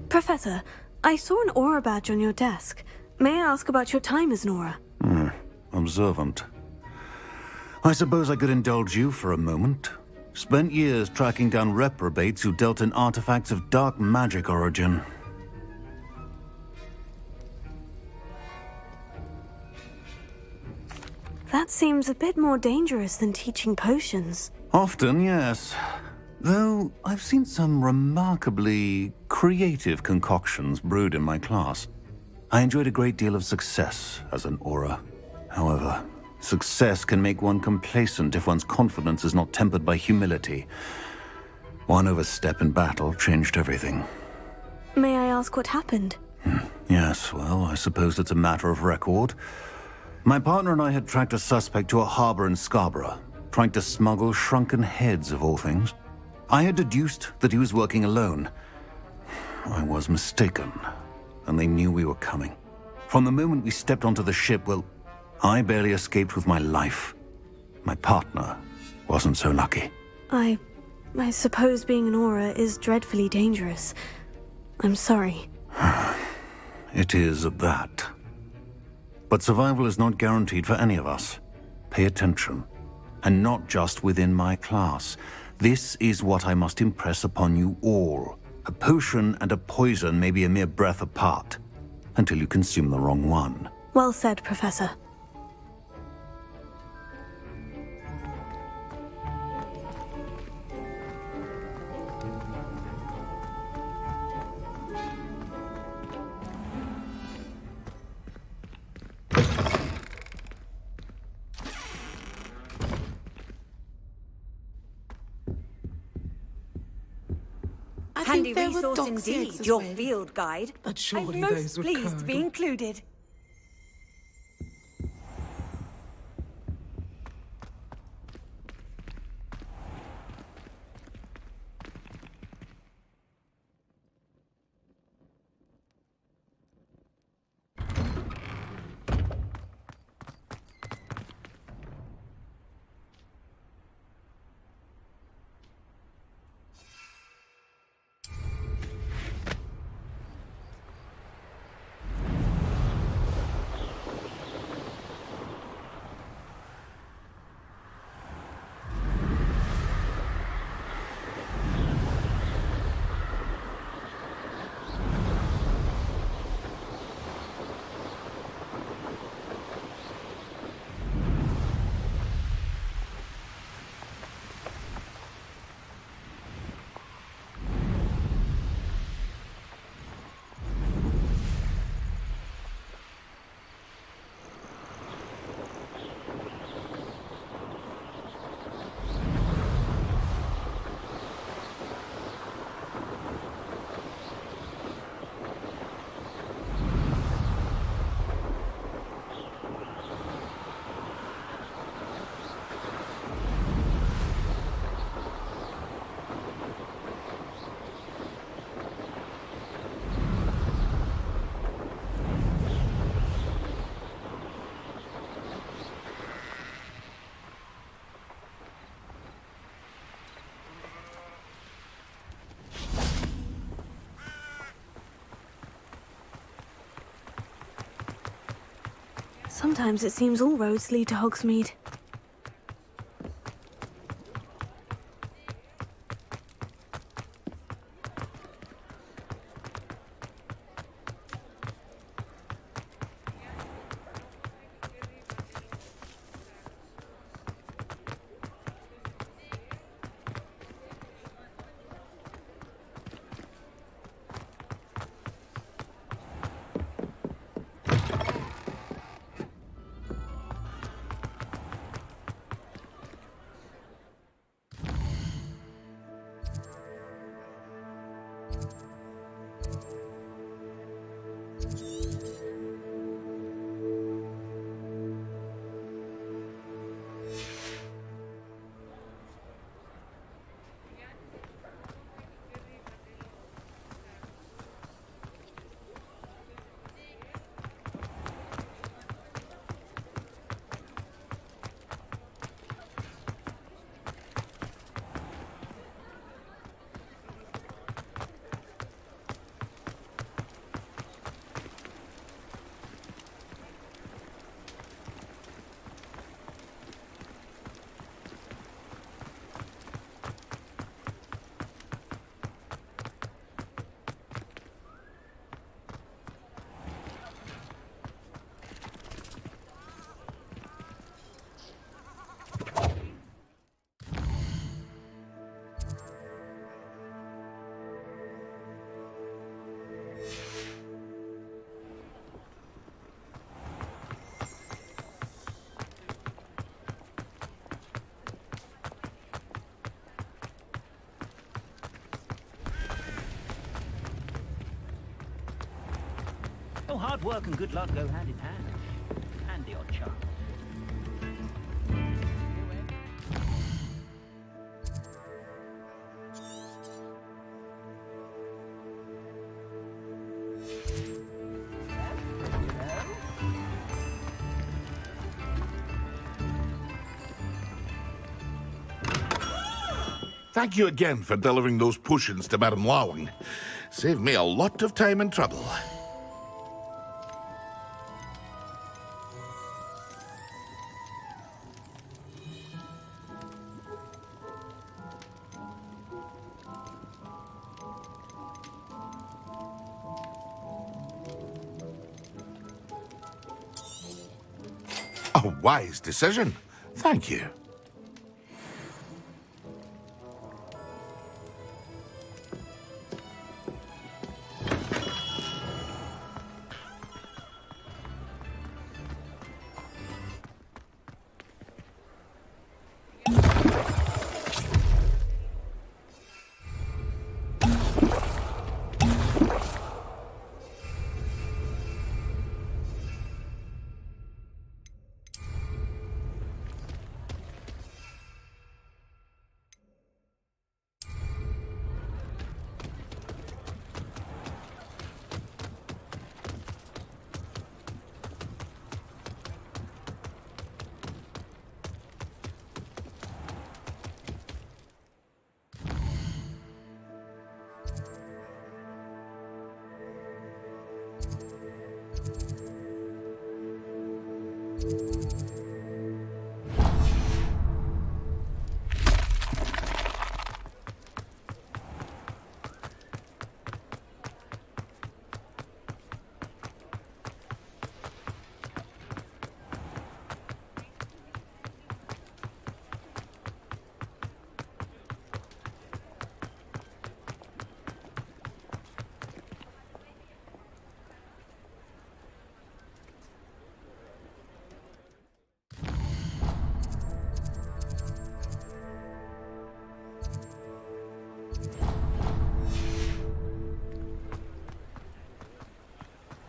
Professor, I saw an aura badge on your desk. May I ask about your time as an aura? Observant. I suppose I could indulge you for a moment. Spent years tracking down reprobates who dealt in artifacts of dark magic origin. That seems a bit more dangerous than teaching potions. Often, yes. Though I've seen some remarkably creative concoctions brewed in my class. I enjoyed a great deal of success as an aura. However, success can make one complacent if one's confidence is not tempered by humility. One overstep in battle changed everything. May I ask what happened? Yes, well, I suppose it's a matter of record. My partner and I had tracked a suspect to a harbor in Scarborough, trying to smuggle shrunken heads of all things. I had deduced that he was working alone. I was mistaken, and they knew we were coming. From the moment we stepped onto the ship, well, I barely escaped with my life. My partner wasn't so lucky. I suppose being an aura is dreadfully dangerous. I'm sorry. It is at that. But survival is not guaranteed for any of us. Pay attention. And not just within my class. This is what I must impress upon you all. A potion and a poison may be a mere breath apart, until you consume the wrong one. Well said, Professor. Handy resource indeed, your field guide. But surely I'm those most would pleased to be curdle. included. Sometimes it seems all roads lead to Hogsmeade. Oh, hard work and good luck go hand in hand. And the odd chance. Thank you again for delivering those potions to Madame Lawing. Saved me a lot of time and trouble. A wise decision. Thank you.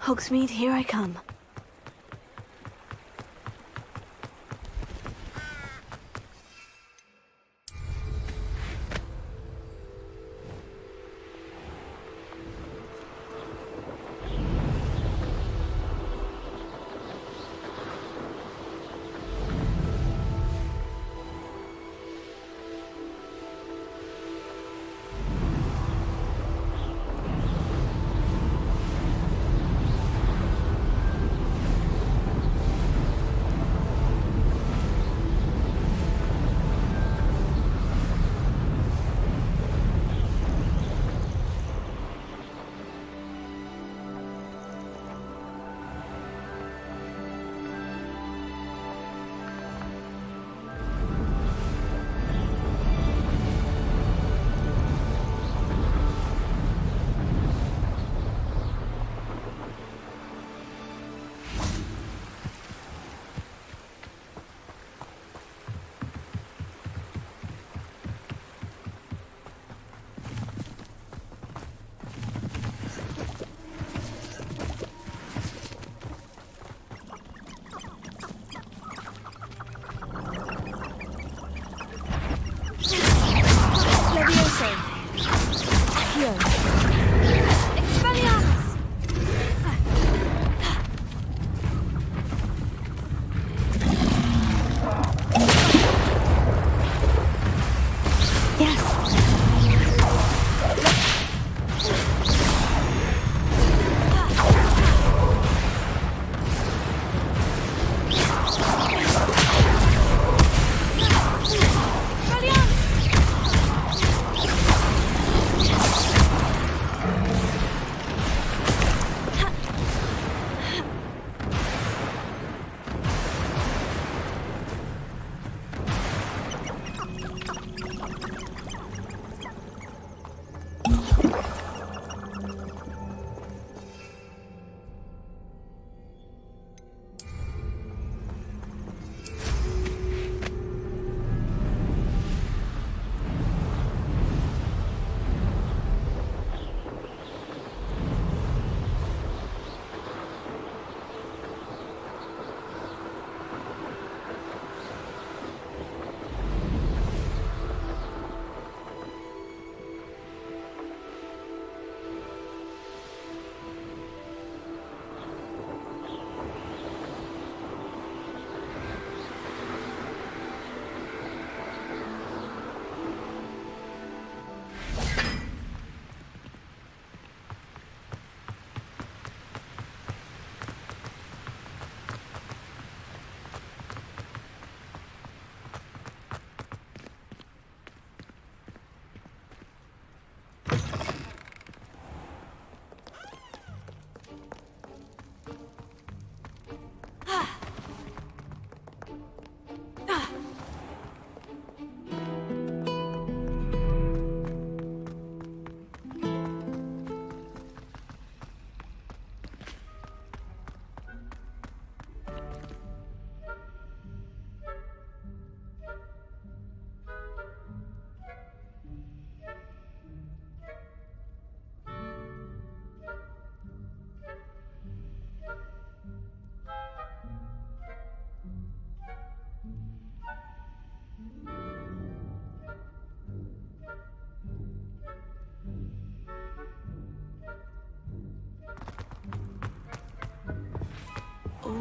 Hogsmeade, here I come.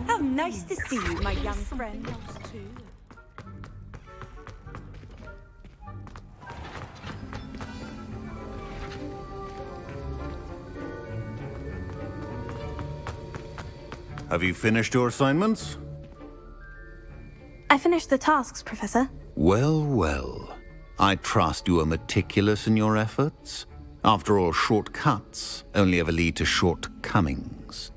How nice to see you, my young friend. Have you finished your assignments? I finished the tasks, Professor. Well, well. I trust you are meticulous in your efforts. After all, shortcuts only ever lead to shortcomings.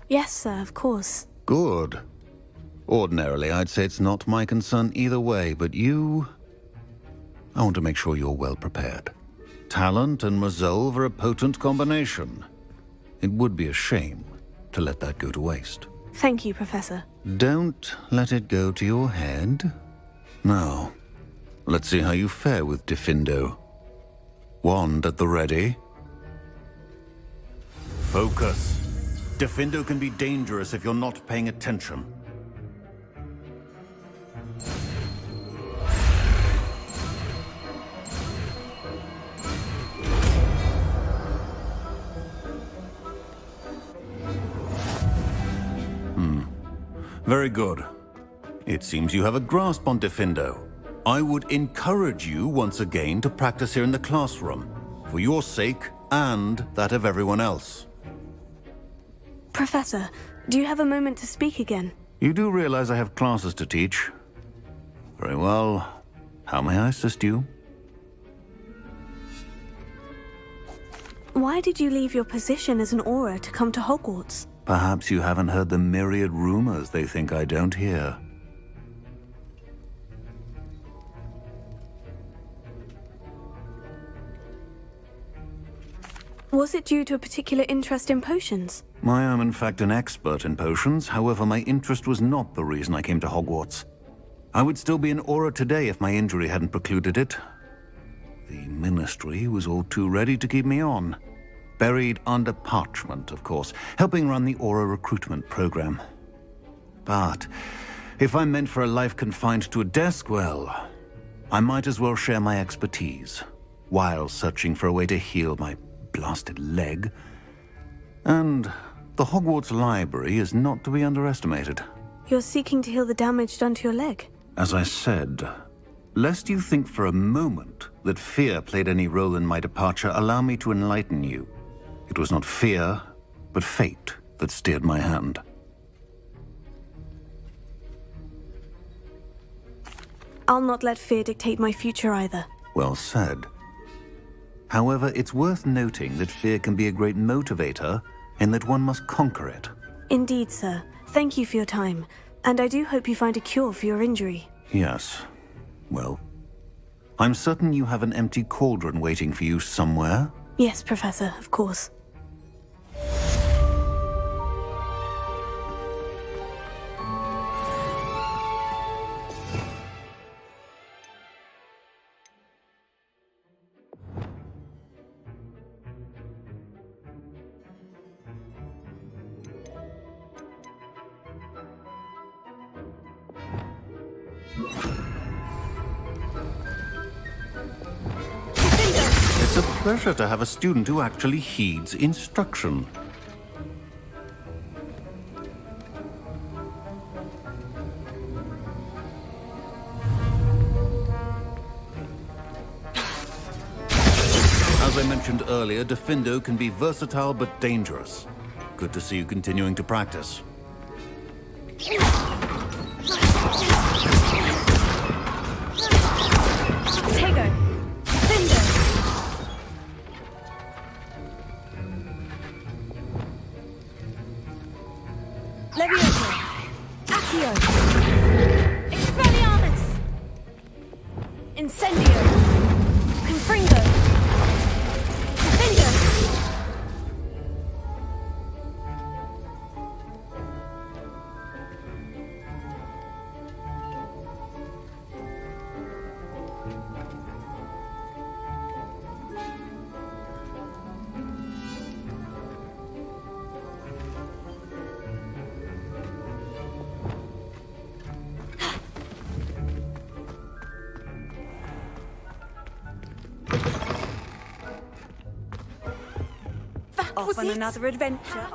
Yes, sir, of course. Good. Ordinarily, I'd say it's not my concern either way, but you... I want to make sure you're well prepared. Talent and resolve are a potent combination. It would be a shame to let that go to waste. Thank you, Professor. Don't let it go to your head. Now, let's see how you fare with Diffindo. Wand at the ready. Focus. Diffindo can be dangerous if you're not paying attention. Very good. It seems you have a grasp on Diffindo. I would encourage you once again to practice here in the classroom, for your sake and that of everyone else. Professor, do you have a moment to speak again? You do realize I have classes to teach. Very well. How may I assist you? Why did you leave your position as an Auror to come to Hogwarts? Perhaps you haven't heard the myriad rumors they think I don't hear. Was it due to a particular interest in potions? I am in fact an expert in potions, however my interest was not the reason I came to Hogwarts. I would still be an Auror today if my injury hadn't precluded it. The Ministry was all too ready to keep me on. Buried under parchment, of course, helping run the Auror recruitment program. But if I'm meant for a life confined to a desk, well, I might as well share my expertise, while searching for a way to heal my blasted leg. And the Hogwarts Library is not to be underestimated. You're seeking to heal the damage done to your leg? As I said, lest you think for a moment that fear played any role in my departure, allow me to enlighten you. It was not fear, but fate that steered my hand. I'll not let fear dictate my future either. Well said. However, it's worth noting that fear can be a great motivator, and that one must conquer it. Indeed, sir. Thank you for your time, and I do hope you find a cure for your injury. Yes. Well, I'm certain you have an empty cauldron waiting for you somewhere. Yes, Professor, of course. It's a pleasure to have a student who actually heeds instruction. As I mentioned earlier, Diffindo can be versatile but dangerous. Good to see you continuing to practice. Off on another adventure.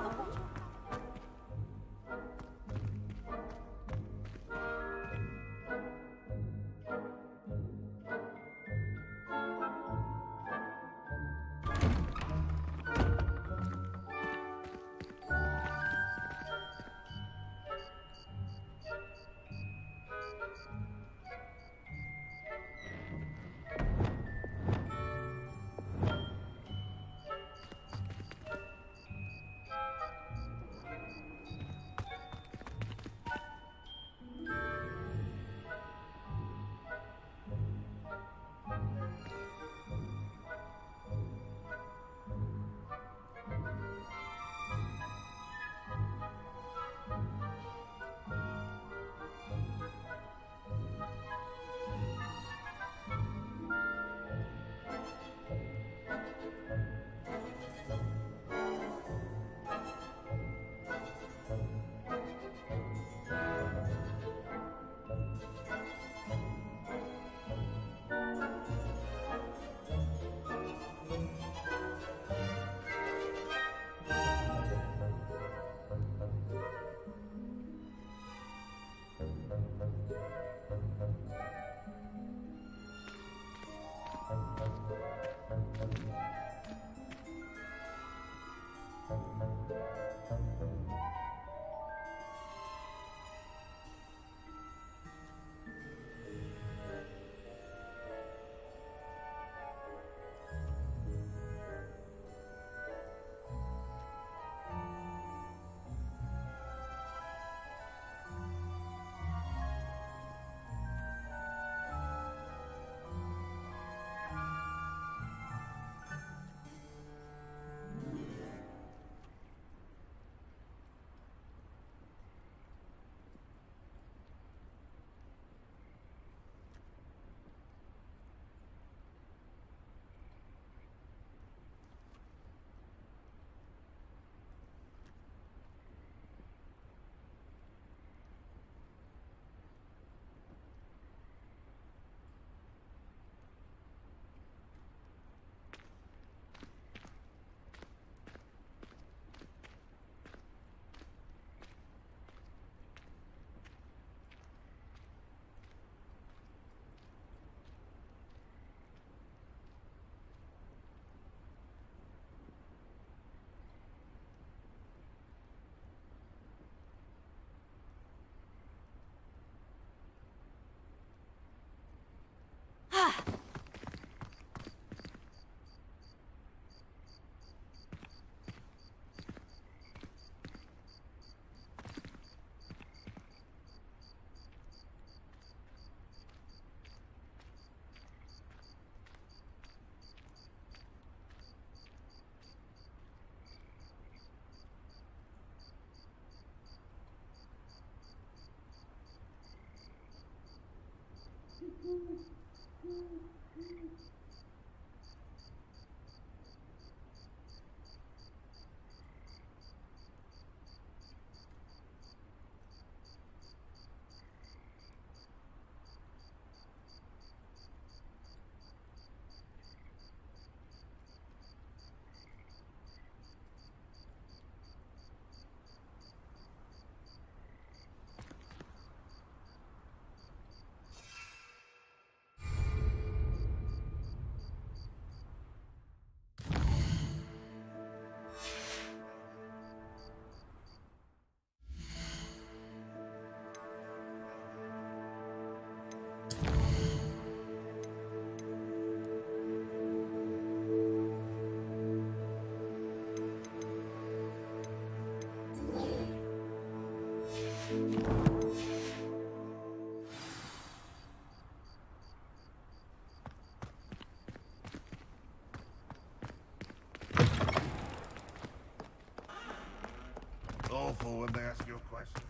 Awful when they ask you a question.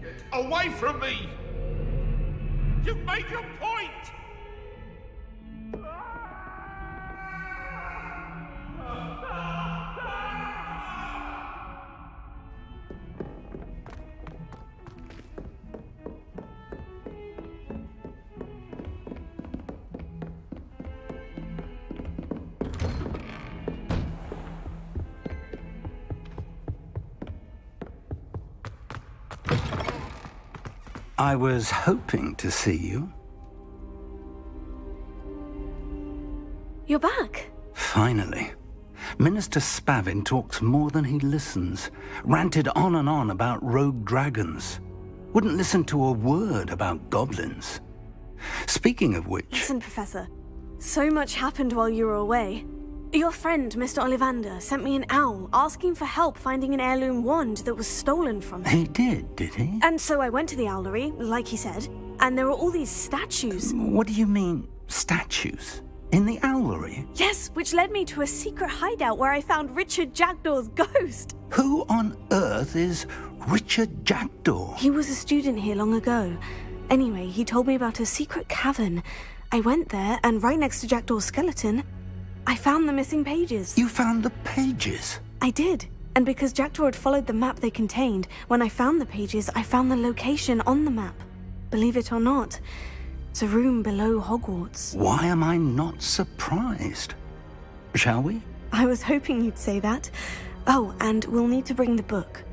Get away from me! You've made your point! I was hoping to see you. You're back. Finally. Minister Spavin talks more than he listens. Ranted on and on about rogue dragons. Wouldn't listen to a word about goblins. Speaking of which... Listen, Professor. So much happened while you were away. Your friend, Mr. Ollivander, sent me an owl asking for help finding an heirloom wand that was stolen from him. He did he? And so I went to the owlery, like he said, and there were all these statues. What do you mean, statues? In the owlery? Yes, which led me to a secret hideout where I found Richard Jackdaw's ghost. Who on earth is Richard Jackdaw? He was a student here long ago. Anyway, he told me about a secret cavern. I went there, and right next to Jackdaw's skeleton, I found the missing pages. You found the pages? I did. And because Jackdaw had followed the map they contained, when I found the pages, I found the location on the map. Believe it or not, it's a room below Hogwarts. Why am I not surprised? Shall we? I was hoping you'd say that. Oh, and we'll need to bring the book.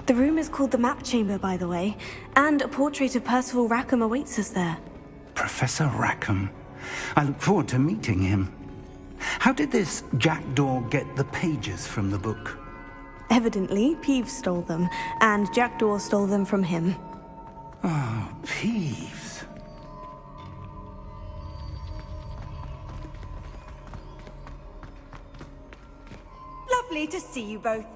The room is called the Map Chamber, by the way, and a portrait of Percival Rackham awaits us there. Professor Rackham. I look forward to meeting him. How did this Jackdaw get the pages from the book? Evidently, Peeves stole them, and Jackdaw stole them from him. Oh, Peeves. Lovely to see you both.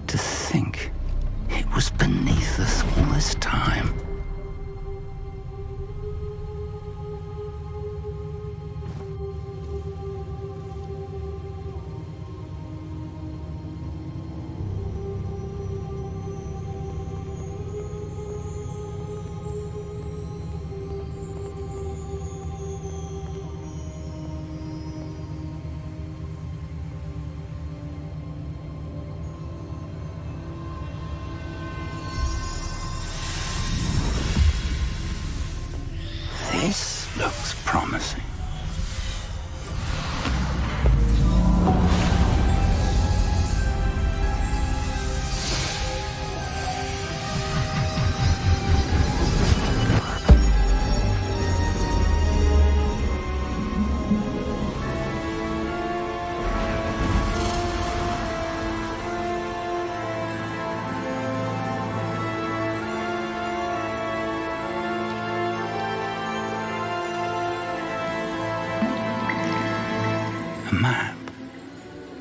To think it was beneath us all this time. This looks promising. Map.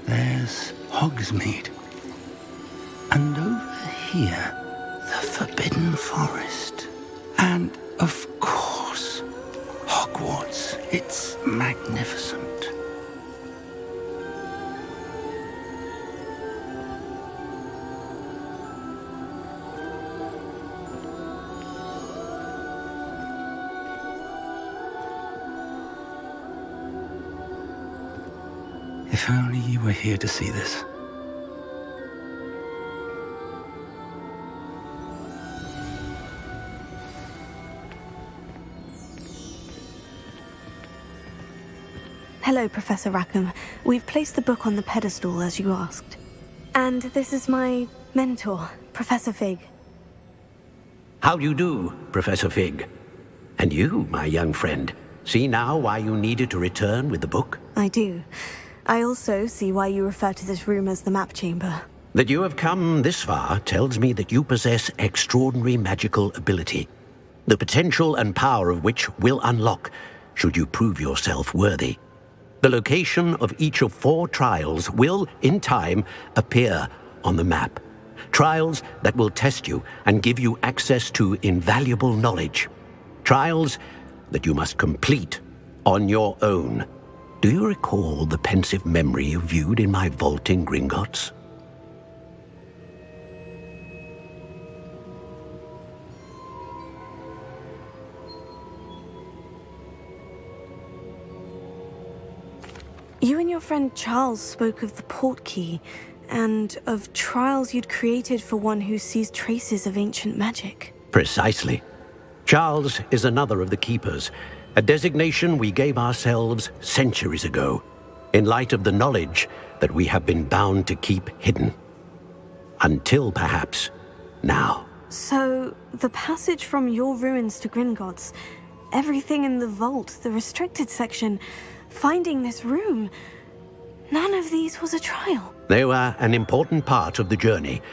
There's Hogsmeade. And over here, the Forbidden Forest. And, of course, Hogwarts. It's magnificent. If only you were here to see this. Hello, Professor Rackham. We've placed the book on the pedestal, as you asked. And this is my mentor, Professor Fig. How do you do, Professor Fig? And you, my young friend, see now why you needed to return with the book? I do. I also see why you refer to this room as the Map Chamber. That you have come this far tells me that you possess extraordinary magical ability, the potential and power of which will unlock should you prove yourself worthy. The location of each of 4 trials will, in time, appear on the map. Trials that will test you and give you access to invaluable knowledge. Trials that you must complete on your own. Do you recall the pensive memory you viewed in my vault in Gringotts? You and your friend Charles spoke of the portkey, and of trials you'd created for one who sees traces of ancient magic. Precisely. Charles is another of the Keepers, a designation we gave ourselves centuries ago, in light of the knowledge that we have been bound to keep hidden. Until, perhaps, now. So, the passage from your ruins to Gringotts, everything in the vault, the restricted section, finding this room, none of these was a trial. They were an important part of the journey,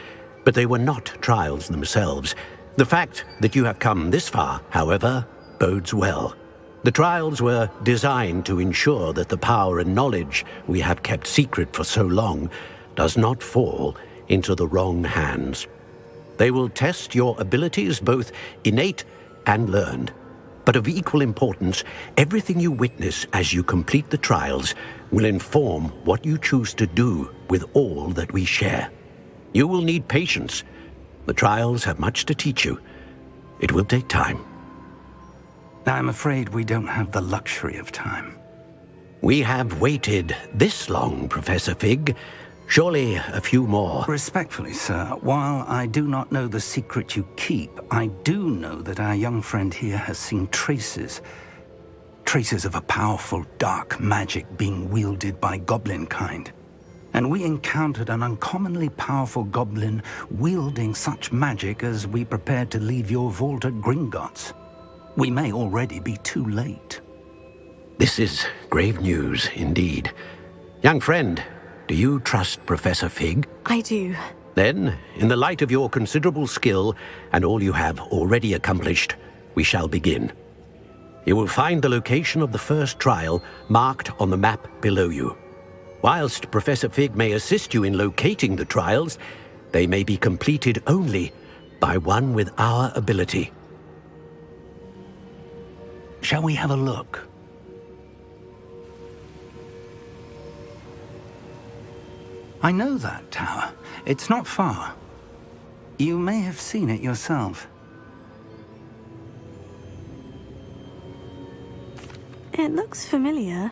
but they were not trials themselves. The fact that you have come this far, however, bodes well. The trials were designed to ensure that the power and knowledge we have kept secret for so long does not fall into the wrong hands. They will test your abilities, both innate and learned. But of equal importance, everything you witness as you complete the trials will inform what you choose to do with all that we share. You will need patience. The trials have much to teach you. It will take time. I'm afraid we don't have the luxury of time. We have waited this long, Professor Fig. Surely a few more. Respectfully, sir, while I do not know the secret you keep, I do know that our young friend here has seen traces of a powerful dark magic being wielded by goblin kind. And we encountered an uncommonly powerful goblin wielding such magic as we prepared to leave your vault at Gringotts. We may already be too late. This is grave news indeed. Young friend, do you trust Professor Fig? I do. Then, in the light of your considerable skill and all you have already accomplished, we shall begin. You will find the location of the first trial marked on the map below you. Whilst Professor Fig may assist you in locating the trials, they may be completed only by one with our ability. Shall we have a look? I know that tower. It's not far. You may have seen it yourself. It looks familiar.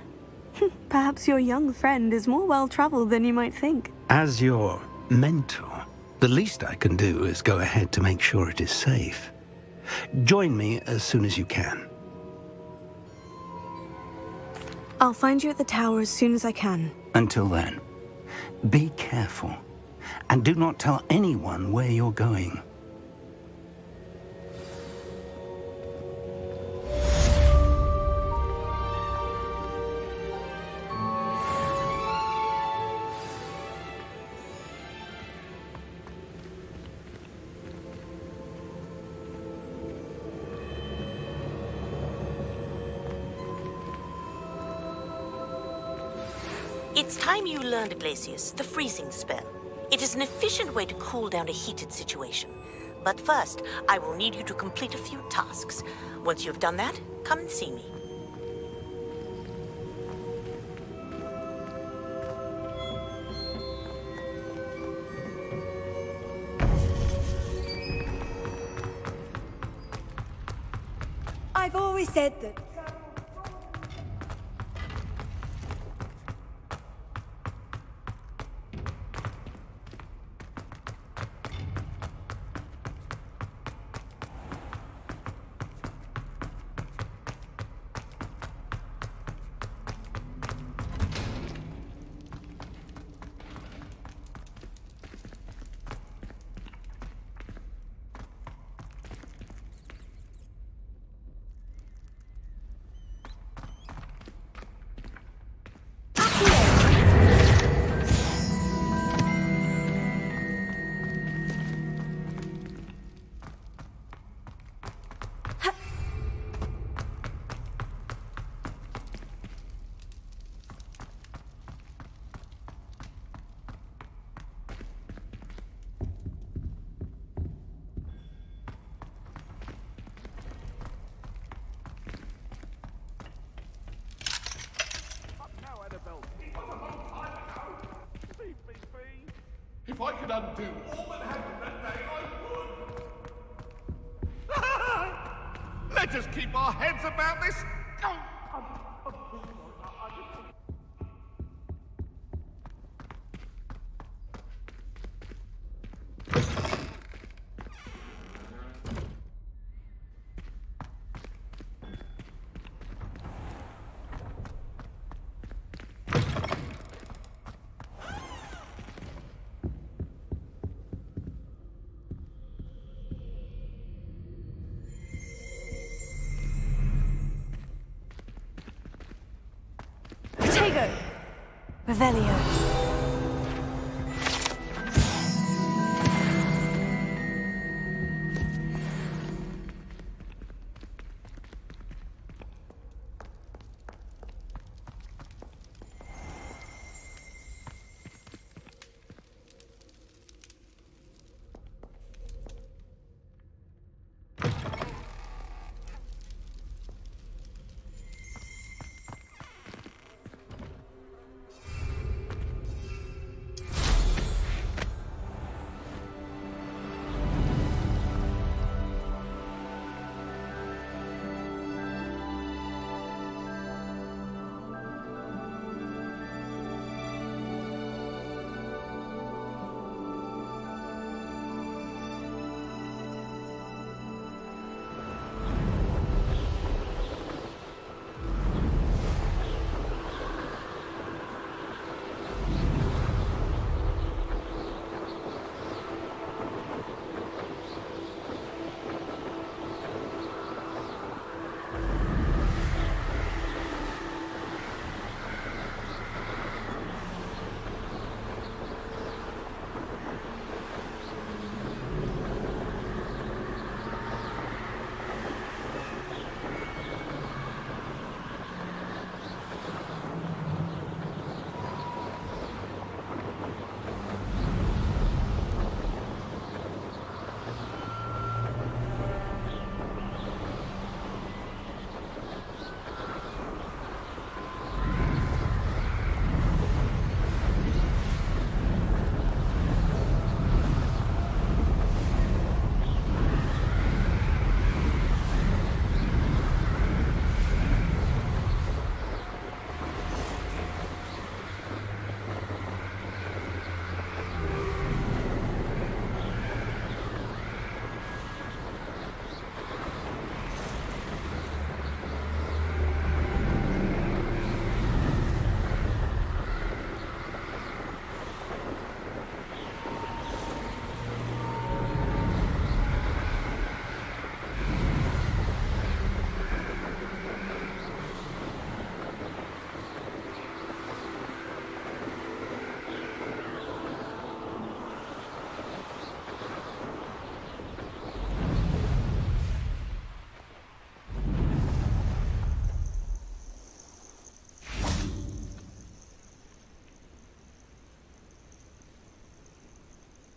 Perhaps your young friend is more well-traveled than you might think. As your mentor, the least I can do is go ahead to make sure it is safe. Join me as soon as you can. I'll find you at the tower as soon as I can. Until then, be careful, and do not tell anyone where you're going. It's time you learned, Glacius, the freezing spell. It is an efficient way to cool down a heated situation. But first, I will need you to complete a few tasks. Once you've done that, come and see me. I've always said that. If I could undo all that happened that day, I would! Let us keep our heads about this! Revelio.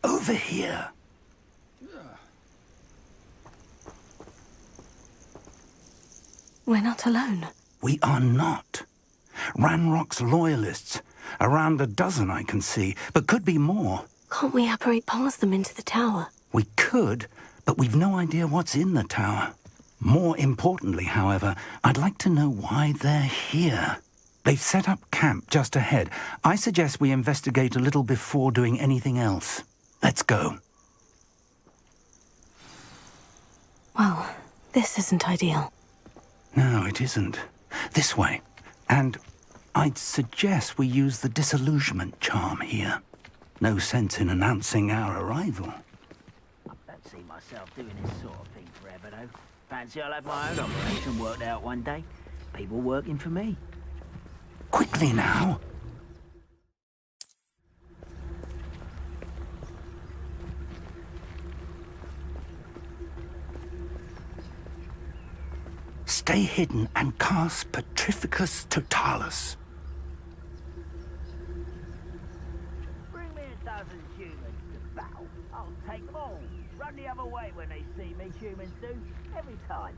Over here. We're not alone. We are not. Ranrock's loyalists. Around a dozen I can see, but could be more. Can't we apparate past them into the tower? We could, but we've no idea what's in the tower. More importantly, however, I'd like to know why they're here. They've set up camp just ahead. I suggest we investigate a little before doing anything else. Let's go. Well, this isn't ideal. No, it isn't. This way. And I'd suggest we use the disillusionment charm here. No sense in announcing our arrival. I don't see myself doing this sort of thing forever, though. Fancy I'll have my own operation worked out one day. People working for me. Quickly now. Stay hidden and cast Petrificus Totalis. Bring me a dozen humans to battle. I'll take them all. Run the other way when they see me, humans do. Every time.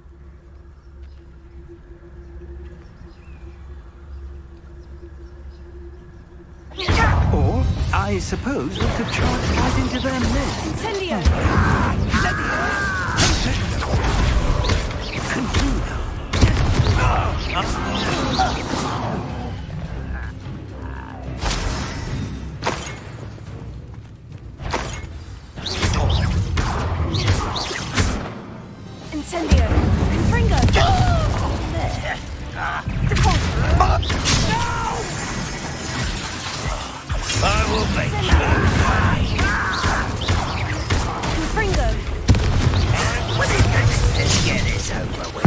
Or, I suppose we could charge right into their midst. Incendio! Incendio! Confringo! I will make Confringo! Let's get this over with.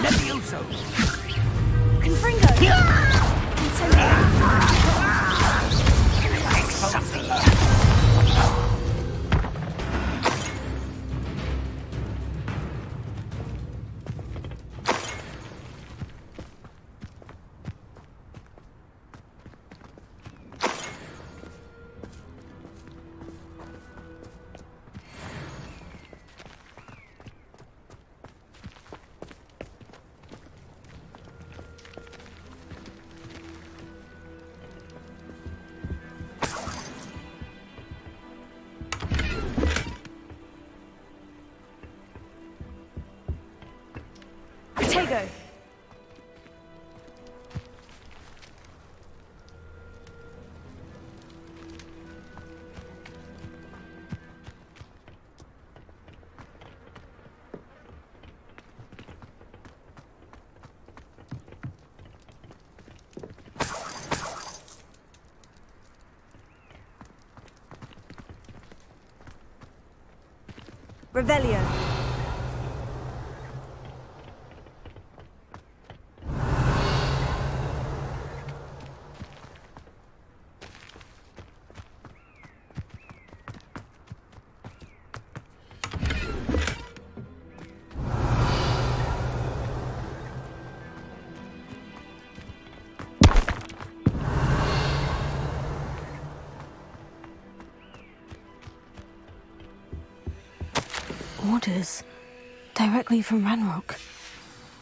Levioso! Confringo! Tego. Revelio. Orders directly from Ranrock.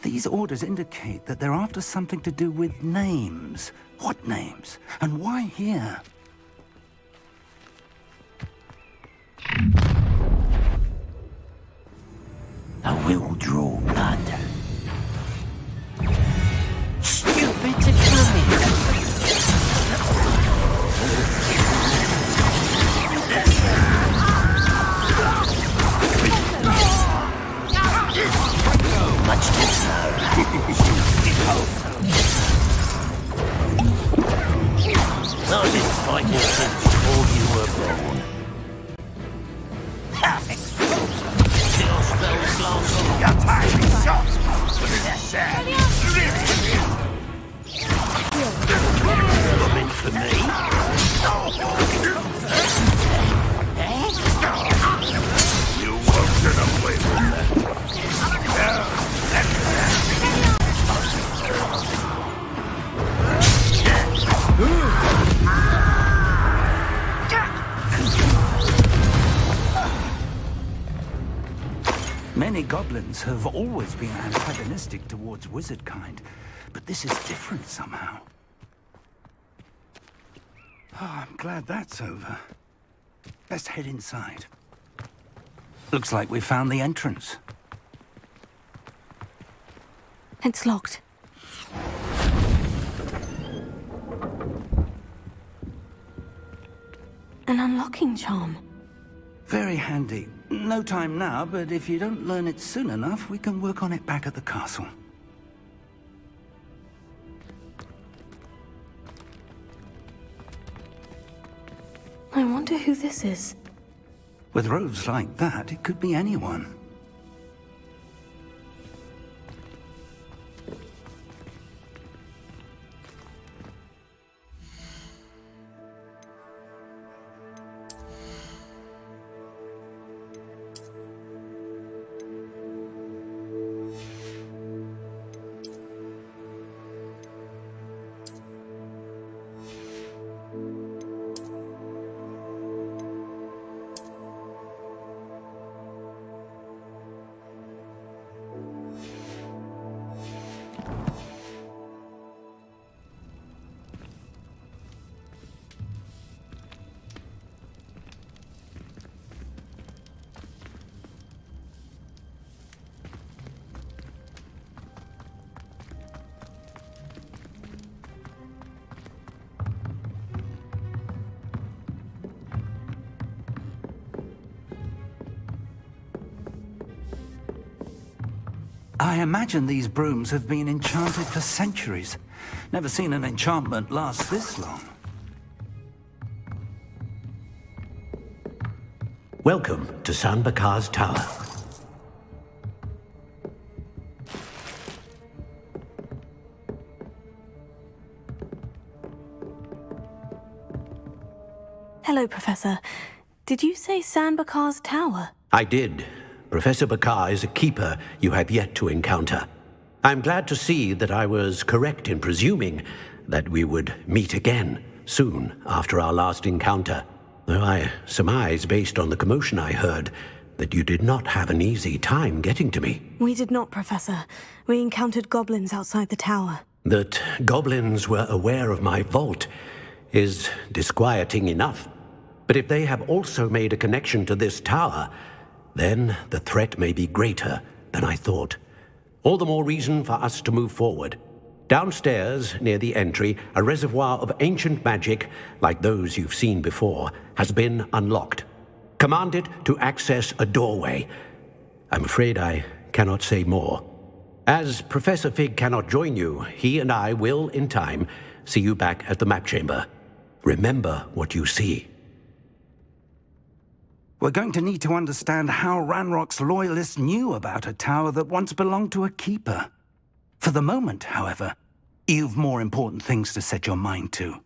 These orders indicate that they're after something to do with names. What names? And why here? I will draw blood. Stupid to come in. Much too slow. Not been fighting since before you were born. Still spells long. Your time is short. Coming for me? You won't get away with that. Many goblins have always been antagonistic towards wizard kind, but this is different somehow. Oh, I'm glad that's over. Best head inside. Looks like we found the entrance. It's locked. An unlocking charm. Very handy. No time now, but if you don't learn it soon enough, we can work on it back at the castle. I wonder who this is. With robes like that, it could be anyone. I imagine these brooms have been enchanted for centuries. Never seen an enchantment last this long. Welcome to San Bakar's Tower. Hello, Professor. Did you say San Bakar's Tower? I did. Professor Bakar is a keeper you have yet to encounter. I'm glad to see that I was correct in presuming that we would meet again soon after our last encounter, though I surmise, based on the commotion I heard, that you did not have an easy time getting to me. We did not, Professor. We encountered goblins outside the tower. That goblins were aware of my vault is disquieting enough. But if they have also made a connection to this tower, then the threat may be greater than I thought. All the more reason for us to move forward. Downstairs, near the entry, a reservoir of ancient magic, like those you've seen before, has been unlocked. Command it to access a doorway. I'm afraid I cannot say more. As Professor Fig cannot join you, he and I will, in time, see you back at the map chamber. Remember what you see. We're going to need to understand how Ranrock's loyalists knew about a tower that once belonged to a keeper. For the moment, however, you've more important things to set your mind to.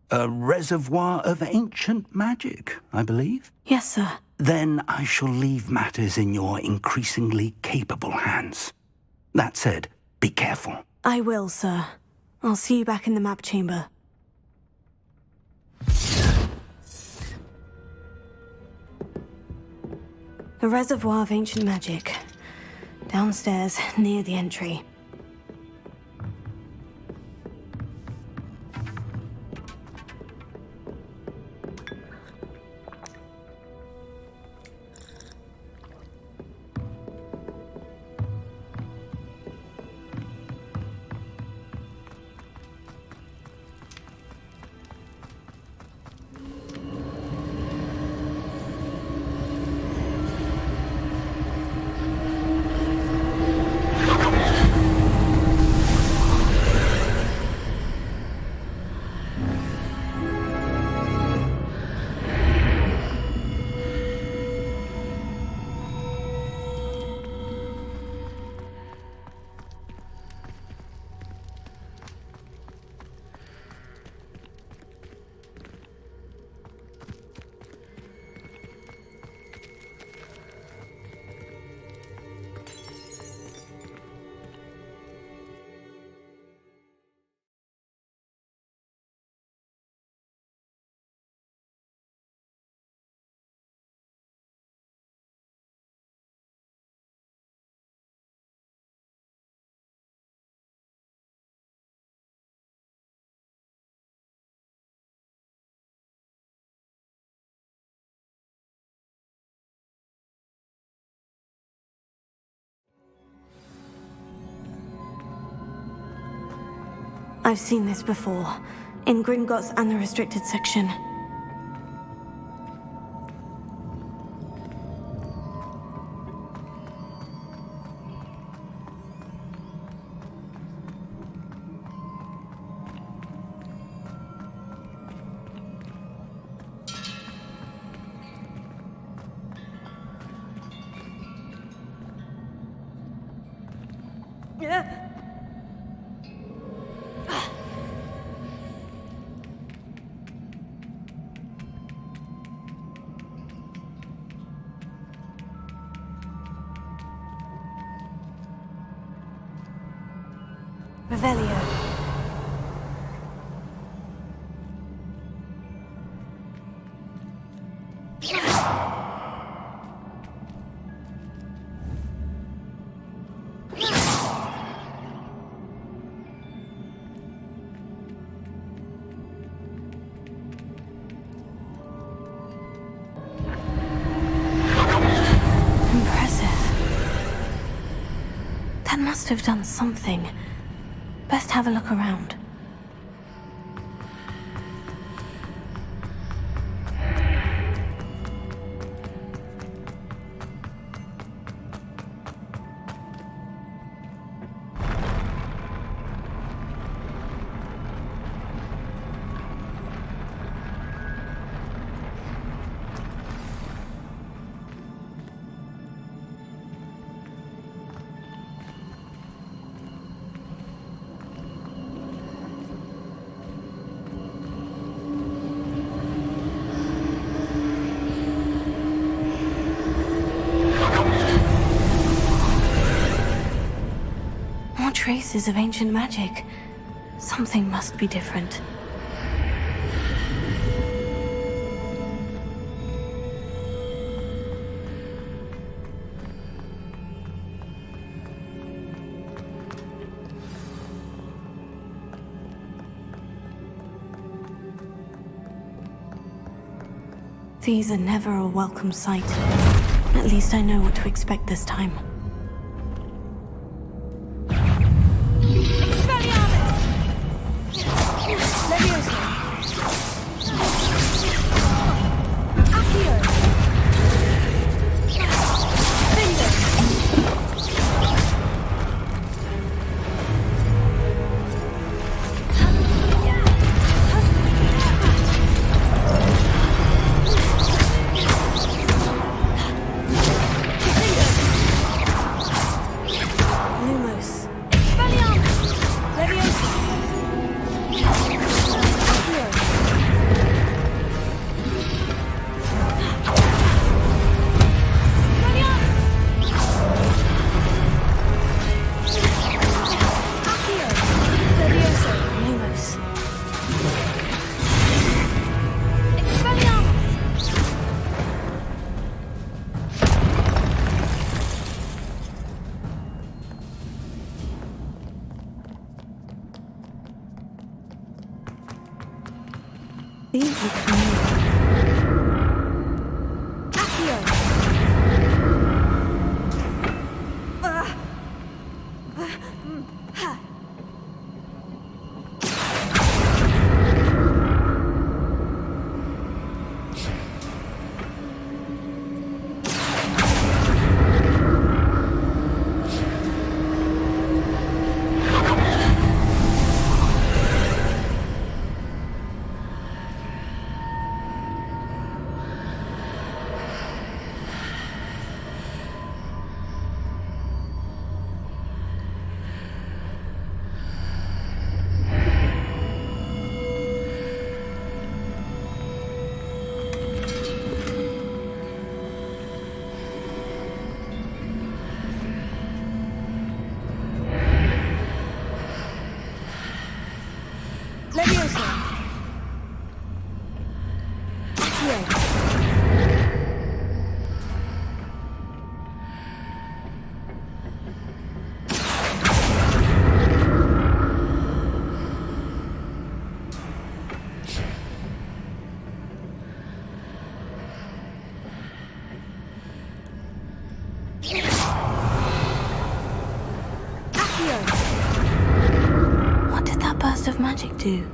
A reservoir of ancient magic, I believe? Yes, sir. Then I shall leave matters in your increasingly capable hands. That said, be careful. I will, sir. I'll see you back in the map chamber. A reservoir of ancient magic. Downstairs, near the entry. I've seen this before, in Gringotts and the restricted section. Revelio. That must have done something. Best have a look around. traces of ancient magic. Something must be different. These are never a welcome sight. At least I know what to expect this time. These look familiar. What did that burst of magic do?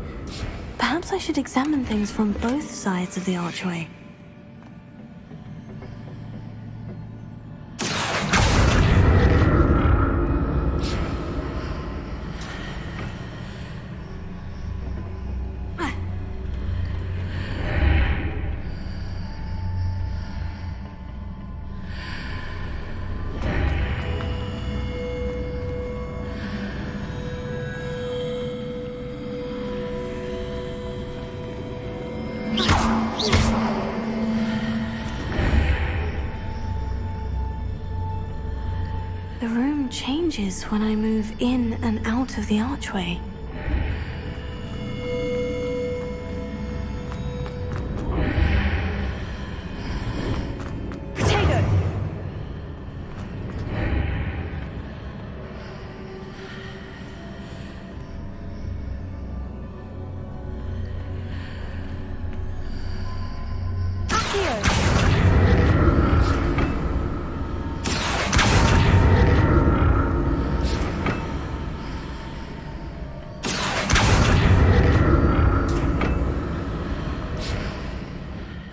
Perhaps I should examine things from both sides of the archway. The room changes when I move in and out of the archway.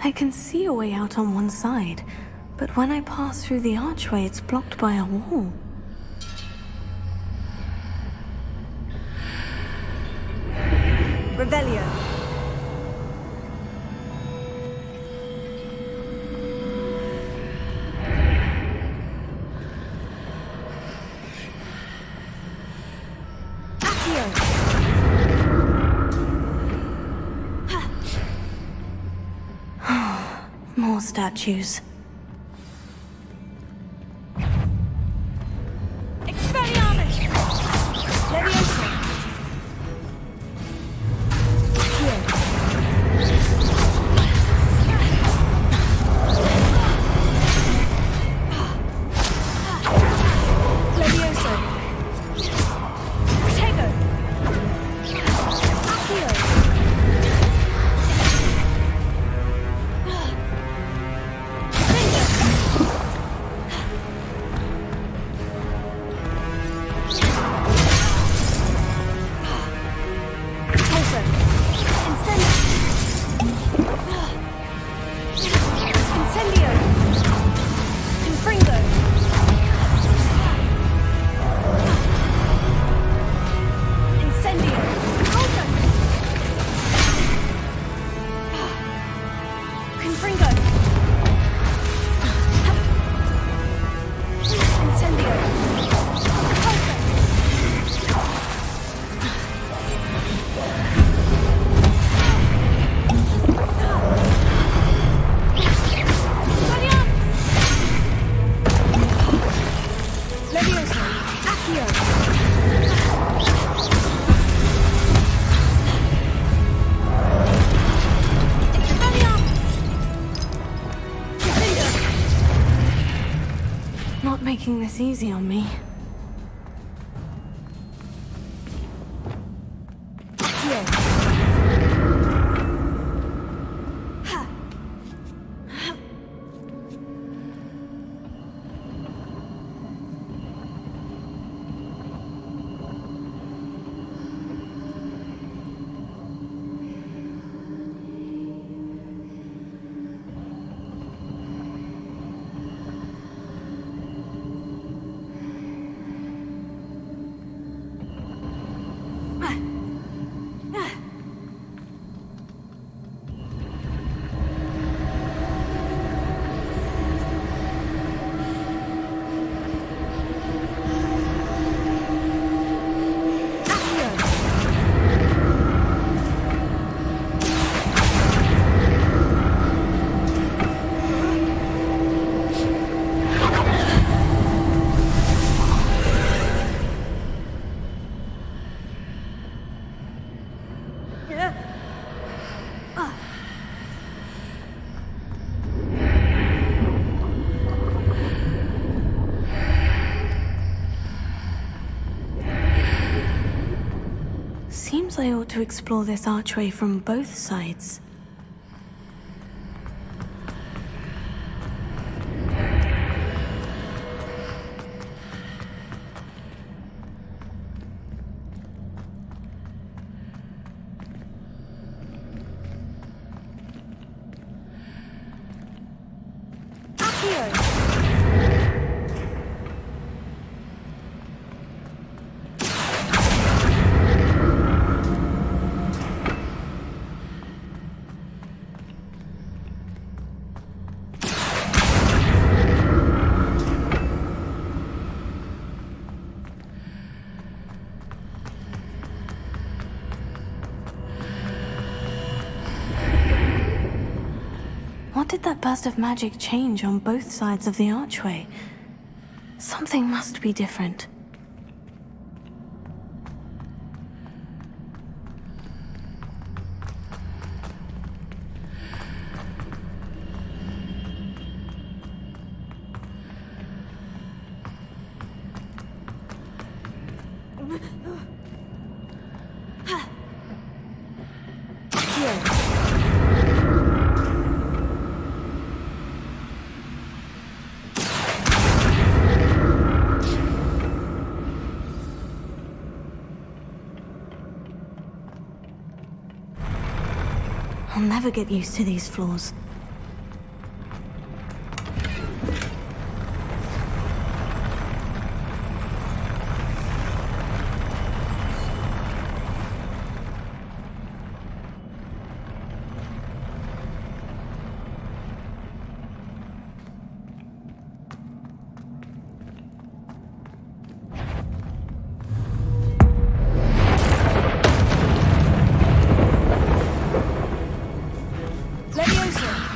I can see a way out on one side, but when I pass through the archway, it's blocked by a wall. Revelio. More statues. Expelliarmus! making this easy on me. Seems I ought to explore this archway from both sides. What did that burst of magic change on both sides of the archway? Something must be different. I'll never get used to these floors. Leviosa!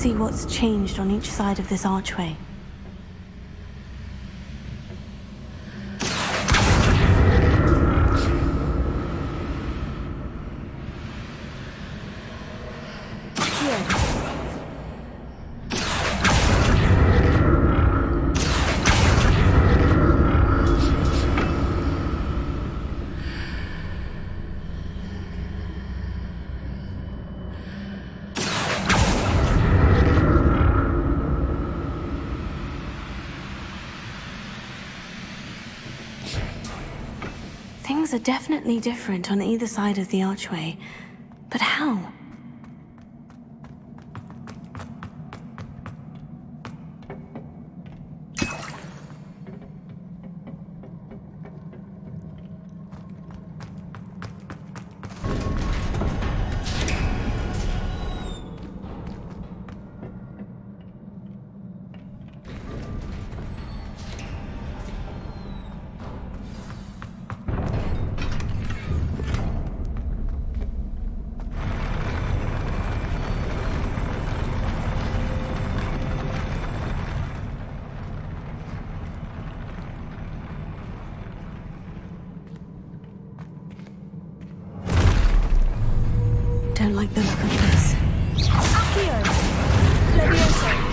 see what's changed on each side of this archway. Things are definitely different on either side of the archway. But how? Don't like the look of this. Accio! Levioso!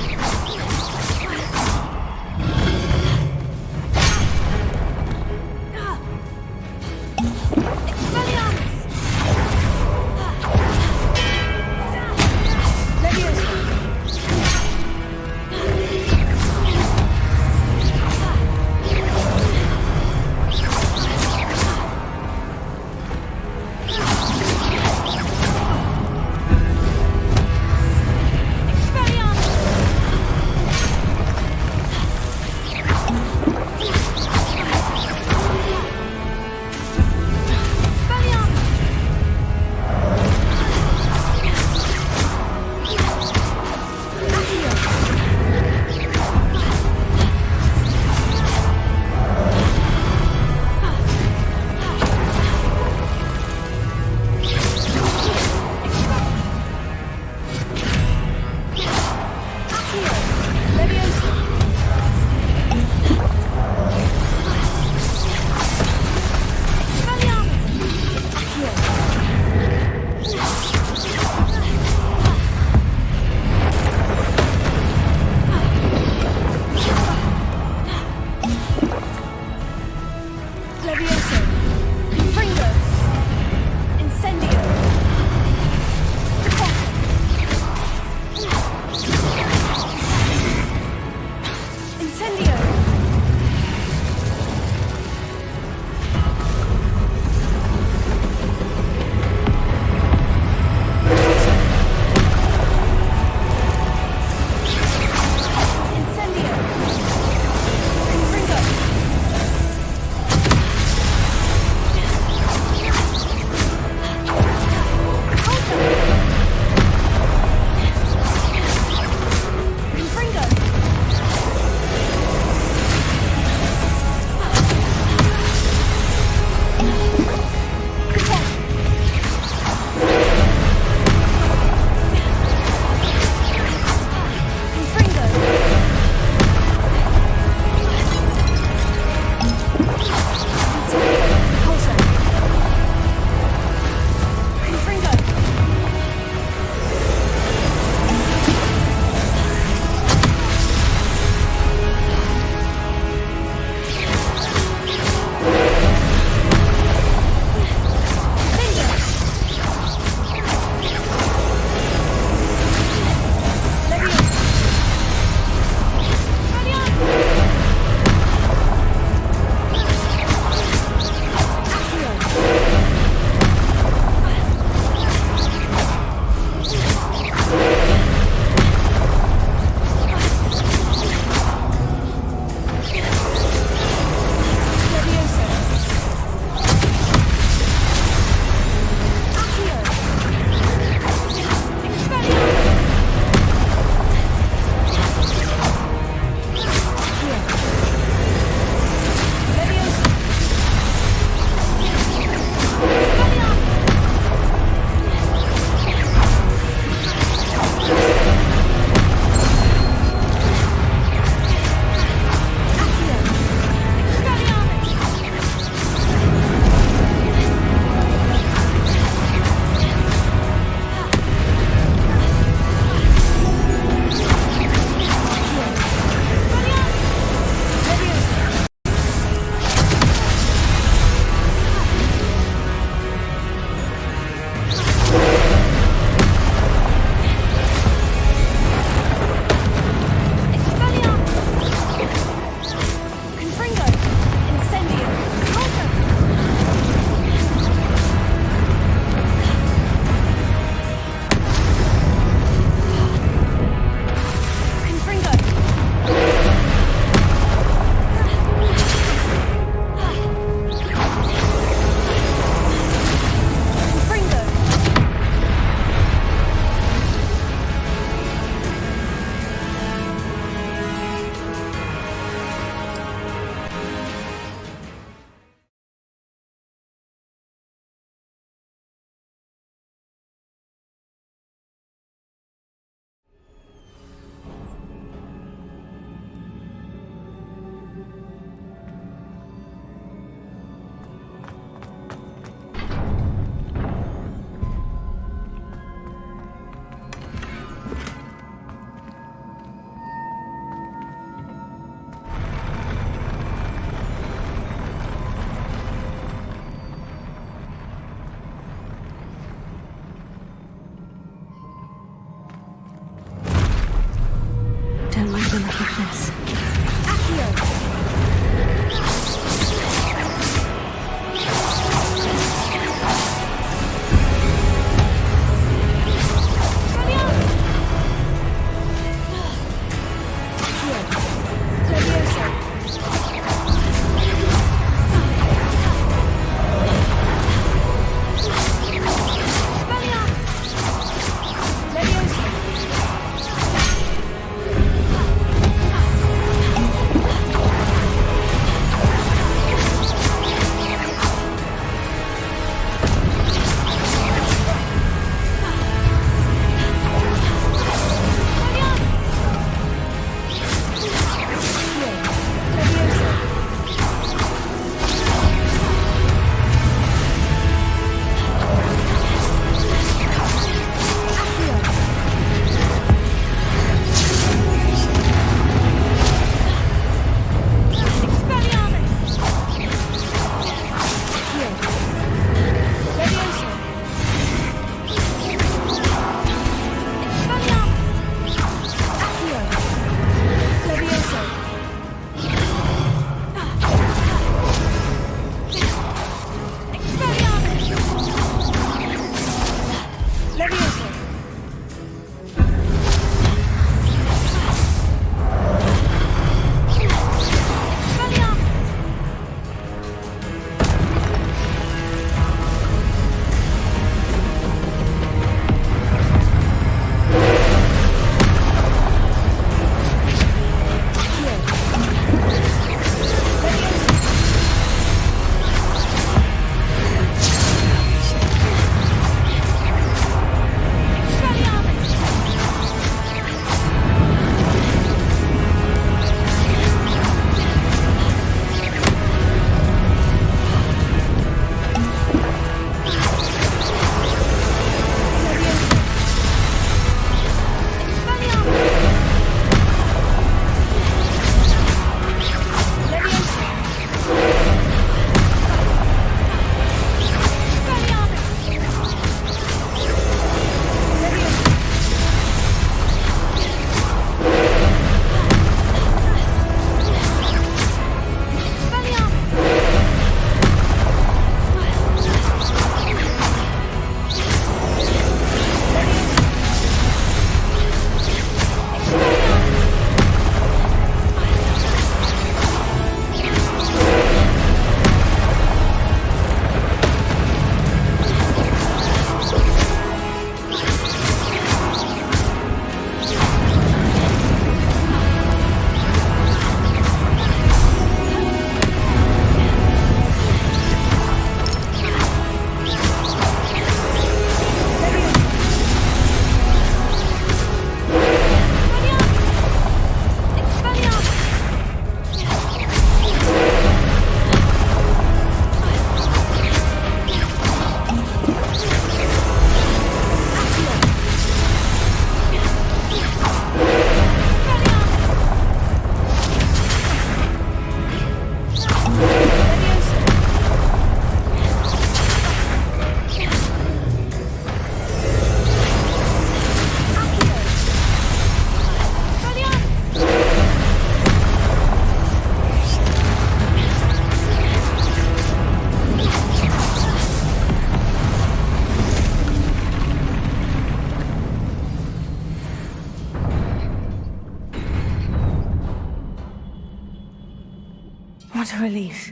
What a relief.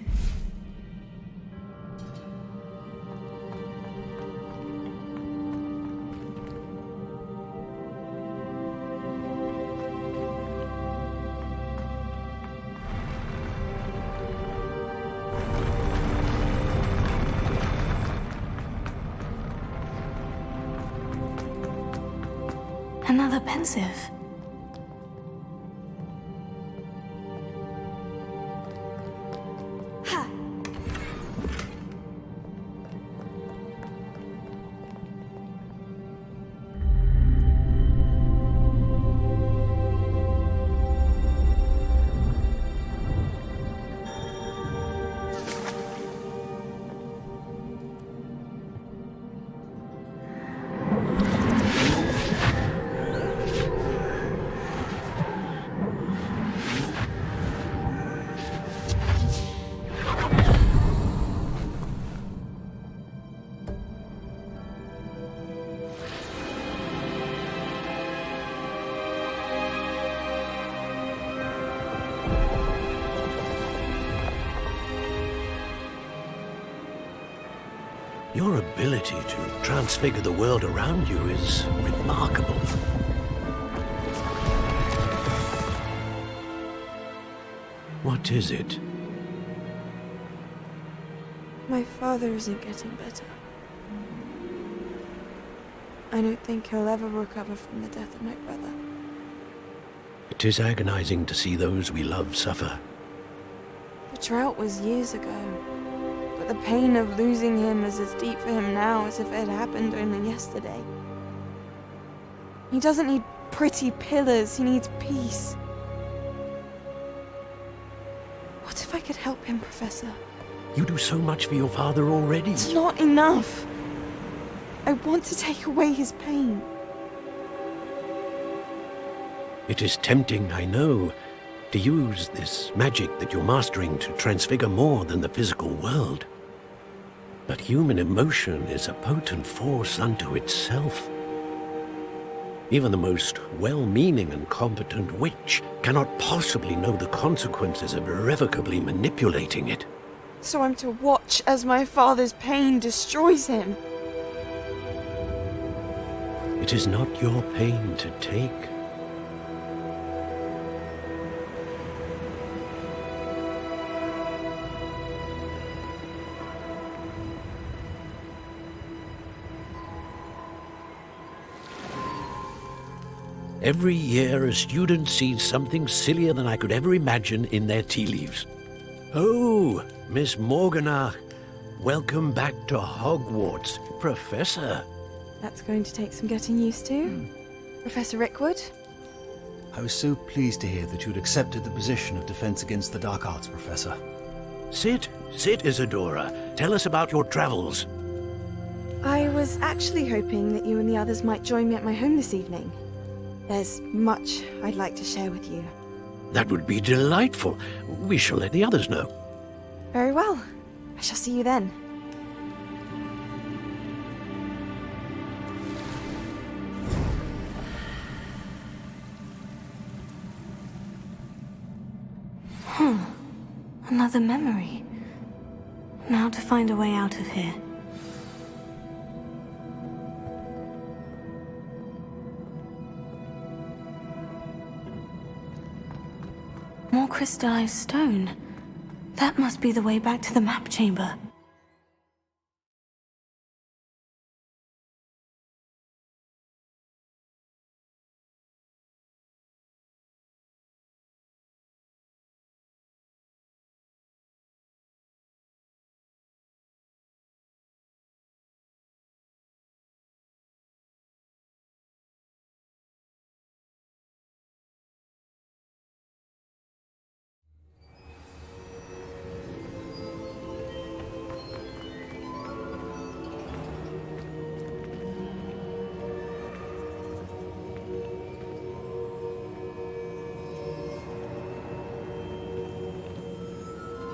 Another pensive. Your ability to transfigure the world around you is remarkable. What is it? My father isn't getting better. I don't think he'll ever recover from the death of my brother. It is agonizing to see those we love suffer. The drought was years ago, but the pain of losing him is as deep for him now as if it had happened only yesterday. He doesn't need pretty pillars, he needs peace. What if I could help him, Professor? You do so much for your father already. It's not enough. I want to take away his pain. It is tempting, I know, to use this magic that you're mastering to transfigure more than the physical world. But human emotion is a potent force unto itself. Even the most well-meaning and competent witch cannot possibly know the consequences of irrevocably manipulating it. So I'm to watch as my father's pain destroys him. It is not your pain to take. Every year, a student sees something sillier than I could ever imagine in their tea leaves. Oh, Miss Morganach, welcome back to Hogwarts, Professor. That's going to take some getting used to. Professor Rickwood? I was so pleased to hear that you'd accepted the position of Defense Against the Dark Arts, Professor. Sit, Isadora. Tell us about your travels. I was actually hoping that you and the others might join me at my home this evening. There's much I'd like to share with you. That would be delightful. We shall let the others know. Very well. I shall see you then. Another memory. Now to find a way out of here. More crystallized stone. That must be the way back to the map chamber.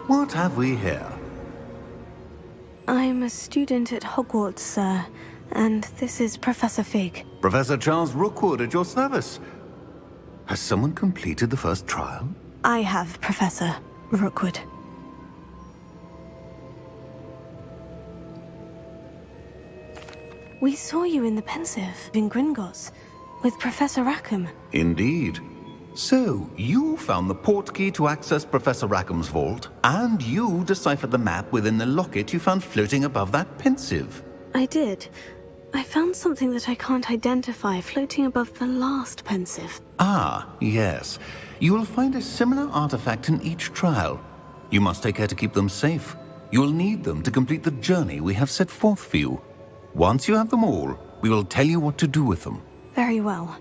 What have we here? I'm a student at Hogwarts, sir, and this is Professor Fig. Professor Charles Rookwood at your service. Has someone completed the first trial? I have, Professor Rookwood. We saw you in the Pensive in Gringotts with Professor Rackham. Indeed. So, you found the portkey to access Professor Rackham's vault, and you deciphered the map within the locket you found floating above that Pensive. I did. I found something that I can't identify floating above the last Pensive. Ah, yes. You will find a similar artifact in each trial. You must take care to keep them safe. You will need them to complete the journey we have set forth for you. Once you have them all, we will tell you what to do with them. Very well.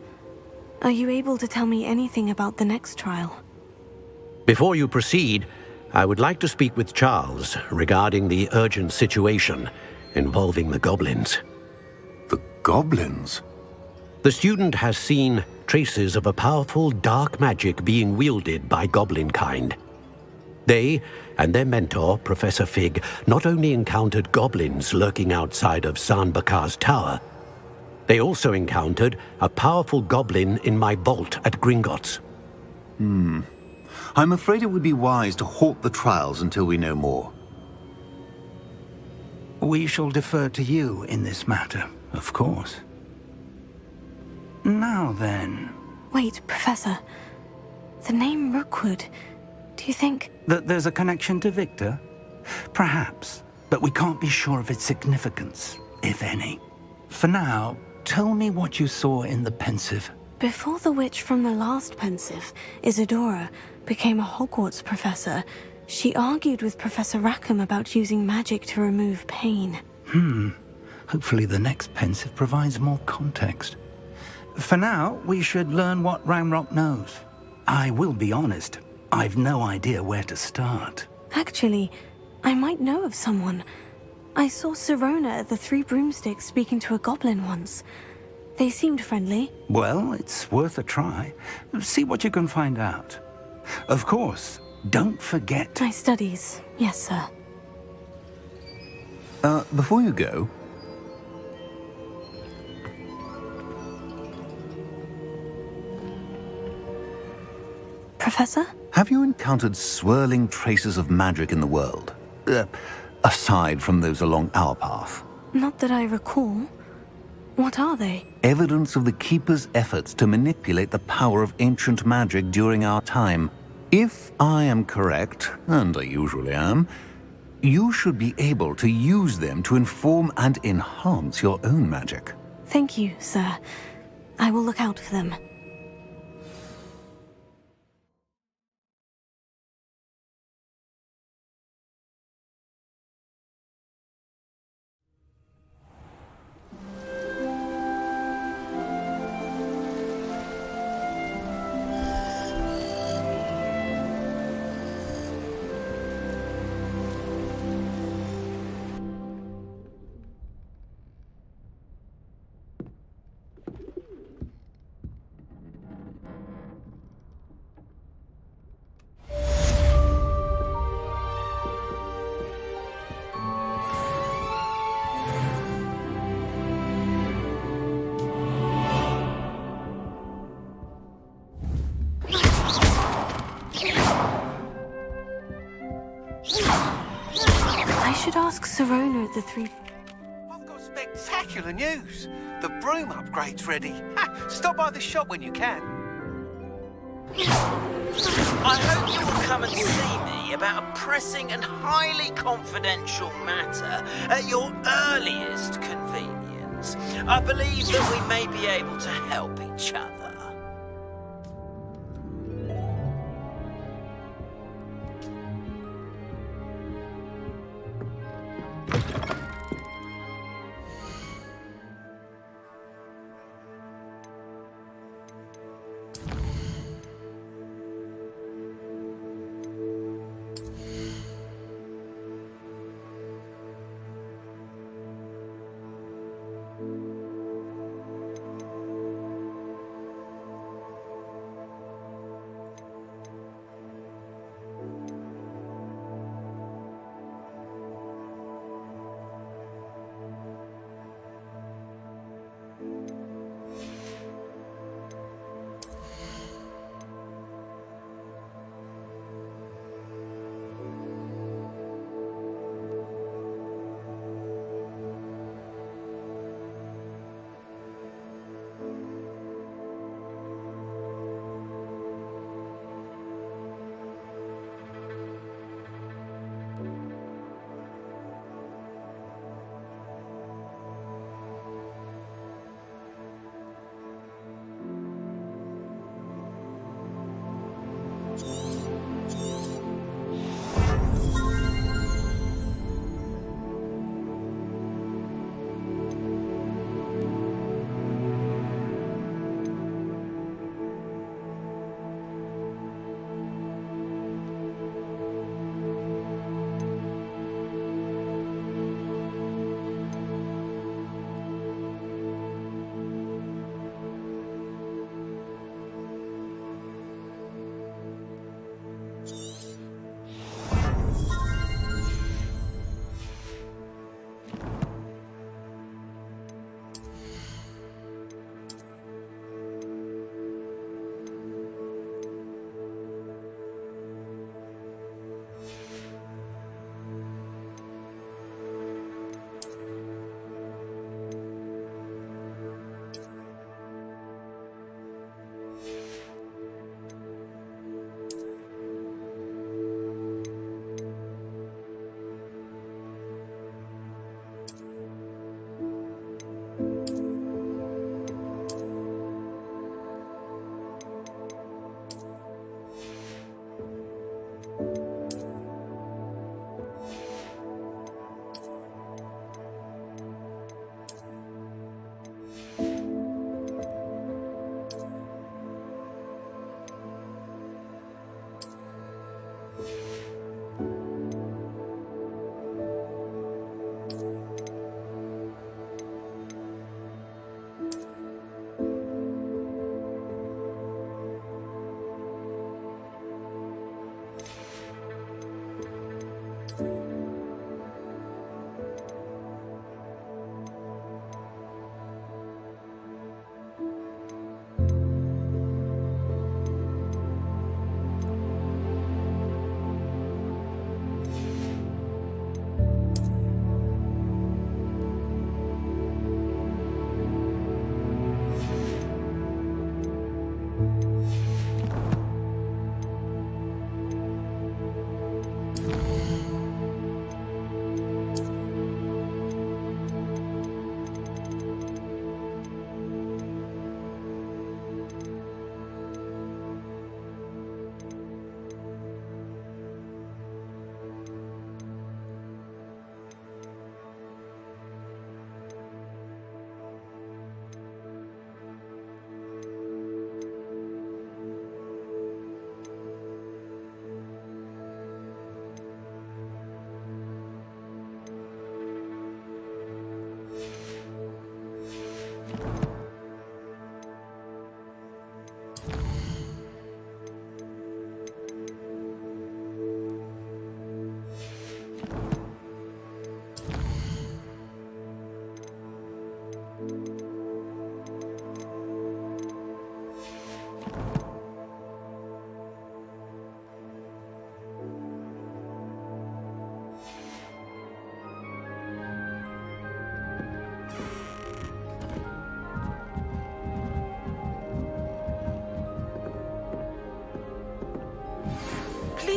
Are you able to tell me anything about the next trial? Before you proceed, I would like to speak with Charles regarding the urgent situation involving the goblins. The goblins? The student has seen traces of a powerful dark magic being wielded by goblin kind. They and their mentor, Professor Fig, not only encountered goblins lurking outside of San Bakar's tower, they also encountered a powerful goblin in my vault at Gringotts. I'm afraid it would be wise to halt the trials until we know more. We shall defer to you in this matter, of course. Now then... Wait, Professor. The name Rookwood. Do you think... That there's a connection to Victor? Perhaps, but we can't be sure of its significance, if any. For now, tell me what you saw in the Pensive. Before the witch from the last Pensive, Isadora, became a Hogwarts professor, she argued with Professor Rackham about using magic to remove pain. Hopefully the next Pensive provides more context. For now, we should learn what Ranrock knows. I will be honest, I've no idea where to start. Actually, I might know of someone. I saw Sirona at the Three Broomsticks speaking to a goblin once. They seemed friendly. Well, it's worth a try. See what you can find out. Of course, don't forget... My studies, yes, sir. Before you go... Professor? Have you encountered swirling traces of magic in the world? Aside from those along our path? Not that I recall. What are they? Evidence of the Keeper's efforts to manipulate the power of ancient magic during our time. If I am correct, and I usually am, you should be able to use them to inform and enhance your own magic. Thank you, sir. I will look out for them. Sirona at the Three... I've got spectacular news. The broom upgrade's ready. Stop by the shop when you can. I hope you will come and see me about a pressing and highly confidential matter at your earliest convenience. I believe that we may be able to help each other.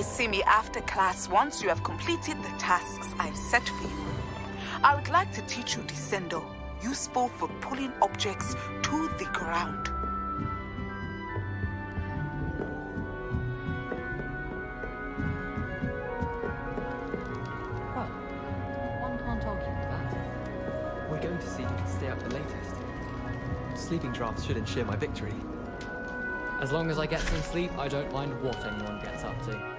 Please see me after class once you have completed the tasks I've set for you. I would like to teach you Descendo, useful for pulling objects to the ground. Well, one can't argue with that. We're going to see who can stay up the latest. Sleeping drafts should ensure my victory. As long as I get some sleep, I don't mind what anyone gets up to.